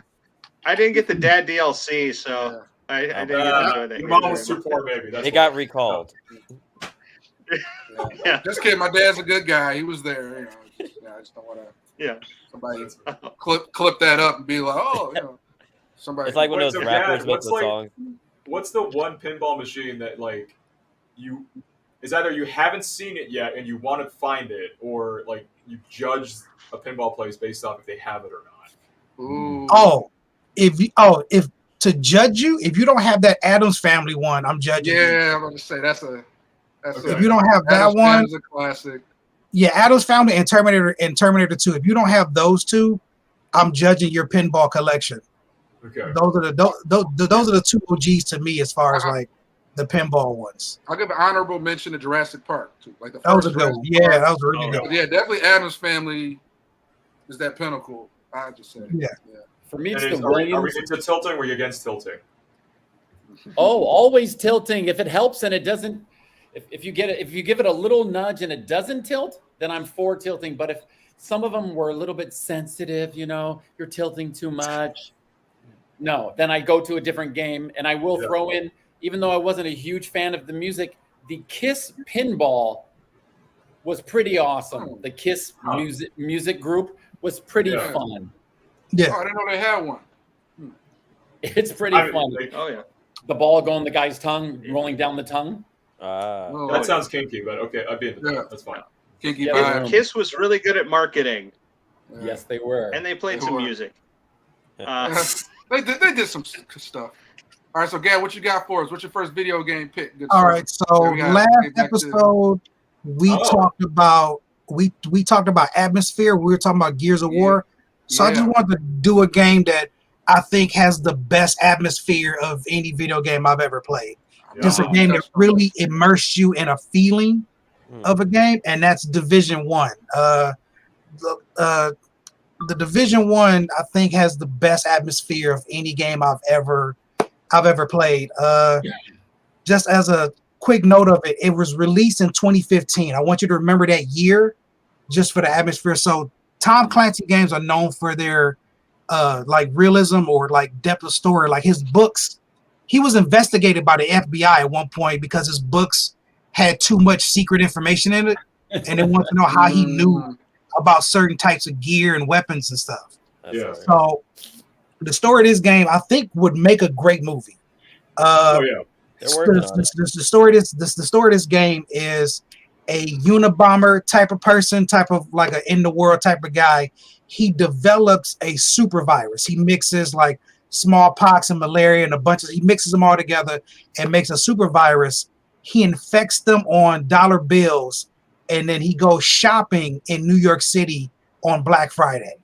S2: I didn't get the dad DLC, so I didn't get to enjoy that.
S4: Your
S2: game
S4: mom was
S2: very
S4: too
S2: much.
S4: poor, maybe. That's
S3: It
S4: why.
S3: got recalled.
S2: Yeah.
S1: Just kidding. My dad's a good guy. He was there. I just don't want to.
S2: Yeah.
S1: Somebody clip that up and be like, oh, somebody.
S3: It's like when
S4: Wait,
S3: those
S4: so
S3: rappers
S4: Dad,
S3: make
S4: what's
S3: the
S4: like-
S3: songs.
S4: What's the one pinball machine that like you is either you haven't seen it yet and you want to find it, or like you judge a pinball place based off if they have it or not?
S1: Ooh.
S6: If to judge you, if you don't have that Addams Family one, I'm judging you.
S1: Yeah, I'm gonna say that's a.
S6: If you don't have that
S1: Addams
S6: one,
S1: Family's a classic.
S6: yeah, Addams Family and Terminator 2. If you don't have those two, I'm judging your pinball collection.
S4: Okay.
S6: Those are the two OGs to me as far as like the pinball ones.
S1: I'll give an honorable mention to Jurassic Park too. Like the
S6: That was a
S1: first
S6: good one.
S1: Jurassic
S6: Yeah,
S1: Park.
S6: that was a really
S4: Oh,
S6: good one.
S1: Yeah, definitely Addams Family is that pinnacle. I just say.
S6: Yeah.
S5: For me, it's
S4: And
S5: the
S4: are we
S5: Williams.
S4: into tilting or are you against tilting?
S5: Oh, always tilting. If it helps and it doesn't, if you give it a little nudge and it doesn't tilt, then I'm for tilting. But if some of them were a little bit sensitive, you're tilting too much. No, then I go to a different game, and I will throw in, even though I wasn't a huge fan of the music, the Kiss pinball was pretty awesome. The Kiss music group was pretty fun.
S6: Yeah.
S1: Oh, I didn't know they had one.
S5: It's pretty fun.
S2: Oh yeah.
S5: The ball going the guy's tongue, rolling down the tongue.
S1: Oh,
S4: That sounds kinky, but okay, I'd be into that.
S1: Yeah.
S4: That's fine.
S1: kinky
S5: Yeah,
S1: vibe.
S2: Kiss was really good at marketing,
S5: Yes, they were.
S2: and they played some music.
S1: They did some stuff. All right, so Gad, what you got for us? What's your first video game pick? Good
S6: All
S1: sir.
S6: right. So
S1: we got-
S6: last
S1: get back to-
S6: episode we talked about we talked about atmosphere. We were talking about Gears of War. So I just wanted to do a game that I think has the best atmosphere of any video game I've ever played. Just a game that really immersed you in a feeling of a game, and that's Division 1. The Division 1 I think has the best atmosphere of any game I've ever played. Just as a quick note of it, it was released in 2015. I want you to remember that year just for the atmosphere. So Tom Clancy games are known for their like realism or like depth of story. Like his books, he was investigated by the FBI at one point because his books had too much secret information in it, and they wanted to know how he knew about certain types of gear and weapons and stuff.
S4: Yeah.
S6: So the story of this game, I think, would make a great movie.
S4: Oh,
S6: The story of this game is a Unabomber type of person, type of like an in the world type of guy. He develops a super virus. He mixes like smallpox and malaria and he mixes them all together and makes a super virus. he infects them on dollar bills, and then he goes shopping in New York City on Black Friday.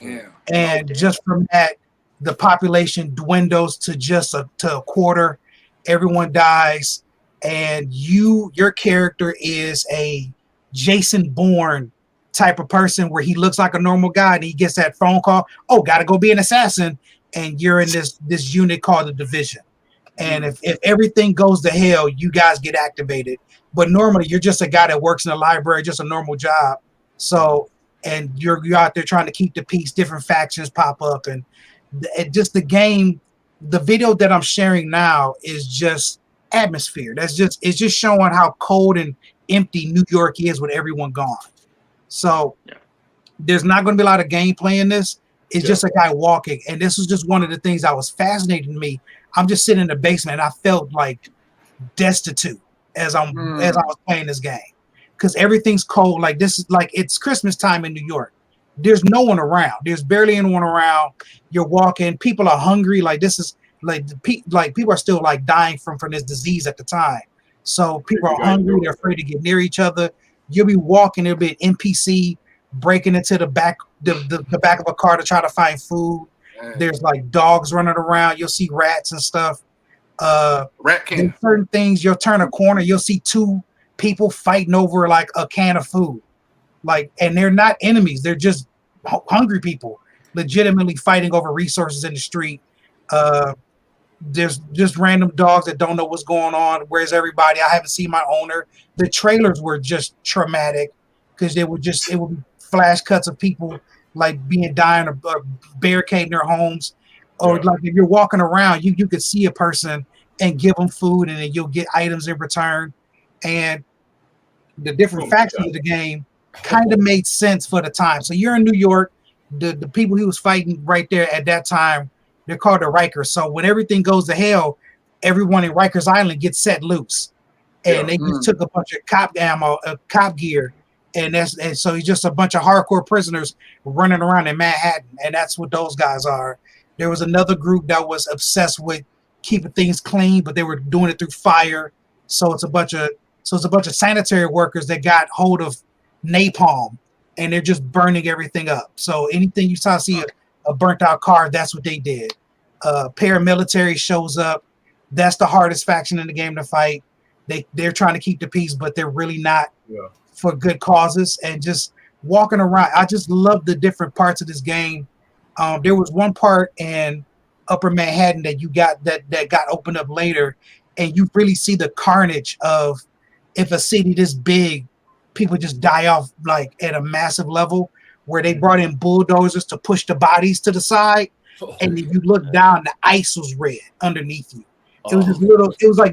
S1: Yeah.
S6: And just from that, the population dwindles to just a quarter. Everyone dies, and your character is a Jason Bourne type of person where he looks like a normal guy, and he gets that phone call, oh, gotta go be an assassin, and you're in this unit called the Division. And if everything goes to hell, you guys get activated. But normally you're just a guy that works in a library, just a normal job. So, and you're out there trying to keep the peace, different factions pop up, and just the game, the video that I'm sharing now is just atmosphere. It's just showing how cold and empty New York is with everyone gone. So there's not going to be a lot of gameplay in this. It's just a guy walking. And this was just one of the things that was fascinating to me. I'm just sitting in the basement, and I felt like destitute as I was playing this game, because everything's cold. Like this is like it's Christmas time in New York. There's no one around. There's barely anyone around. You're walking. People are hungry. Like this is like people are still like dying from this disease at the time. So people are hungry. They're afraid to get near each other. You'll be walking. There'll be an NPC breaking into the back of a car to try to find food. There's like dogs running around. You'll see rats and stuff.
S1: Rat can.
S6: Certain things, you'll turn a corner, you'll see two people fighting over like a can of food. Like, and they're not enemies, they're just hungry people legitimately fighting over resources in the street. There's just random dogs that don't know what's going on. Where's everybody? I haven't seen my owner. The trailers were just traumatic because it would be flash cuts of people like dying or barricading their homes. Or like if you're walking around, you could see a person and give them food, and then you'll get items in return. And the different factions of the game kind of made sense for the time. So you're in New York. The people he was fighting right there at that time, they're called the Rikers. So when everything goes to hell, everyone in Rikers Island gets set loose, and they just took a bunch of cop ammo, cop gear, and so he's just a bunch of hardcore prisoners running around in Manhattan, and that's what those guys are. There was another group that was obsessed with keeping things clean, but they were doing it through fire. So it's a bunch of sanitary workers that got hold of napalm, and they're just burning everything up. So anything you see a burnt out car, that's what they did. Paramilitary shows up. That's the hardest faction in the game to fight. They're trying to keep the peace, but they're really not for good causes. And just walking around, I just love the different parts of this game. There was one part in Upper Manhattan that you got that got opened up later, and you really see the carnage of if a city this big, people just die off like at a massive level, where they brought in bulldozers to push the bodies to the side, and if you look down, the ice was red underneath you. It was just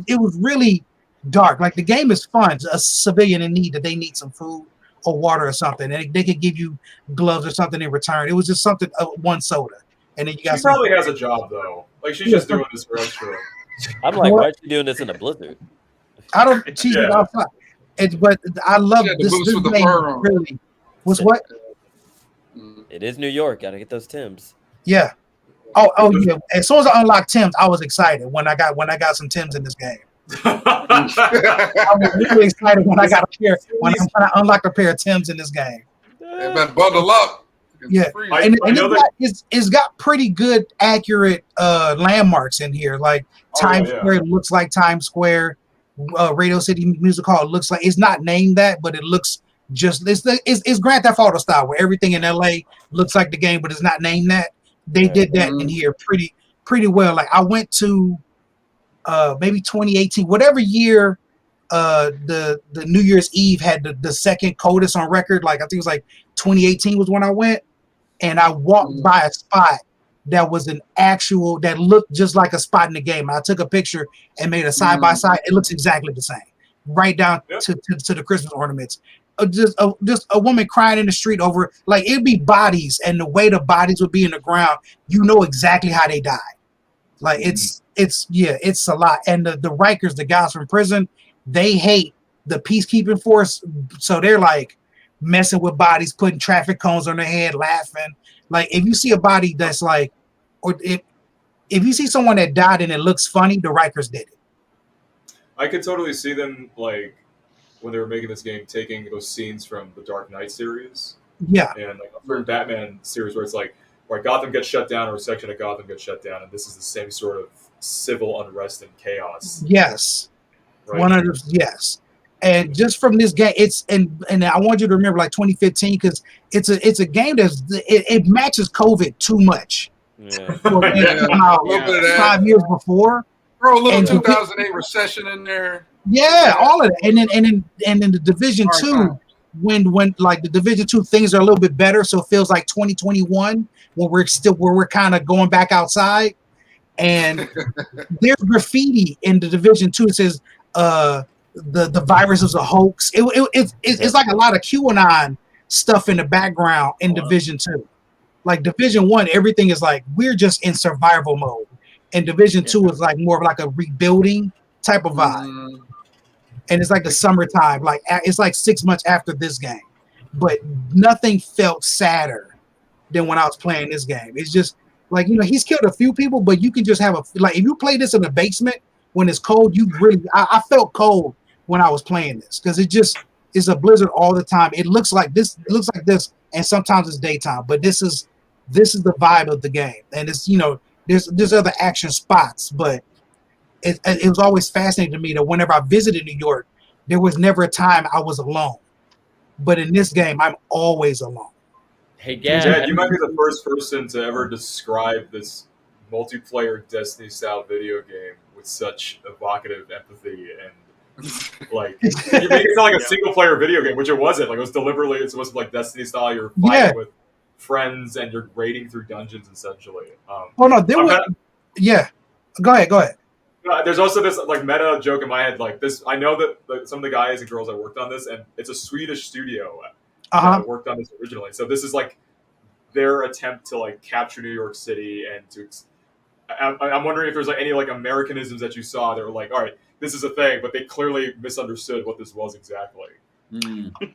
S6: it was really dark. Like the game is fun. A civilian in need that they need some food or water or something, and they could give you gloves or something in return. It was just something, one soda, and then you got.
S4: She probably has a job though. Like she's just doing this for extra.
S3: I'm like, why are you doing this in a blizzard?
S6: I don't. She's outside. But I love this game. Really, was what?
S3: It is New York. Gotta get those Timbs.
S6: Yeah. Oh yeah. As soon as I unlocked Timbs, I was excited when I got some Timbs in this game. I was really excited when I unlocked a pair of Timbs in this game.
S1: They better bundle up.
S6: Yeah, it's got pretty good, accurate landmarks in here. Like Times Square looks like Times Square. Radio City Music Hall looks like, it's not named that, but it looks just it's Grand Theft Auto style, where everything in LA looks like the game, but it's not named that. They did that in here pretty well. Like I went to maybe 2018, whatever year the New Year's Eve had the second coldest on record. Like I think it was like 2018 was when I went, and I walked by a spot that was that looked just like a spot in the game. I took a picture and made a side by side. It looks exactly the same, right down to the Christmas ornaments. Just a woman crying in the street over, like, it'd be bodies, and the way the bodies would be in the ground, you know exactly how they died. Like it's a lot. And the Rikers, the guys from prison, they hate the peacekeeping force, so they're like messing with bodies, putting traffic cones on their head, laughing. Like if you see a body that's like, or if you see someone that died and it looks funny, the Rikers did it.
S4: I could totally see them like when they were making this game, taking those scenes from the Dark Knight series
S6: Yeah,
S4: and like a certain Batman series where it's like, where Gotham gets shut down or a section of Gotham gets shut down, and this is the same sort of civil unrest and chaos.
S6: yes,
S4: Right?
S6: yes. And just from this game, it's and I want you to remember like 2015 because it's a game it matches COVID too much.
S3: Yeah.
S6: For a game that came out
S1: A little bit of that.
S6: 5 years before.
S1: Throw a little
S6: And
S1: 2008 recession in there.
S6: Yeah, all of that, and then the Division
S1: Hard
S6: 2,
S1: time.
S6: when like the Division 2 things are a little bit better, so it feels like 2021 when we're kind of going back outside, and there's graffiti in the Division 2. It says the virus is a hoax. It's like a lot of QAnon stuff in the background in Division 2. Like Division 1, everything is like we're just in survival mode, and Division 2 is like more of like a rebuilding type of vibe. And it's like the summertime, like it's like 6 months after this game, but nothing felt sadder than when I was playing this game. It's just like, he's killed a few people, but you can just have like, if you play this in the basement when it's cold, I felt cold when I was playing this because it just is a blizzard all the time. It looks like this, and sometimes it's daytime, but this is the vibe of the game. And it's, there's other action spots, but it was always fascinating to me that whenever I visited New York, there was never a time I was alone. But in this game, I'm always alone.
S5: Hey, Gad.
S4: Jed, you might be the first person to ever describe this multiplayer Destiny-style video game with such evocative empathy and like you make it sound like a single-player video game, which it wasn't. Like it was deliberately, it's supposed to be like Destiny-style. You're fighting with friends and you're raiding through dungeons essentially.
S6: Oh no, yeah. Go ahead.
S4: There's also this like meta joke in my head, like this. I know that some of the guys and girls that worked on this, and it's a Swedish studio that worked on this originally. So this is like their attempt to like capture New York City and to. I'm wondering if there's like any like Americanisms that you saw that were like, all right, this is a thing, but they clearly misunderstood what this was exactly.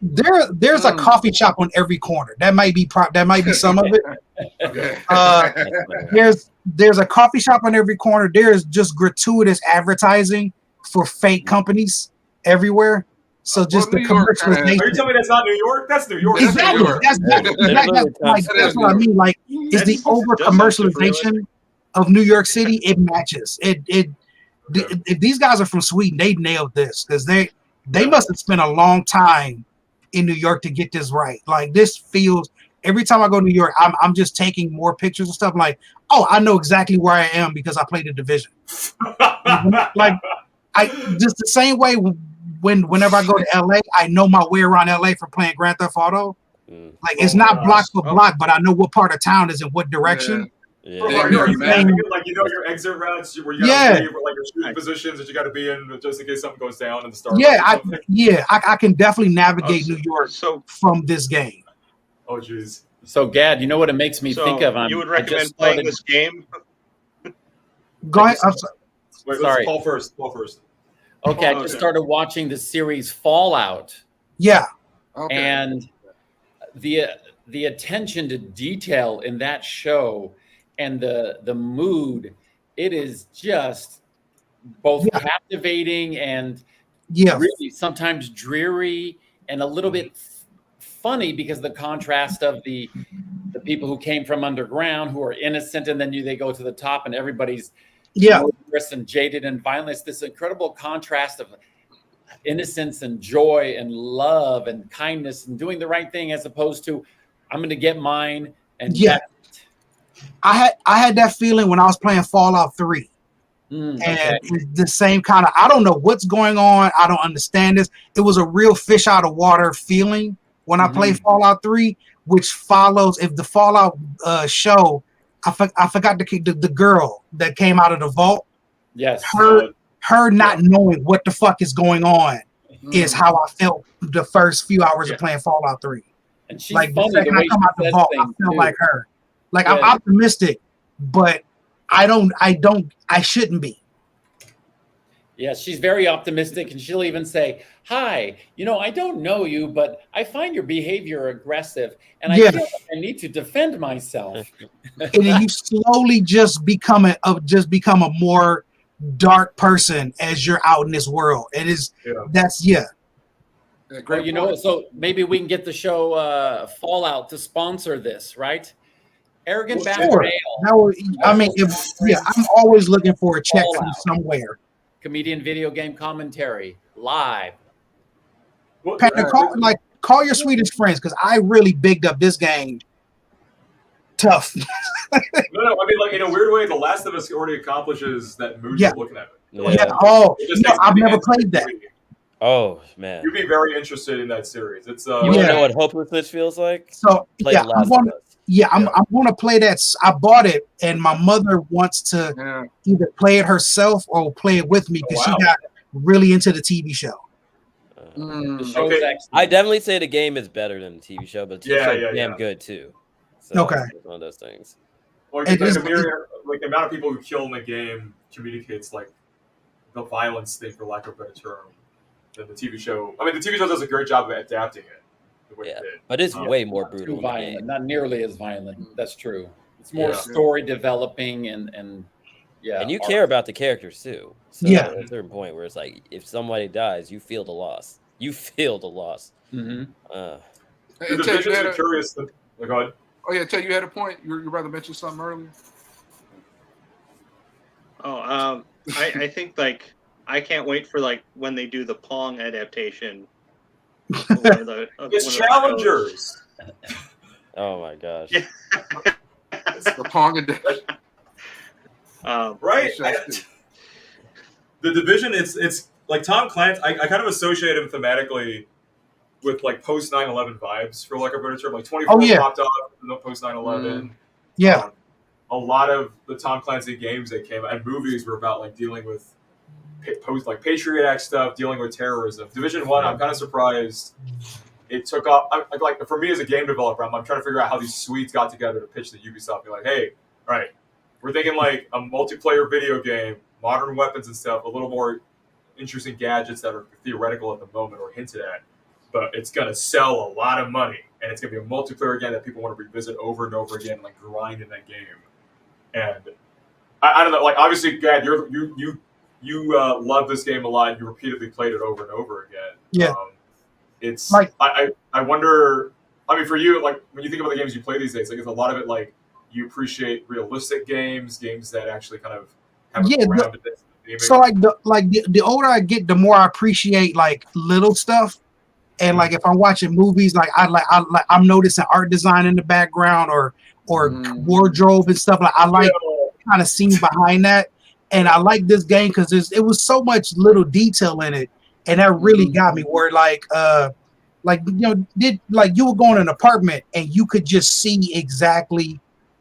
S6: There's a coffee shop on every corner. That might be some of it.
S1: Okay.
S6: There's a coffee shop on every corner. There's just gratuitous advertising for fake companies everywhere. So just the commercialization.
S4: Are you telling me that's not New York? That's New York.
S6: Exactly. That's what I mean. Like, is the over commercialization of New York City? It matches. If these guys are from Sweden, they nailed this because they must have spent a long time in New York to get this right. Like this feels. Every time I go to New York, I'm just taking more pictures and stuff. Like, oh, I know exactly where I am because I played the Division. Like, I just the same way whenever I go to LA, I know my way around LA from playing Grand Theft Auto. Like, it's not block for block, but I know what part of town is in what direction.
S4: Yeah. Are you like your exit routes where you gotta be, like your shooting positions that you got to be in just in case something goes down in the start.
S6: I can definitely navigate New York from this game.
S4: Oh jeez.
S5: So Gad, you know what it makes me think of?
S2: You would recommend playing this game?
S6: Go ahead. I'm
S4: sorry. Wait, let's Paul first.
S5: Okay, I just started watching the series Fallout.
S6: Yeah.
S1: Okay.
S5: And the attention to detail in that show and the mood, it is just both captivating and really sometimes dreary and a little bit funny because of the contrast of the people who came from underground who are innocent and then they go to the top and everybody's murderous and jaded and violent. It's this incredible contrast of innocence and joy and love and kindness and doing the right thing as opposed to I'm going to get mine and
S6: I had that feeling when I was playing Fallout 3. And it's the same kind of, I don't know what's going on. I don't understand this. It was a real fish out of water feeling when I played Fallout 3, which follows if the Fallout show, I forgot the girl that came out of the vault.
S5: Yes.
S6: Her not knowing what the fuck is going on is how I felt the first few hours of playing Fallout 3.
S5: And she's
S6: like
S5: funny,
S6: the second I come out the vault, I feel like her. Like I'm optimistic, but I shouldn't be.
S5: Yeah, she's very optimistic, and she'll even say, "Hi, I don't know you, but I find your behavior aggressive, and I feel like I need to defend myself."
S6: And then you slowly just become a more dark person as you're out in this world. It is
S1: Yeah,
S5: Oh,
S1: great
S5: you know,
S1: point.
S5: so maybe we can get the show Fallout to sponsor this, right? Arrogant Bastard
S6: sure.
S5: Ale,
S6: That would, I mean, I'm always looking for a check from
S5: Fallout.
S6: somewhere.
S5: comedian video game commentary live.
S4: What,
S6: Panda, call your Swedish friends because I really bigged up this game. Tough.
S4: no, I mean, like in a weird way, The Last of Us already accomplishes that mood
S6: Yeah.
S4: you're looking at.
S3: Yeah.
S6: Oh,
S4: It just
S6: no,
S4: takes
S6: I've
S4: the
S6: never
S4: end to
S6: played that.
S4: agree.
S3: Oh man.
S4: You'd be very interested in that series. It's
S3: You want to
S6: Yeah.
S3: know what hopelessness feels like?
S6: So
S3: Play
S6: yeah,
S3: The Last of Us.
S6: I'm going to play that. I bought it, and my mother wants to either play it herself or play it with me because she got really into the TV show.
S5: The show's
S4: Okay.
S5: excellent.
S3: I definitely say the game is better than the TV show, but the TV show is damn good too. So
S6: Okay.
S3: it's one of those things.
S4: Well,
S6: It is-
S4: the amount of people who kill in the game communicates like the violence thing, for lack of a better term, than the TV show. I mean, the TV show does a great job of adapting it the way it did.
S3: But it's way more brutal.
S5: Too
S3: in the
S5: violent,
S3: game.
S5: not nearly as violent. That's true. It's more
S4: Yeah.
S5: story developing and yeah.
S3: And you
S5: art.
S3: care about the characters too. So
S6: Yeah.
S3: at a certain point where it's like if somebody dies, you feel the loss. You feel the loss.
S5: Mhm.
S4: The
S1: Hey, Ted, you
S4: divisions
S1: had
S4: are
S1: a,
S4: curious. Go ahead.
S1: oh yeah, Ted, you had a point. Your brother mentioned something earlier.
S2: Oh, I think like I can't wait for like when they do the Pong adaptation. of one of the- of
S4: It's
S2: one of the shows.
S4: challengers.
S3: Oh my gosh.
S2: Yeah.
S1: The Pong edition.
S4: Right?
S1: Interesting.
S4: The division, it's like Tom Clancy. I kind of associate him thematically with like post 9/11 vibes, for lack of a better term. Like 24 popped off in the post 9/11.
S6: Yeah.
S4: A lot of the Tom Clancy games that came out and movies were about like dealing with post like Patriot Act stuff, dealing with terrorism. Division 1, I'm kind of surprised it took off. Like for me as a game developer, I'm trying to figure out how these Swedes got together to pitch the Ubisoft. Be like, hey, all right, we're thinking like a multiplayer video game, modern weapons and stuff, a little more interesting gadgets that are theoretical at the moment or hinted at, but it's gonna sell a lot of money and it's gonna be a multiplayer game that people want to revisit over and over again, like grind in that game. And I don't know, like obviously, Gad, you love this game a lot. And you repeatedly played it over and over again.
S6: Yeah.
S4: It's
S6: Like-
S4: I wonder. I mean, for you, like when you think about the games you play these days, like is a lot of it like you appreciate realistic games that actually kind of have a groundedness in the
S6: So the older I get, the more I appreciate like little stuff. And like if I'm watching movies, I'm noticing art design in the background or wardrobe and stuff. Like I like kind of scenes behind that. And I like this game because it was so much little detail in it, and that really got me. Where you would go in an apartment and you could just see exactly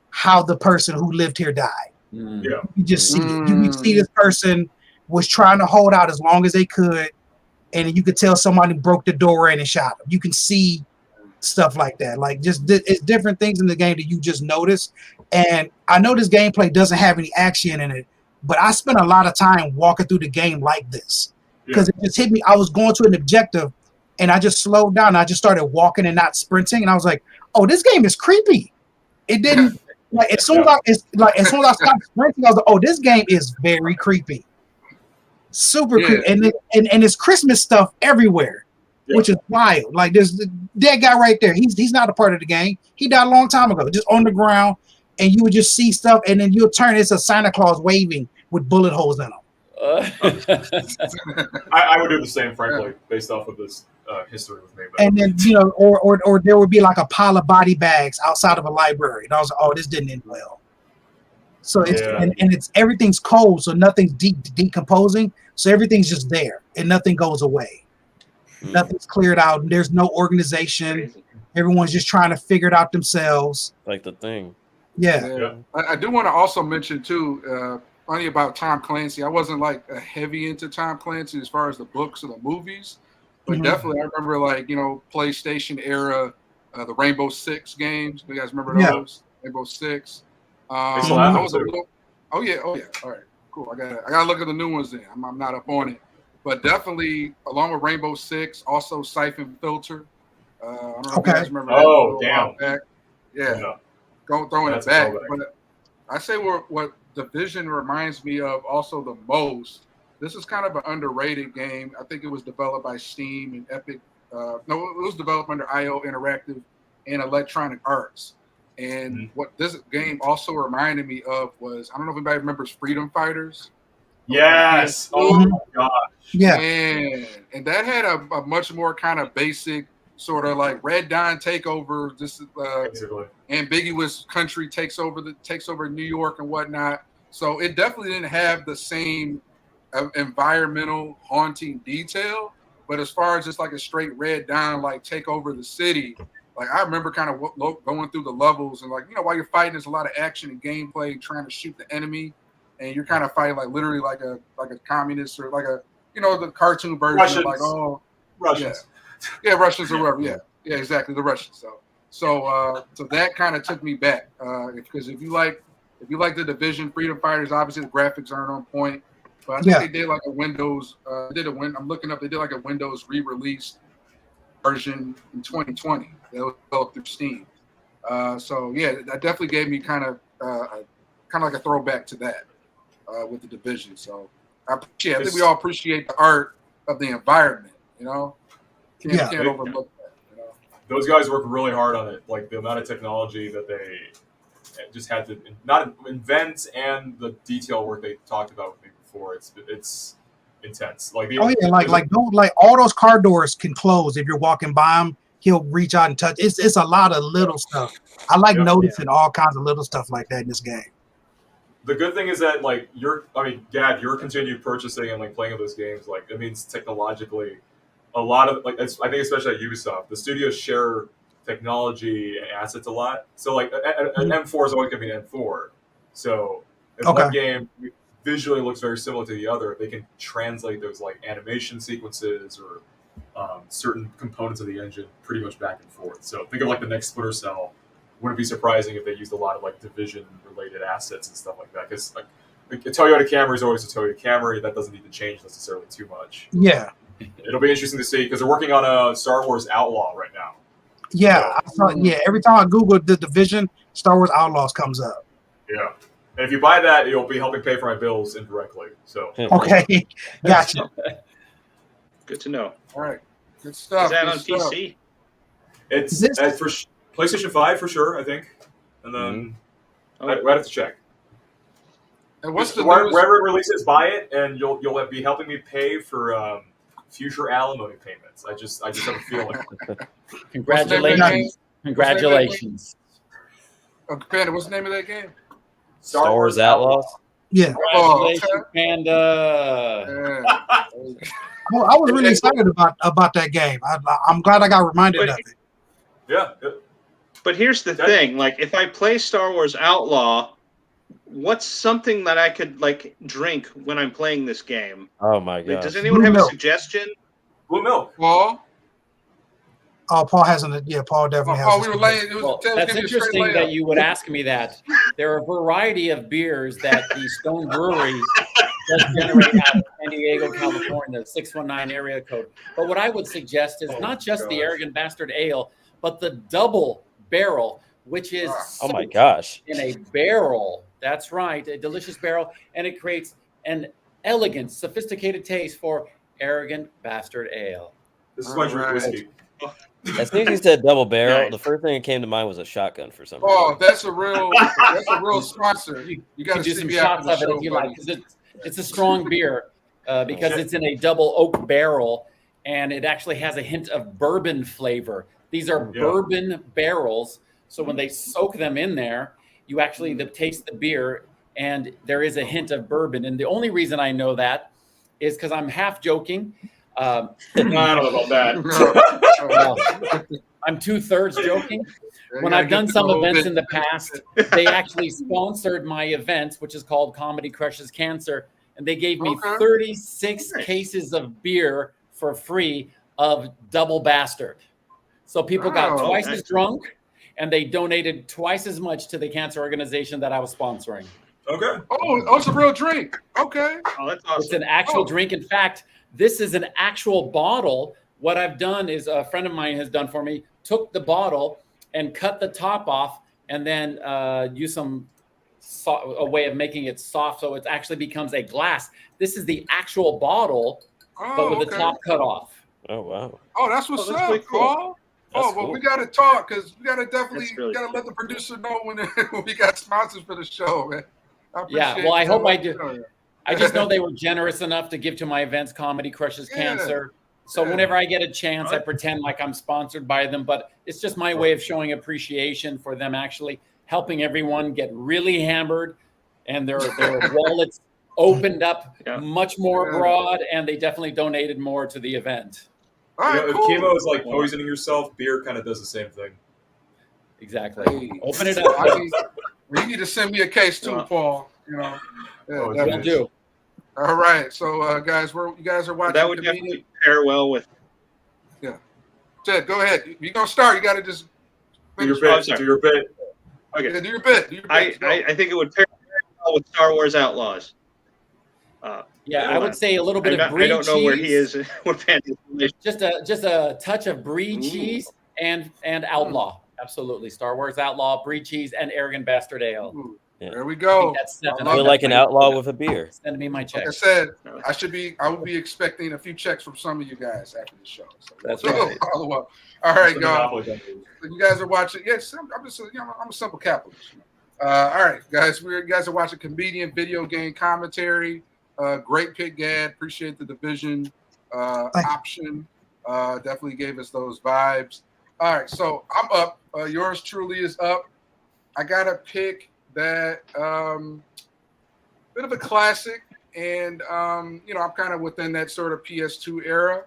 S6: how the person who lived here died.
S5: Mm.
S4: Yeah.
S6: You just see it. You see this person was trying to hold out as long as they could, and you could tell somebody broke the door in and shot them. You can see stuff like that. Like it's different things in the game that you just notice. And I know this gameplay doesn't have any action in it, but I spent a lot of time walking through the game like this because it just hit me. I was going to an objective and I just slowed down. I just started walking and not sprinting. And I was like, oh, this game is creepy. It didn't like as soon as I stopped sprinting, I was like, oh, this game is very creepy. Super creepy. And there's Christmas stuff everywhere, which is wild. Like there's that guy right there. He's not a part of the game. He died a long time ago, just on the ground. And you would just see stuff, and then you'll turn. It's a Santa Claus waving with bullet holes in them.
S4: I would do the same, frankly, based off of this history with me. But.
S6: And then or there would be like a pile of body bags outside of a library, and I was like, oh, this didn't end well. So it's and it's everything's cold, so nothing's decomposing, so everything's just there, and nothing goes away. Nothing's cleared out. There's no organization.
S2: Crazy.
S6: Everyone's just trying to figure it out themselves.
S3: Like the thing.
S6: Yeah.
S1: I do want to also mention too, funny about Tom Clancy. I wasn't like a heavy into Tom Clancy as far as the books or the movies, but definitely I remember like PlayStation era, the Rainbow Six games. You guys remember those? Rainbow Six. I was a little, oh yeah. All right, cool. I gotta look at the new ones then. I'm not up on it, but definitely along with Rainbow Six, also Siphon Filter. I don't know if you guys remember.
S4: Oh, damn.
S1: Back. Yeah. Throwing it back. But I say what Division reminds me of also the most. This is kind of an underrated game. I think it was developed by Steam and Epic. No, it was developed under IO Interactive and Electronic Arts. And what this game also reminded me of was, I don't know if anybody remembers Freedom Fighters.
S4: Yes. Oh my gosh.
S6: Yeah.
S1: And that had a much more kind of basic sort of like Red Dawn takeover, just ambiguous country takes over New York and whatnot. So it definitely didn't have the same environmental haunting detail. But as far as just like a straight Red Dawn, like take over the city, like I remember kind of going through the levels and like, you know, while you're fighting, there's a lot of action and gameplay trying to shoot the enemy. And you're kind of fighting like literally like a communist or like a, you know, the cartoon version
S4: Russians.
S1: of like, oh,
S4: Russians.
S1: Yeah, Russians or whatever. Yeah, exactly, the Russians. So that kind of took me back because if you like the Division, Freedom Fighters, obviously the graphics aren't on point, but I think they did like a Windows. I'm looking up. They did like a Windows re-release version in 2020 that was developed through Steam. So yeah, that definitely gave me kind of like a throwback to that with the Division. So I think we all appreciate the art of the environment. You know, can't overlook that. You know?
S4: Those guys work really hard on it. Like the amount of technology that they just had to not invent and the detail work they talked about with me before. It's intense. Like like
S6: all those car doors can close if you're walking by them. He'll reach out and touch. It's a lot of little stuff. I like noticing all kinds of little stuff like that in this game.
S4: The good thing is that like Gad, you're continued purchasing and like playing of those games. Like it means technologically, a lot of like I think especially at Ubisoft, the studios share technology and assets a lot. So like an M4 is always going to be an M4. So if one game visually looks very similar to the other, they can translate those like animation sequences or certain components of the engine pretty much back and forth. So think of like the next Splinter Cell. Wouldn't be surprising if they used a lot of like Division-related assets and stuff like that. Because like a Toyota Camry is always a Toyota Camry. That doesn't need to change necessarily too much.
S6: Yeah.
S4: It'll be interesting to see because they're working on a Star Wars Outlaw right now.
S6: Yeah, every time I Google the Division, Star Wars Outlaws comes up.
S4: Yeah. And if you buy that, you'll be helping pay for my bills indirectly. So
S6: okay, gotcha.
S2: Good to know.
S1: All right, good stuff.
S2: Is that on PC?
S4: It's for PlayStation 5 for sure, I think. And then I'd have to check.
S1: And what's the
S4: wherever it releases, buy it, and you'll be helping me pay for future alimony payments. I just have a feeling.
S5: Congratulations! Congratulations!
S1: Panda, what's the name of that game?
S3: Star Wars Outlaws.
S6: Yeah.
S5: Congratulations, Panda.
S6: Well, I was really excited about that game. I'm glad I got reminded of it.
S4: Yeah.
S2: But here's the thing: like, if I play Star Wars Outlaw, what's something that I could like drink when I'm playing this game?
S3: Oh my god!
S2: Does anyone have a suggestion?
S4: Blue milk.
S1: Paul.
S6: Oh, Paul hasn't. Yeah, Paul definitely has.
S1: We were laying.
S5: That's interesting that you would ask me that. There are a variety of beers that the Stone Brewery does generate out of San Diego, California, 619 area code. But what I would suggest is not just the Arrogant Bastard Ale, but the double barrel, which is
S3: oh my gosh,
S5: in a barrel. That's right, a delicious barrel, and it creates an elegant, sophisticated taste for Arrogant Bastard Ale.
S4: This is my drink whiskey.
S3: As soon as you said double barrel, the first thing that came to mind was a shotgun for some reason.
S1: Oh, that's a real sponsor. You got to
S5: do
S1: see
S5: some
S1: me
S5: shots
S1: after
S5: of
S1: the
S5: it
S1: show,
S5: if you
S1: buddy.
S5: like, because it's a strong beer because it's in a double oak barrel, and it actually has a hint of bourbon flavor. These are bourbon barrels, so when they soak them in there, you actually taste the beer, and there is a hint of bourbon. And the only reason I know that is because I'm half joking.
S4: I don't know about that.
S5: I'm 2/3 joking. When I've done some events in the past, they actually sponsored my event, which is called Comedy Crushes Cancer, and they gave me 36 cases of beer for free of Double Bastard. So people got twice as drunk, and they donated twice as much to the cancer organization that I was sponsoring.
S4: Okay.
S1: Oh, it's a real drink. Okay.
S2: Oh, that's awesome.
S5: It's an actual drink. In fact, this is an actual bottle. What I've done is a friend of mine has done for me, took the bottle and cut the top off and then used some a way of making it soft so it actually becomes a glass. This is the actual bottle, but with the top cut off.
S3: Oh wow.
S1: Oh, that's what's
S2: that's
S1: up,
S2: pretty cool.
S1: Paul.
S3: That's
S1: Well,
S3: cool.
S1: we got to talk because we got to definitely
S2: Really
S1: got to
S2: cool.
S1: let the producer know when we got sponsors for the show, man.
S5: Yeah, well, I hope I do.
S1: do.
S5: I just know they were generous enough to give to my events, Comedy Crushes Cancer. So whenever I get a chance, I pretend like I'm sponsored by them, but it's just my way of showing appreciation for them actually helping everyone get really hammered and their wallets opened up much more broad, and they definitely donated more to the event.
S1: All right,
S4: If chemo is like poisoning yourself, beer kind of does the same thing.
S5: Exactly.
S1: Hey.
S5: Open it up.
S1: You need to send me a case too, Paul. You know,
S5: Will do.
S1: All right, so guys, you guys are watching.
S2: That would definitely pair well with.
S1: Ted, go ahead. You're gonna start. You got to just
S4: Do your bit. Do your bit.
S2: Okay.
S1: Yeah, do your bit.
S2: I think it would pair well with Star Wars Outlaws.
S5: I would say a little bit of brie
S2: I don't know
S5: cheese.
S2: where he is. What
S5: Just a touch of brie cheese and Outlaw. Absolutely, Star Wars Outlaw, brie cheese, and Arrogant Bastard Ale.
S1: Ooh,
S3: Yeah.
S1: there we go.
S5: That's
S3: I feel like an outlaw with a beer.
S5: Send me my check.
S1: Like I said, I would be expecting a few checks from some of you guys after the show. So
S5: That's right.
S1: follow up. All right,
S4: That's
S1: guys. You guys are watching. Yes, I'm just I'm a simple capitalist. All right, guys. You guys are watching comedian video game commentary. Great pick, Gad. Appreciate the division option. Definitely gave us those vibes. All right, so I'm up. Yours truly is up. I got a pick that bit of a classic, and I'm kind of within that sort of PS2 era.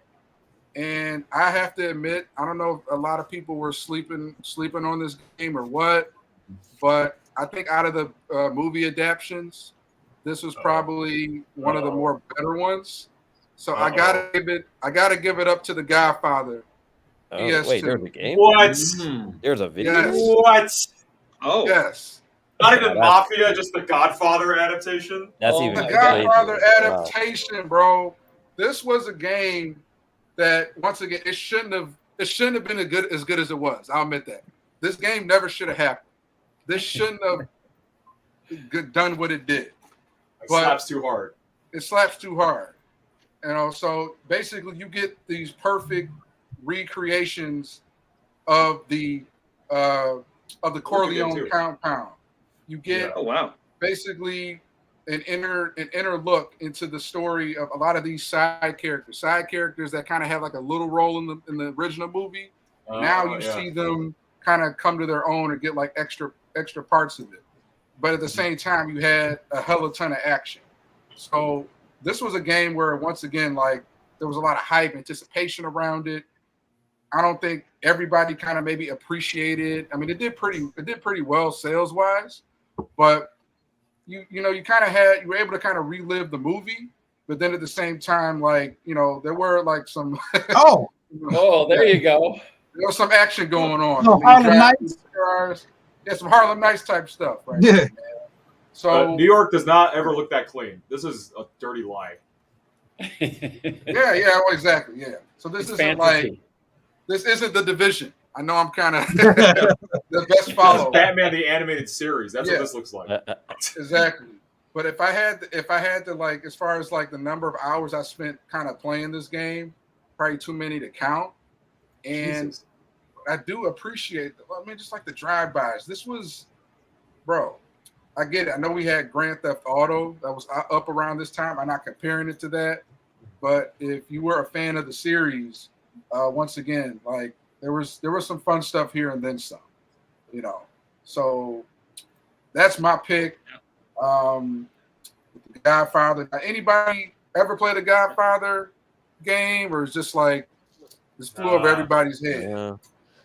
S1: And I have to admit, I don't know if a lot of people were sleeping on this game or what, but I think out of the movie adaptions, this was probably one of the more better ones. So I gotta give it up to the Godfather.
S3: Oh,
S1: PS2.
S3: wait, there's a game?
S4: What?
S3: There's a video?
S1: Yes.
S4: What?
S2: Oh.
S1: Yes.
S4: Not even Mafia, just the Godfather adaptation.
S3: That's
S5: Oh
S3: even
S1: The
S5: my
S3: crazier.
S1: Godfather
S3: Wow.
S1: adaptation, bro. This was a game that, once again, it shouldn't have been as good as it was. I'll admit that. This game never should have happened. This shouldn't have done what it did.
S4: It
S1: But-
S4: slaps too hard.
S1: It slaps too hard. So basically you get these perfect recreations of the Corleone compound. You get
S2: Oh wow.
S1: basically an inner look into the story of a lot of these side characters that kind of have like a little role in the original movie. Now you see them kind of come to their own and get like extra parts of it. But at the same time, you had a hell of a ton of action. So this was a game where, once again, like there was a lot of hype, anticipation around it. I don't think everybody kind of maybe appreciated. I mean, it did pretty well sales wise, but you were able to kind of relive the movie, but then at the same time, like, there were like some
S5: Oh, there you go.
S1: there was some action going on.
S6: No, Harlem Nights.
S1: Yeah, some Harlem Nights type stuff, right?
S6: Yeah.
S1: Man. So
S4: New York does not ever look that clean. This is a dirty lie.
S1: yeah, exactly. Yeah. So this
S5: It's
S1: isn't
S5: fantasy.
S1: this isn't The Division. I know I'm kind of the best follow.
S4: Batman the animated series. That's
S1: Yeah.
S4: what this looks like.
S1: Exactly. But if I had to like, as far as like the number of hours I spent kind of playing this game, probably too many to count. And
S4: Jesus.
S1: I do appreciate, just like the drive-bys. This was, bro, I get it. I know we had Grand Theft Auto that was up around this time. I'm not comparing it to that. But if you were a fan of the series, once again, like there was some fun stuff here and then some, So that's my pick. The Godfather. Now, anybody ever played a Godfather game, or is just like this flew over everybody's head?
S3: Yeah.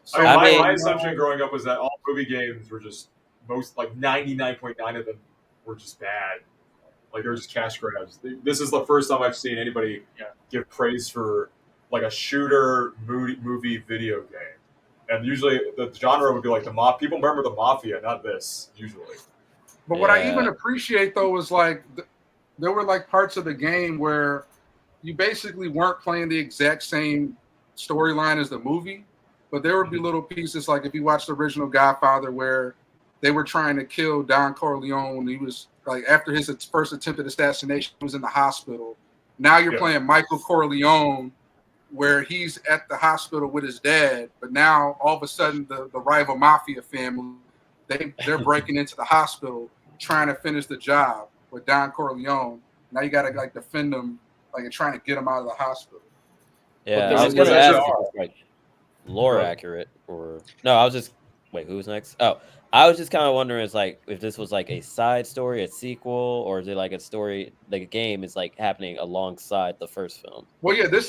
S1: So,
S4: My assumption growing up was that all movie games were just 99.9 of them were just bad. Like they were just cash grabs. This is the first time I've seen anybody give praise for like a shooter movie video game. And usually the genre would be like people remember the Mafia, not this usually.
S1: But what I even appreciate though is like there were like parts of the game where you basically weren't playing the exact same storyline as the movie, but there would be little pieces like if you watch the original Godfather where they were trying to kill Don Corleone when he was like after his first attempted assassination, he was in the hospital. Now you're playing Michael Corleone, where he's at the hospital with his dad, but now all of a sudden the rival mafia family, they're breaking into the hospital trying to finish the job with Don Corleone. Now you gotta like defend them, like and trying to get him out of the hospital.
S3: Yeah,
S4: But
S3: I was gonna
S4: there's
S3: ask
S4: actually-
S3: if it's like lore accurate or no. I was just wait, who was next? Oh, I was just kind of wondering, is like if this was like a side story, a sequel, or is it like a story, like a game is like happening alongside the first film?
S1: Well, yeah, this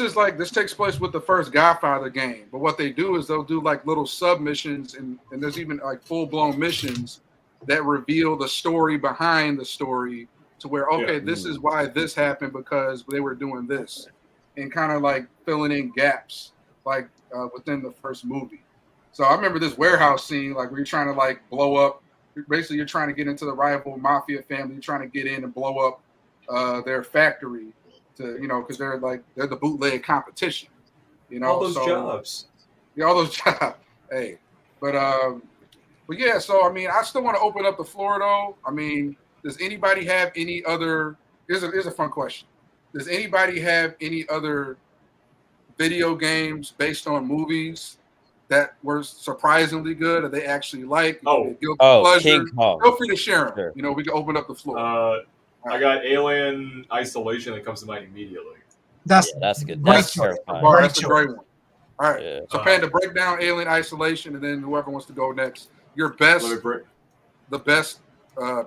S1: takes place with the first Godfather game. But what they do is they'll do like little submissions, and there's even like full blown missions that reveal the story behind the story to where this is why this happened because they were doing this, and kind of like filling in gaps like within the first movie. So I remember this warehouse scene, like where you're trying to like blow up. Basically, you're trying to get into the rival mafia family. You're trying to get in and blow up their factory to, because they're the bootleg competition.
S4: All those jobs.
S1: Yeah, all those jobs. Hey, but yeah. So I mean, I still want to open up the floor though. I mean, does anybody have any other? Here's a fun question. Does anybody have any other video games based on movies that were surprisingly good, or they actually like?
S3: King Kong.
S1: Feel free to share them.
S3: Sure.
S1: We can open up the floor.
S4: I got Alien Isolation that comes to mind immediately.
S6: That's
S3: that's good.
S6: great
S3: That's
S6: choice.
S3: terrifying.
S1: That's a great one. All right.
S3: Yeah.
S1: So, Panda, break down Alien Isolation, and then whoever wants to go next. Your best, the best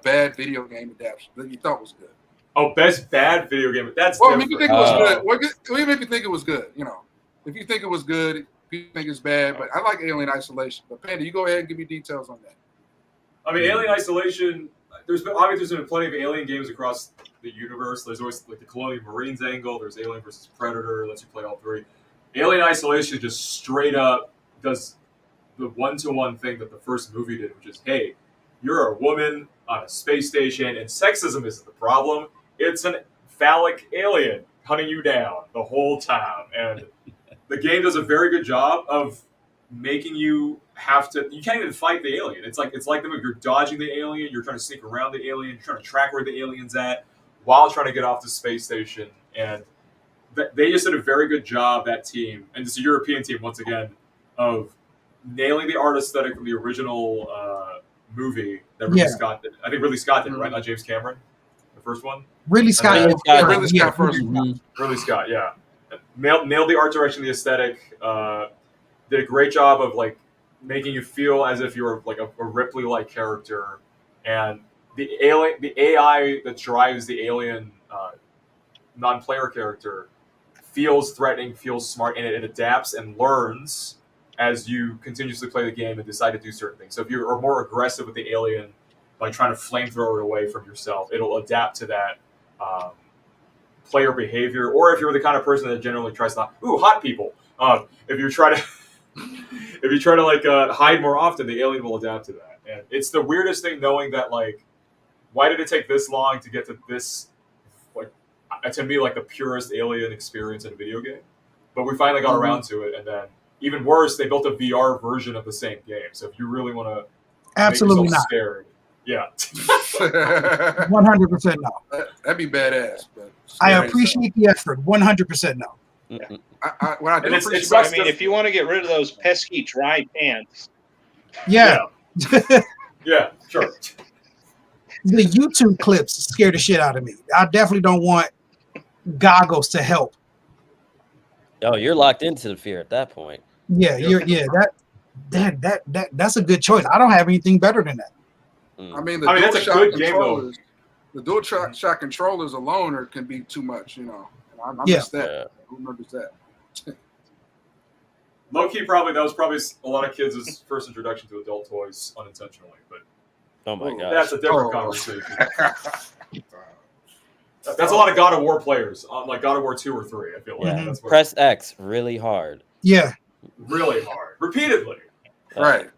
S1: bad video game adaptation that you thought was good.
S4: Oh, best bad video game. That's
S1: well.
S4: different.
S1: If you think it was good, what make you think it was good? If you think it was good, if you think it's bad, but I like Alien Isolation. But Panda, you go ahead and give me details on that.
S4: I mean, Alien Isolation. There's been plenty of Alien games across the universe. There's always like the Colonial Marines angle. There's Alien versus Predator. Lets you play all three. Alien Isolation just straight up does the one-to-one thing that the first movie did, which is, hey, you're a woman on a space station, and sexism isn't the problem. It's an phallic alien hunting you down the whole time. And the game does a very good job of making you have to. You can't even fight the alien. It's like them if you're dodging the alien, you're trying to sneak around the alien, you're trying to track where the alien's at while trying to get off the space station. And they just did a very good job, that team, and it's a European team once again, of nailing the art aesthetic of the original movie that Ridley Scott did. I think Ridley Scott did, right? Not James Cameron, the first one.
S6: Ridley Scott.
S1: Ridley Scott first.
S4: Ridley Scott, yeah. Nailed the art direction, the aesthetic. Did a great job of like making you feel as if you were like a Ripley-like character, and the AI that drives the alien non-player character feels threatening, feels smart, and it adapts and learns as you continuously play the game and decide to do certain things. So if you are more aggressive with the alien by trying to flamethrower it away from yourself, it'll adapt to that player behavior. Or if you're the kind of person that generally tries to, hot people. If you try to like hide more often, the alien will adapt to that. And it's the weirdest thing knowing that, like, why did it take this long to get to this, like, to me, like the purest alien experience in a video game? But we finally got around to it, and then even worse, they built a VR version of the same game. So if you really want to
S6: absolutely
S4: make yourself
S6: not
S4: scary, yeah,
S6: 100% no.
S1: That'd be badass. But
S6: I appreciate the effort. 100% no.
S1: What I do appreciate,
S2: I mean, if you want to get rid of those pesky dry pants,
S6: yeah,
S4: yeah, sure.
S6: The YouTube clips scare the shit out of me. I definitely don't want goggles to help.
S3: Oh, you're locked into the fear at that point.
S6: Yeah, that's a good choice. I don't have anything better than that.
S1: I mean,
S4: that's a good game though.
S1: The dual shock controllers alone can be too much, I miss that.
S3: Yeah.
S1: Who remembers that?
S4: Low key, that was probably a lot of kids' first introduction to adult toys unintentionally, but
S3: Oh my gosh.
S4: that's a different conversation. That's a lot of God of War players, like God of War 2 or 3. I feel like that's what,
S3: press X really hard.
S6: Yeah,
S4: really hard, repeatedly.
S1: Right.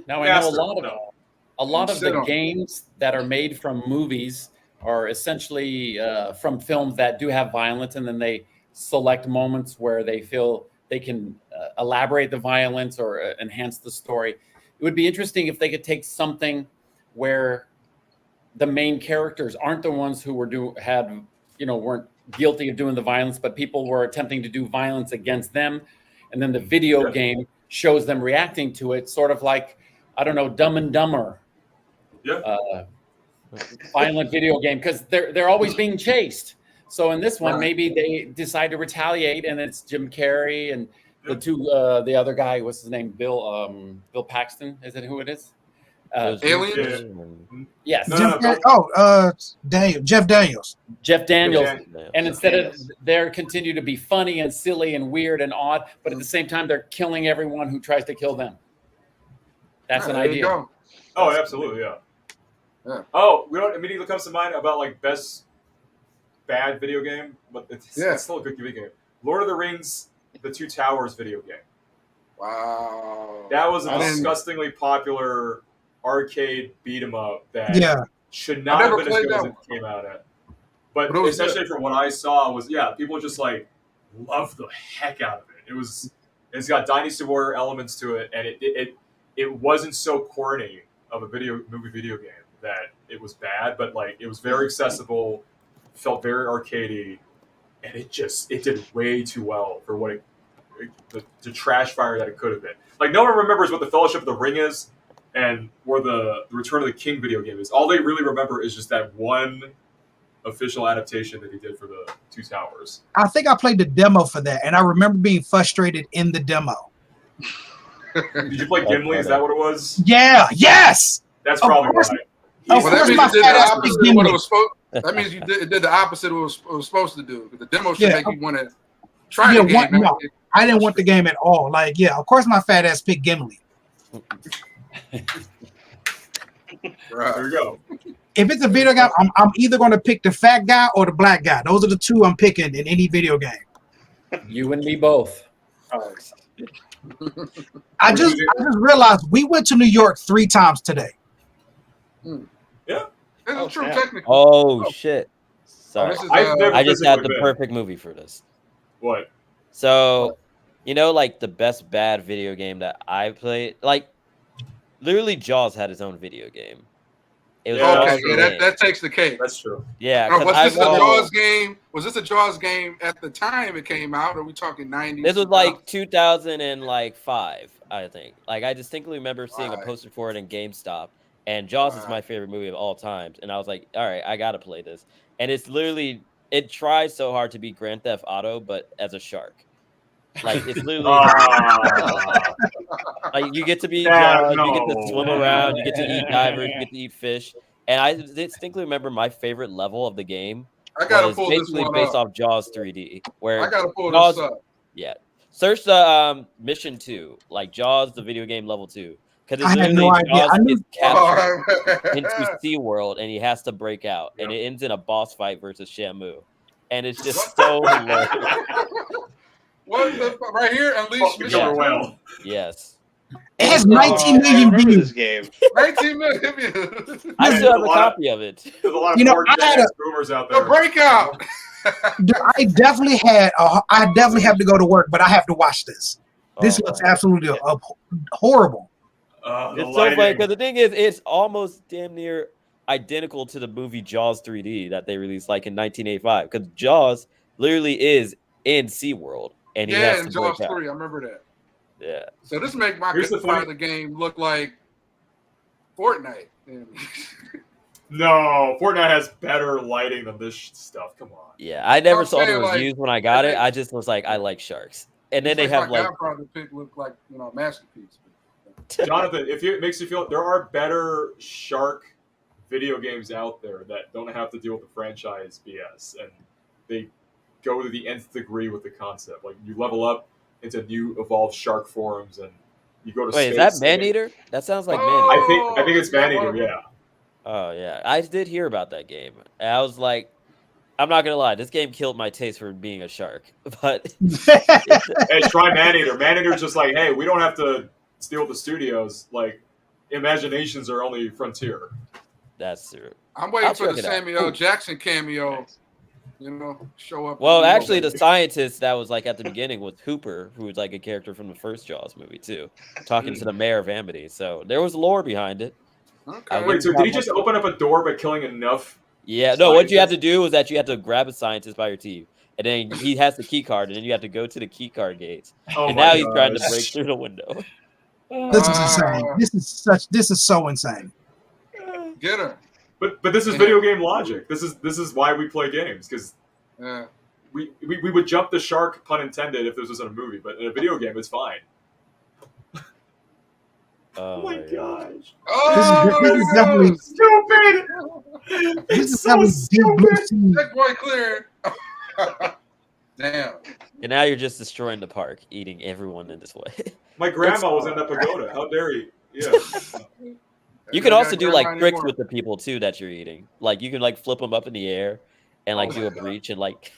S5: Now I know a lot of the games that are made from movies are essentially from films that do have violence, and then they select moments where they feel they can elaborate the violence or enhance the story. It would be interesting if they could take something where the main characters aren't the ones who weren't guilty of doing the violence, but people were attempting to do violence against them. And then the video game shows them reacting to it, sort of like, I don't know, Dumb and Dumber.
S4: Yeah.
S5: Violent video game, because they're always being chased. So in this one, maybe they decide to retaliate, and it's Jim Carrey and the other guy, what's his name? Bill Paxton, is it who it is?
S1: Aliens?
S5: Yes.
S6: Jeff Daniels.
S5: Jeff Daniels. And instead of they continue to be funny and silly and weird and odd, but at the same time they're killing everyone who tries to kill them. That's an idea.
S4: Oh, absolutely, yeah. Oh, we don't immediately comes to mind about like best bad video game, but it's still a good video game. Lord of the Rings, The Two Towers video game.
S1: Wow.
S4: That was a disgustingly popular arcade beat 'em up that should not have been as good as it came out at. But essentially from what I saw was people just like love the heck out of it. It's got Dynasty Warrior elements to it, and it wasn't so corny of a video game that it was bad, but like it was very accessible, felt very arcadey, and it did way too well for what the trash fire that it could have been. Like no one remembers what the Fellowship of the Ring is and or the Return of the King video game is. All they really remember is just that one official adaptation that he did for the Two Towers.
S6: I think I played the demo for that, and I remember being frustrated in the demo.
S4: Did you play Gimli? Is that what it was?
S6: Yeah. Yes.
S4: That's probably why.
S1: That means you did the opposite of what it was supposed. That means it did the opposite of what it was supposed to do. The demo should make you want to try the game.
S6: No, I didn't want the game at all. Like, of course my fat ass picked Gimli.
S4: Right. There you go.
S6: If it's a video game, I'm either going to pick the fat guy or the black guy. Those are the two I'm picking in any video game.
S5: You and me both.
S6: I just realized we went to New York 3 times today.
S4: Yeah.
S1: That's true, technically.
S3: Oh, shit. Sorry.
S4: I
S3: just had the perfect movie for this.
S4: What?
S3: So, like the best bad video game that I played, like literally Jaws had his own video game. It was
S1: that takes the cake.
S4: That's true.
S3: Yeah.
S1: Was this a Jaws game? Was this a Jaws game at the time it came out? Or are we talking 90s?
S3: This was like 2005, I think. Like I distinctly remember seeing a poster for it in GameStop. And Jaws is my favorite movie of all times. And I was like, all right, I got to play this. And it's literally, it tries so hard to be Grand Theft Auto, but as a shark. Like, it's literally, like, you get to be Jaws, you get to swim around, you get to eat divers, you get to eat fish. And I distinctly remember my favorite level of the game was basically based off Jaws 3D. Where
S1: I got to pull
S3: Jaws,
S1: this up.
S3: Yeah. Search the Mission 2, like Jaws, the video game level 2. Because it's literally Jaws is captured into SeaWorld and he has to break out. And it ends in a boss fight versus Shamu. And it's just so hilarious.
S1: Right here, Unleash Mission
S4: Whale.
S3: Yes.
S6: It has 19 million views.
S2: This game.
S1: 19 million views.
S3: I still have a copy of it.
S4: There's a lot of boomers out there.
S1: The breakout.
S6: I definitely have to go to work, but I have to watch this. This looks absolutely horrible.
S3: It's so funny because the thing is, it's almost damn near identical to the movie Jaws 3D that they released like in 1985. Because Jaws literally is in SeaWorld, and he has to
S1: Jaws
S3: break
S1: 3,
S3: out.
S1: I remember that.
S3: Yeah.
S1: So this makes my part of the game look like Fortnite.
S4: No, Fortnite has better lighting than this stuff. Come on.
S3: Yeah, I never saw the reviews when I got it. I just was like, I like sharks, and then they have like
S1: Godfather pick look like a masterpiece.
S4: Jonathan, if it makes you feel, there are better shark video games out there that don't have to deal with the franchise BS, and they go to the nth degree with the concept. Like you level up into new evolved shark forms, and you go to space.
S3: Is that Maneater? That sounds like Maneater.
S4: I think it's Maneater. Yeah.
S3: Oh yeah, I did hear about that game. And I was like, I'm not gonna lie, this game killed my taste for being a shark. But
S4: hey, try Maneater. Maneater's just like, hey, we don't have to steal the studios. Like, imaginations are only frontier.
S3: That's true.
S1: I'm waiting for the Samuel Jackson cameo. Show up.
S3: Well, actually, the scientist that was like at the beginning was Hooper, who was like a character from the first Jaws movie too, talking to the mayor of Amity. So there was lore behind it.
S1: Okay.
S4: Wait, so did he just open up a door by killing enough?
S3: Yeah, no, what you have to
S4: scientists?
S3: do is that you have to grab a scientist by your team, and then he has the key card, and then you have to go to the key card gates.
S4: Oh
S3: And
S4: my
S3: now he's trying to
S4: gosh.
S3: break through the window.
S6: This is insane. This is so insane.
S1: Get her.
S4: But this is video game logic. This is why we play games, because
S1: Yeah.
S4: we would jump the shark, pun intended, if this was in a movie. But in a video game, it's fine.
S3: Oh
S4: my gosh.
S6: This is definitely
S4: Stupid.
S6: this
S4: It's
S6: is
S4: so
S6: definitely deep blue
S4: stupid.
S6: sea.
S1: Checkpoint clear. Damn.
S3: And now you're just destroying the park, eating everyone in this way.
S4: My grandma was in that pagoda. How dare you? Yeah.
S3: You can
S1: got
S3: also do like
S1: grandma
S3: tricks
S1: anymore.
S3: with the people too that you're eating. Like you can like flip them up in the air and like
S1: Oh
S3: do
S1: my
S3: a
S1: God.
S3: breach and like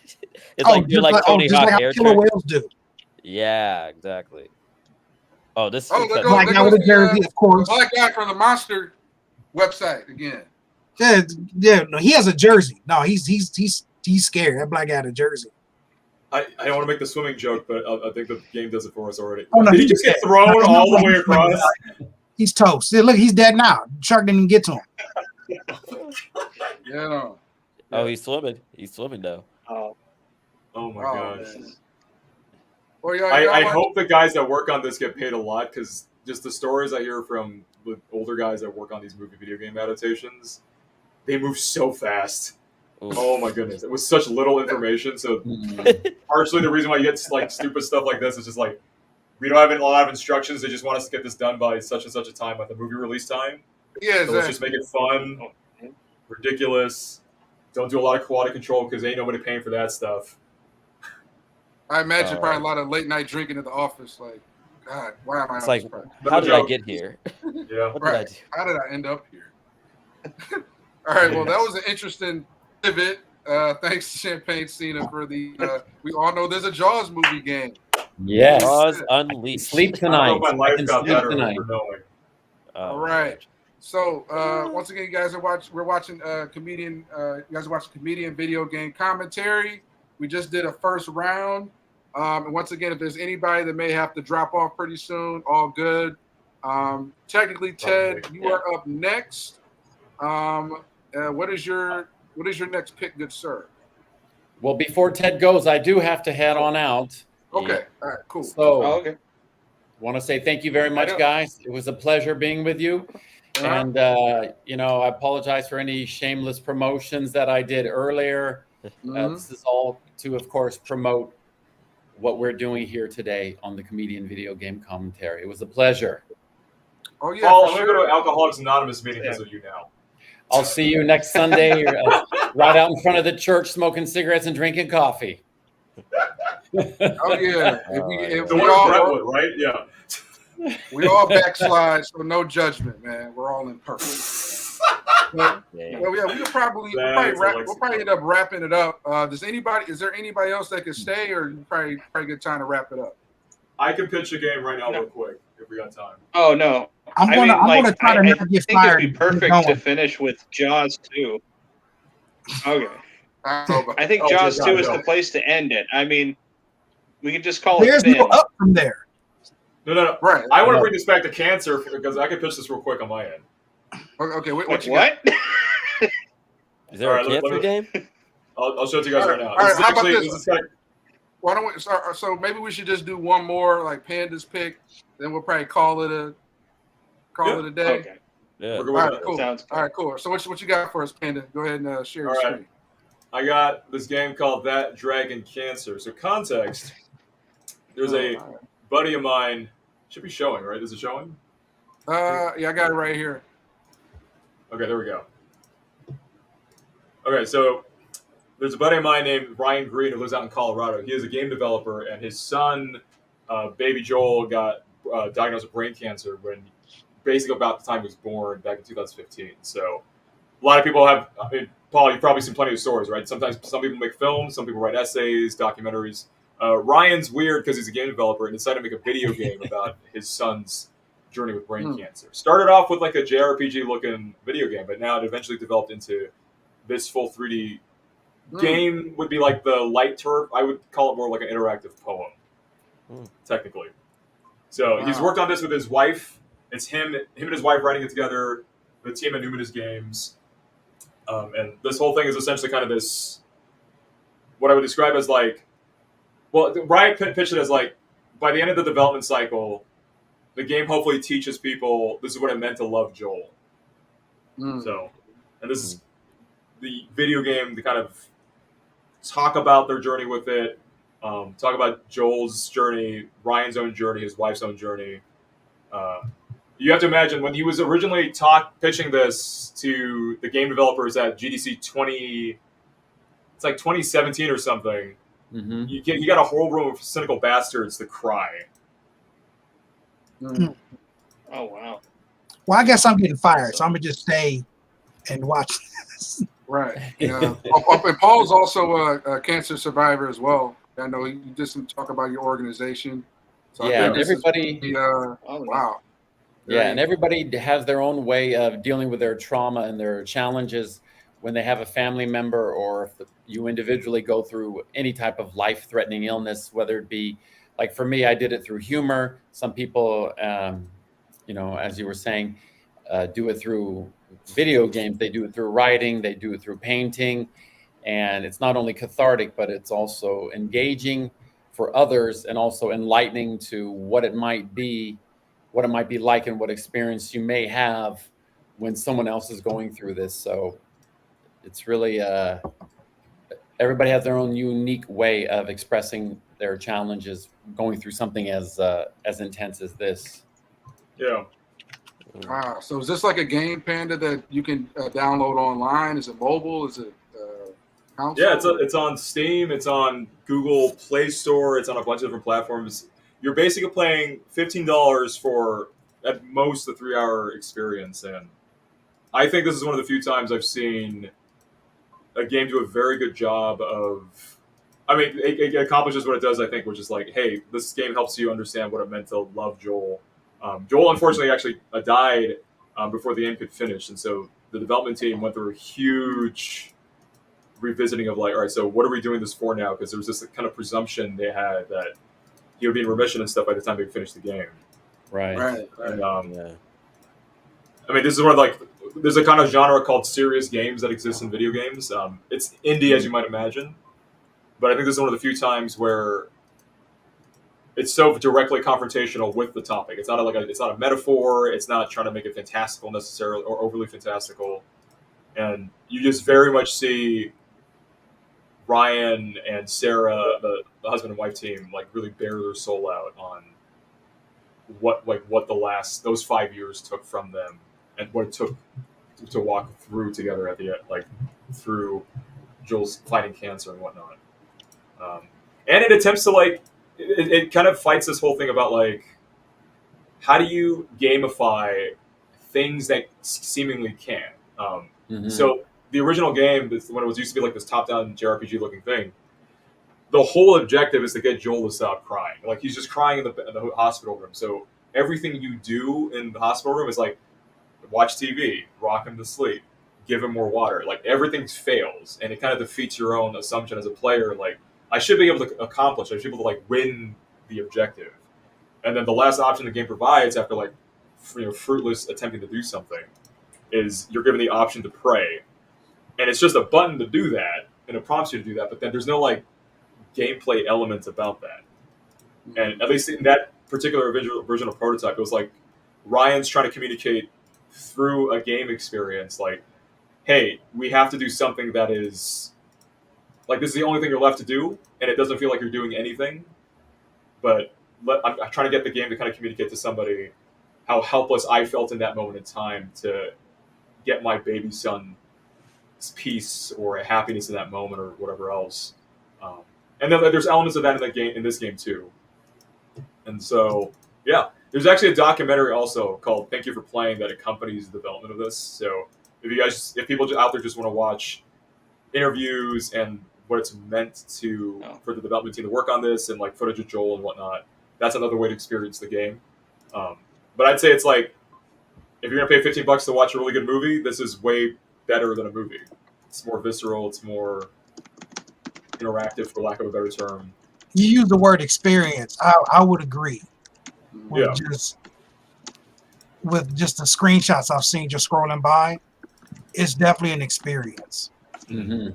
S3: it's like you're like Tony
S6: just
S3: Hawk
S6: like
S3: air
S6: how killer
S3: trick.
S6: whales do.
S3: Yeah, exactly. Oh, this.
S1: Oh,
S3: is
S1: there
S3: that-
S1: goes-
S6: Black guy with a jersey, of course.
S1: Black guy from the Monster website again.
S6: Yeah, no, he has a jersey. No, he's scared. That black guy had a jersey.
S4: I don't want to make the swimming joke, but I think the game does it for us already.
S6: Oh, no,
S4: Did he
S6: he
S4: just get
S6: did.
S4: thrown
S6: No,
S4: all the
S6: no,
S4: way
S6: he's
S4: across?
S6: He's toast. See, look, he's dead now. Shark didn't even get to him.
S1: Yeah. No.
S3: Oh, he's swimming. He's swimming though.
S2: Oh,
S4: Oh my
S1: Oh,
S4: gosh.
S1: man. Well, y'all
S4: I
S1: watch-
S4: hope the guys that work on this get paid a lot, because just the stories I hear from the older guys that work on these video game adaptations, they move so fast.
S3: Ooh.
S4: Oh my goodness. It was such little information. So partially the reason why you get like stupid stuff like this is just like, we don't have a lot of instructions. They just want us to get this done by such and such a time, like the movie release time.
S1: Yeah,
S4: So let's just make it fun, ridiculous. Don't do a lot of quality control because ain't nobody paying for that stuff.
S1: I imagine
S3: Oh.
S1: probably a lot of late night drinking at the office. Like, God, why am I?
S3: It's
S1: on
S3: like,
S1: this project?
S3: how did I
S4: joke.
S3: get here?
S4: Yeah.
S3: What did I
S1: Right.
S3: do?
S1: How did I end up here? All right. Well, that was an interesting pivot. Thanks to Champagne Cena for the. We all know there's a Jaws movie game.
S5: Yes.
S3: Jaws Unleashed.
S5: Sleep
S4: I
S5: tonight.
S4: hope my
S5: I
S4: life
S5: can
S4: got
S5: sleep
S4: better
S5: tonight.
S4: for knowing.
S3: Oh,
S1: All right. So once again, you guys are we're watching comedian. You guys are watching comedian video game commentary. We just did a first round. And once again, if there's anybody that may have to drop off pretty soon, all good. Technically, Ted, you are up next. What is your next pick, good sir?
S5: Well, before Ted goes, I do have to head on out.
S1: Okay. All right. Cool.
S5: So
S2: oh, okay.
S5: want to say thank you very much,
S2: know.
S5: guys. It was a pleasure being with you.
S1: Uh-huh.
S5: And, I apologize for any shameless promotions that I did earlier.
S1: Mhm.
S5: This is all to, of course, promote what we're doing here today on the Comedian Video Game Commentary. It was a pleasure.
S1: Oh yeah.
S4: Paul,
S1: for
S4: I'm
S1: sure.
S4: going to go to Alcoholics Anonymous meeting because of you now.
S5: I'll see you next Sunday right out in front of the church smoking cigarettes and drinking coffee.
S1: Oh yeah. If
S4: The
S1: we
S4: one in
S1: all
S4: Brentwood, right? Yeah.
S1: we all backslide, so no judgment, man. We're all imperfect. But,
S3: Yeah.
S1: well, yeah, we'll probably end up wrapping it up. Is there anybody else that could stay, or you probably good time to wrap it up?
S4: I can pitch a game right now real quick if we got time.
S2: Oh no.
S6: I'm
S2: I
S6: gonna
S2: mean,
S6: I'm
S2: like,
S6: gonna try to
S2: I
S6: not get
S2: think
S6: fired.
S2: it'd be perfect
S6: Going.
S2: to finish with Jaws 2. Okay.
S1: I don't know about
S2: I think
S4: Oh,
S2: Jaws
S4: dear
S2: 2
S4: God,
S2: is
S4: no.
S2: the place to end it. I mean, we could just call
S6: There's
S2: it thin.
S6: no up from there.
S4: No.
S1: right.
S4: I want to
S5: No.
S4: bring this back to cancer because I can pitch this real quick on my end.
S1: Okay, what
S2: Wait,
S1: you got?
S2: what?
S3: Is there
S4: All
S3: a
S4: right, let
S3: cancer
S4: me-
S3: game?
S4: I'll show it to you guys right now.
S1: All right,
S4: This is
S1: how about
S4: actually,
S1: this?
S4: this is like,
S1: Why don't we? So maybe we should just do one more, like Panda's pick. Then we'll probably call it a day.
S2: Okay.
S3: Yeah.
S4: we're
S1: All
S4: going
S1: right,
S4: with that.
S1: cool.
S2: Sounds good.
S1: All right, cool. So what you got for us, Panda? Go ahead and share your
S4: All right.
S1: screen.
S4: I got this game called That Dragon Cancer. So context, there's a
S1: All right.
S4: buddy of mine, should be showing, right? Is it showing?
S1: Yeah, I got it right here.
S4: Okay, there we go. Okay, so there's a buddy of mine named Ryan Green who lives out in Colorado. He is a game developer, and his son, baby Joel, got diagnosed with brain cancer when basically about the time he was born back in 2015. So a lot of people have, I mean, Paul, you've probably seen plenty of stories, right? Sometimes some people make films, some people write essays, documentaries. Ryan's weird because he's a game developer and decided to make a video game about his son's journey with brain cancer. Started off with like a JRPG looking video game, but now it eventually developed into this full 3D game. Would be like the light turf. I would call it more like an interactive poem, technically. So he's worked on this with his wife. It's him and his wife writing it together. the team at Numinous Games. And this whole thing is essentially kind of this, what I would describe as like, well, Riot pitched it as like, by the end of the development cycle, the game hopefully teaches people this is what it meant to love Joel. So, and this is the video game to kind of talk about their journey with it, talk about Joel's journey, Ryan's own journey, his wife's own journey. You have to imagine when he was originally pitching this to the game developers at GDC 2017 or something.
S5: Mm-hmm.
S4: You got a whole room of cynical bastards to cry.
S2: Oh wow!
S6: Well, I guess I'm getting fired, so I'm gonna just stay and watch this.
S1: Right. Yeah. And Paul's also a cancer survivor as well. I know you did some talk about your organization. So
S5: Yeah,
S1: I
S5: and
S1: think
S5: everybody.
S1: wow.
S5: Yeah, and everybody has their own way of dealing with their trauma and their challenges when they have a family member, or if you individually go through any type of life-threatening illness, whether it be, like for me, I did it through humor. Some people, as you were saying, do it through video games. They do it through writing. They do it through painting. And it's not only cathartic, but it's also engaging for others and also enlightening to what it might be like and what experience you may have when someone else is going through this. So it's really, everybody has their own unique way of expressing their challenges going through something as intense as this.
S4: Yeah.
S1: Wow. So is this like a game, Panda, that you can download online? Is it mobile? Is it console?
S4: Yeah, it's on Steam. It's on Google Play Store. It's on a bunch of different platforms. You're basically paying $15 for, at most, a 3-hour experience. And I think this is one of the few times I've seen a game do a very good job of, I mean, it accomplishes what it does, I think, which is like, hey, this game helps you understand what it meant to love Joel. Joel, unfortunately, actually died before the game could finish. And so the development team went through a huge revisiting of like, all right, so what are we doing this for now? Because there was this kind of presumption they had that he would be in remission and stuff by the time they finished the game.
S5: Right.
S4: And,
S3: Yeah.
S4: I mean, this is where like there's a kind of genre called serious games that exists in video games. It's indie, as you might imagine, but I think this is one of the few times where it's so directly confrontational with the topic. It's not it's not a metaphor. It's not trying to make it fantastical necessarily or overly fantastical, and you just very much see Ryan and Sarah, the husband and wife team, like really bare their soul out on what those 5 years took from them and what it took to walk through together at the end, like through Joel's fighting cancer and whatnot. And it attempts to like, it kind of fights this whole thing about like, how do you gamify things that seemingly can? So the original game, when it was used to be like this top-down JRPG looking thing, the whole objective is to get Joel to stop crying. Like he's just crying in the hospital room. So everything you do in the hospital room is like watch TV, rock him to sleep, give him more water. Like everything fails, and it kind of defeats your own assumption as a player. Like I should be able to accomplish. I should be able to like win the objective. And then the last option the game provides after like fruitless attempting to do something is you're given the option to pray, and it's just a button to do that, and it prompts you to do that. But then there's no like gameplay elements about that. And at least in that particular version of Prototype, it was like Ryan's trying to communicate through a game experience, like, hey, we have to do something that is like this is the only thing you're left to do, and it doesn't feel like you're doing anything. But I'm trying to get the game to kind of communicate to somebody how helpless I felt in that moment in time to get my baby son's peace or happiness in that moment or whatever else. And then there's elements of that in this game too. And so, yeah, there's actually a documentary also called "Thank You for Playing" that accompanies the development of this. So if people out there just want to watch interviews and what it's meant to for the development team to work on this and like footage of Joel and whatnot, that's another way to experience the game. But I'd say it's like if you're gonna pay $15 to watch a really good movie, this is way better than a movie. It's more visceral. It's more interactive, for lack of a better term.
S6: You use the word experience. I would agree.
S4: Yeah.
S6: with just the screenshots I've seen just scrolling by, it's definitely an experience.
S5: Mm-hmm.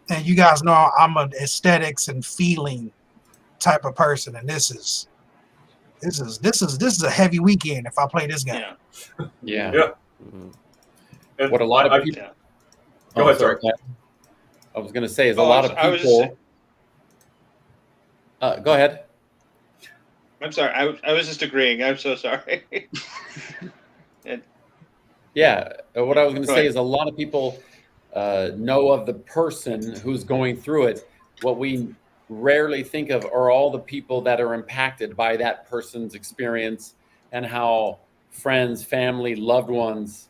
S6: And you guys know I'm an aesthetics and feeling type of person, and this is a heavy weekend if I play this game.
S2: Yeah.
S5: Yeah.
S3: Mhm.
S4: And
S5: What a lot of people.
S2: Yeah.
S4: Go ahead, sorry.
S5: I was going to say is a
S2: Oh,
S5: lot
S2: I
S5: of
S2: was just
S5: people. Go ahead.
S2: I'm sorry. I was just agreeing. I'm so sorry.
S5: Yeah, what I was going to
S2: Go
S5: say
S2: ahead.
S5: is a lot of people know of the person who's going through it. What we rarely think of are all the people that are impacted by that person's experience, and how friends, family, loved ones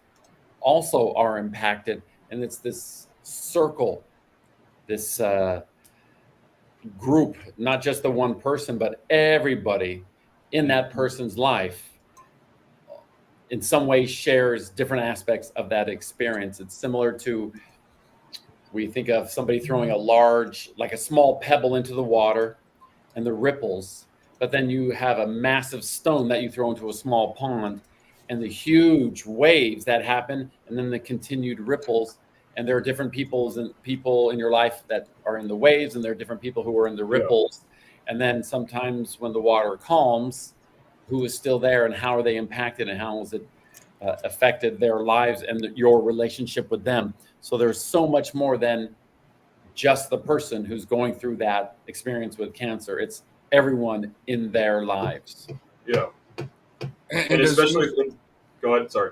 S5: also are impacted. And it's this circle, this group, not just the one person, but everybody in that person's life in some way shares different aspects of that experience. It's similar to, we think of somebody throwing a large, like a small pebble into the water and the ripples, but then you have a massive stone that you throw into a small pond and the huge waves that happen, and then the continued ripples. And there are different people in your life that are in the waves, and there are different people who are in the ripples. And then sometimes when the water calms, who is still there and how are they impacted, and how has it affected their lives and your relationship with them. So there's so much more than just the person who's going through that experience with cancer. It's everyone in their lives.
S4: Yeah.
S1: And
S4: especially, go ahead, sorry.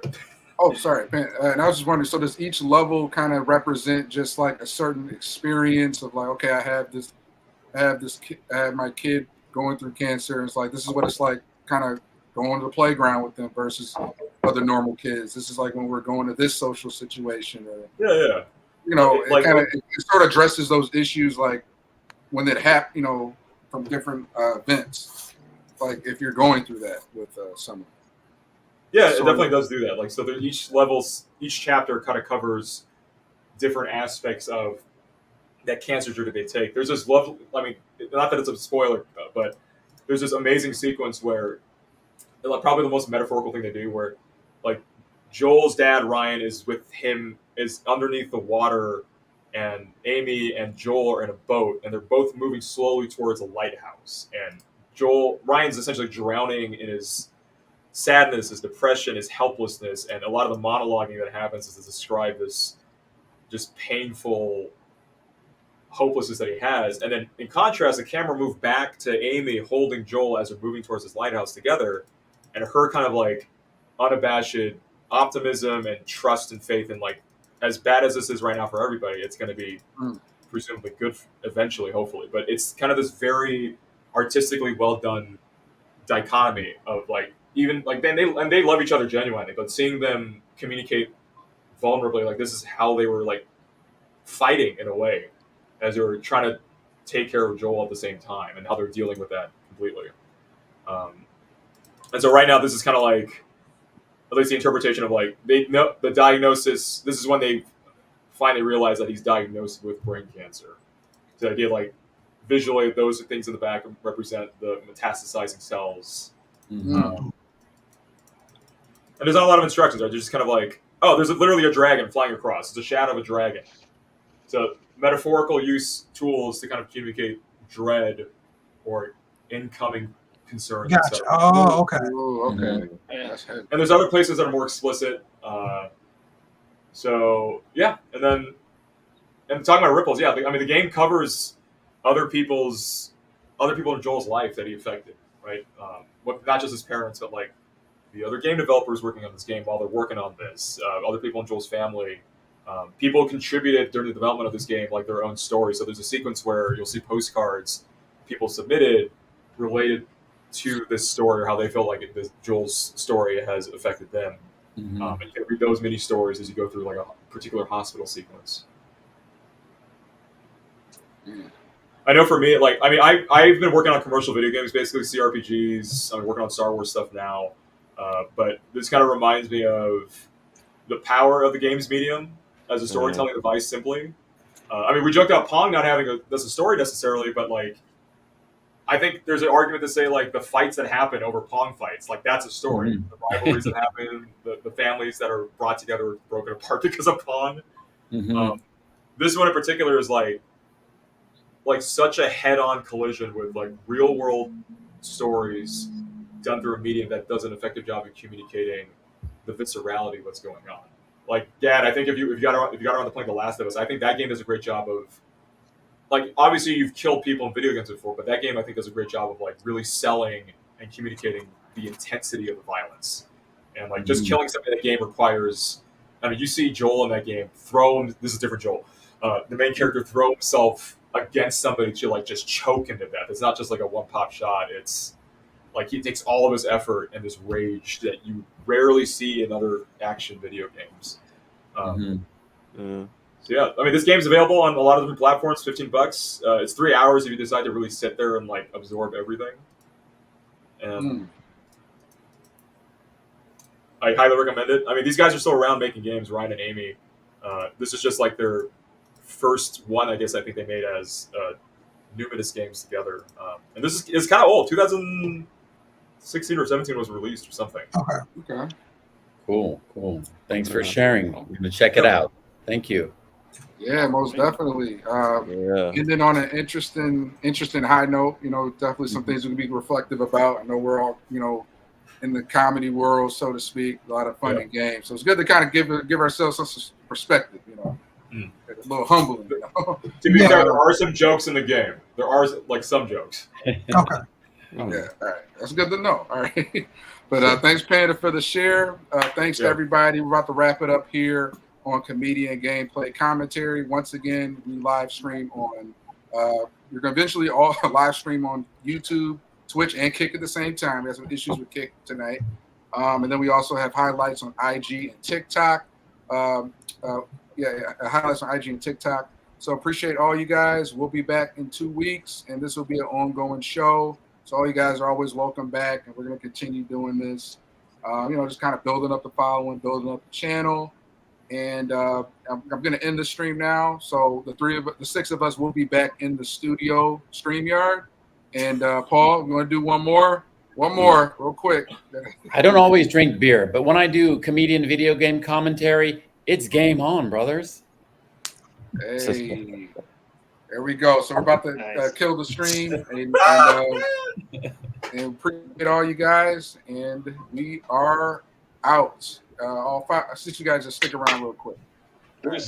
S1: Oh, sorry. And I was just wondering, so does each level kind of represent just like a certain experience of like, okay, I have my kid going through cancer. And it's like, this is what it's like kind of going to the playground with them versus other normal kids. This is like when we're going to this social situation. Or,
S4: Yeah.
S1: You know,
S4: Like,
S1: it sort of addresses those issues like when it happens, you know, from different events. Like if you're going through that with someone.
S4: Yeah, it definitely does do that. Like, so each chapter kind of covers different aspects of that cancer journey they take. There's this lovely, I mean, not that it's a spoiler, but there's this amazing sequence where, like, probably the most metaphorical thing they do, where, like, Joel's dad, Ryan, is with him, is underneath the water, and Amy and Joel are in a boat, and they're both moving slowly towards a lighthouse. And Ryan's essentially drowning in his sadness, his depression, his helplessness, and a lot of the monologuing that happens is to describe this just painful hopelessness that he has. And then in contrast, the camera moved back to Amy holding Joel as they're moving towards this lighthouse together, and her kind of like unabashed optimism and trust and faith in, like, as bad as this is right now for everybody, it's going to be presumably good eventually, hopefully. But it's kind of this very artistically well done dichotomy of, like, even like they love each other genuinely, but seeing them communicate vulnerably, like, this is how they were, like, fighting in a way as they were trying to take care of Joel at the same time, and how they're dealing with that completely. And so right now, this is kind of like, at least the interpretation of, like, they know the diagnosis. This is when they finally realize that he's diagnosed with brain cancer. The idea, like, visually, those things in the back represent the metastasizing cells.
S5: Mm-hmm.
S4: And there's not a lot of instructions. They're just kind of like, oh, there's literally a dragon flying across. It's a shadow of a dragon. So metaphorical use tools to kind of communicate dread or incoming concerns.
S6: Gotcha. Oh, okay.
S1: Ooh, okay.
S5: Mhm.
S1: That's heavy.
S4: And there's other places that are more explicit. So yeah, and talking about ripples, yeah. I mean, the game covers other people in Joel's life that he affected, right? Not just his parents, but, like, the other game developers working on this game while they're working on this, other people in Joel's family. People contributed during the development of this game, like, their own story. So there's a sequence where you'll see postcards people submitted related to this story, or how they felt like Joel's story has affected them.
S5: Mm-hmm.
S4: And you can read those mini stories as you go through, like, a particular hospital sequence. I know for me, like, I mean, I've been working on commercial video games, basically CRPGs. I'm working on Star Wars stuff now. But this kind of reminds me of the power of the games medium as a storytelling device, simply. I mean, we joked about Pong not having a story necessarily, but, like, I think there's an argument to say like the fights that happen over Pong fights, like that's a story.
S5: Mhm.
S4: The rivalries that happen, the families that are brought together, broken apart because of Pong.
S5: Mhm.
S4: This one in particular is like such a head-on collision with like real-world stories done through a medium that does an effective job of communicating the viscerality of what's going on. Like, Dad, I think if you got around to playing The Last of Us, I think that game does a great job of, like, obviously you've killed people in video games before, but that game I think does a great job of like really selling and communicating the intensity of the violence. And like just killing somebody in that game requires, I mean, you see Joel in that game throw him. This is different Joel. The main character throw himself against somebody to like just choke him to death. It's not just like a one pop shot. It's like he takes all of his effort and this rage that you rarely see in other action video games. So yeah, I mean, this game's available on a lot of different platforms. $15. It's 3 hours if you decide to really sit there and like absorb everything. And I highly recommend it. I mean, these guys are still around making games, Ryan and Amy. This is just like their first one, I guess. I think they made as numerous games together. And this is kind of old. 2016 or 17 was released or something.
S1: Okay.
S5: Cool. Thanks for sharing. I'm going to check it out. Thank you.
S1: Yeah, most definitely.
S3: Yeah.
S1: Ending on an interesting high note. You know, definitely some things we can be reflective about. I know we're all, you know, in the comedy world, so to speak. A lot of fun and games. So it's good to kind of give ourselves some perspective. You know, a little humbling. You know?
S4: To be fair, there are some jokes in the game. There are like some jokes.
S6: Okay.
S1: Yeah, all right. That's good to know. All right. But thanks, Panda, for the share. Thanks to everybody. We're about to wrap it up here on Comedian Gameplay Commentary. Once again, we live stream on, you're going to eventually all live stream on YouTube, Twitch, and Kick at the same time. We have some issues with Kick tonight. And then we also have highlights on IG and TikTok. Highlights on IG and TikTok. So appreciate all you guys. We'll be back in 2 weeks, and this will be an ongoing show. So all you guys are always welcome back, and we're going to continue doing this. You know, just kind of building up the following, building up the channel. And I'm going to end the stream now. So the six of us will be back in the studio StreamYard. And Paul, you want to do one more? One more, real quick.
S5: I don't always drink beer, but when I do comedian video game commentary, it's game on, brothers.
S1: Hey, there we go. So we're about to kill the stream, and appreciate all you guys. And we are out. All five, 6 you guys just stick around real quick.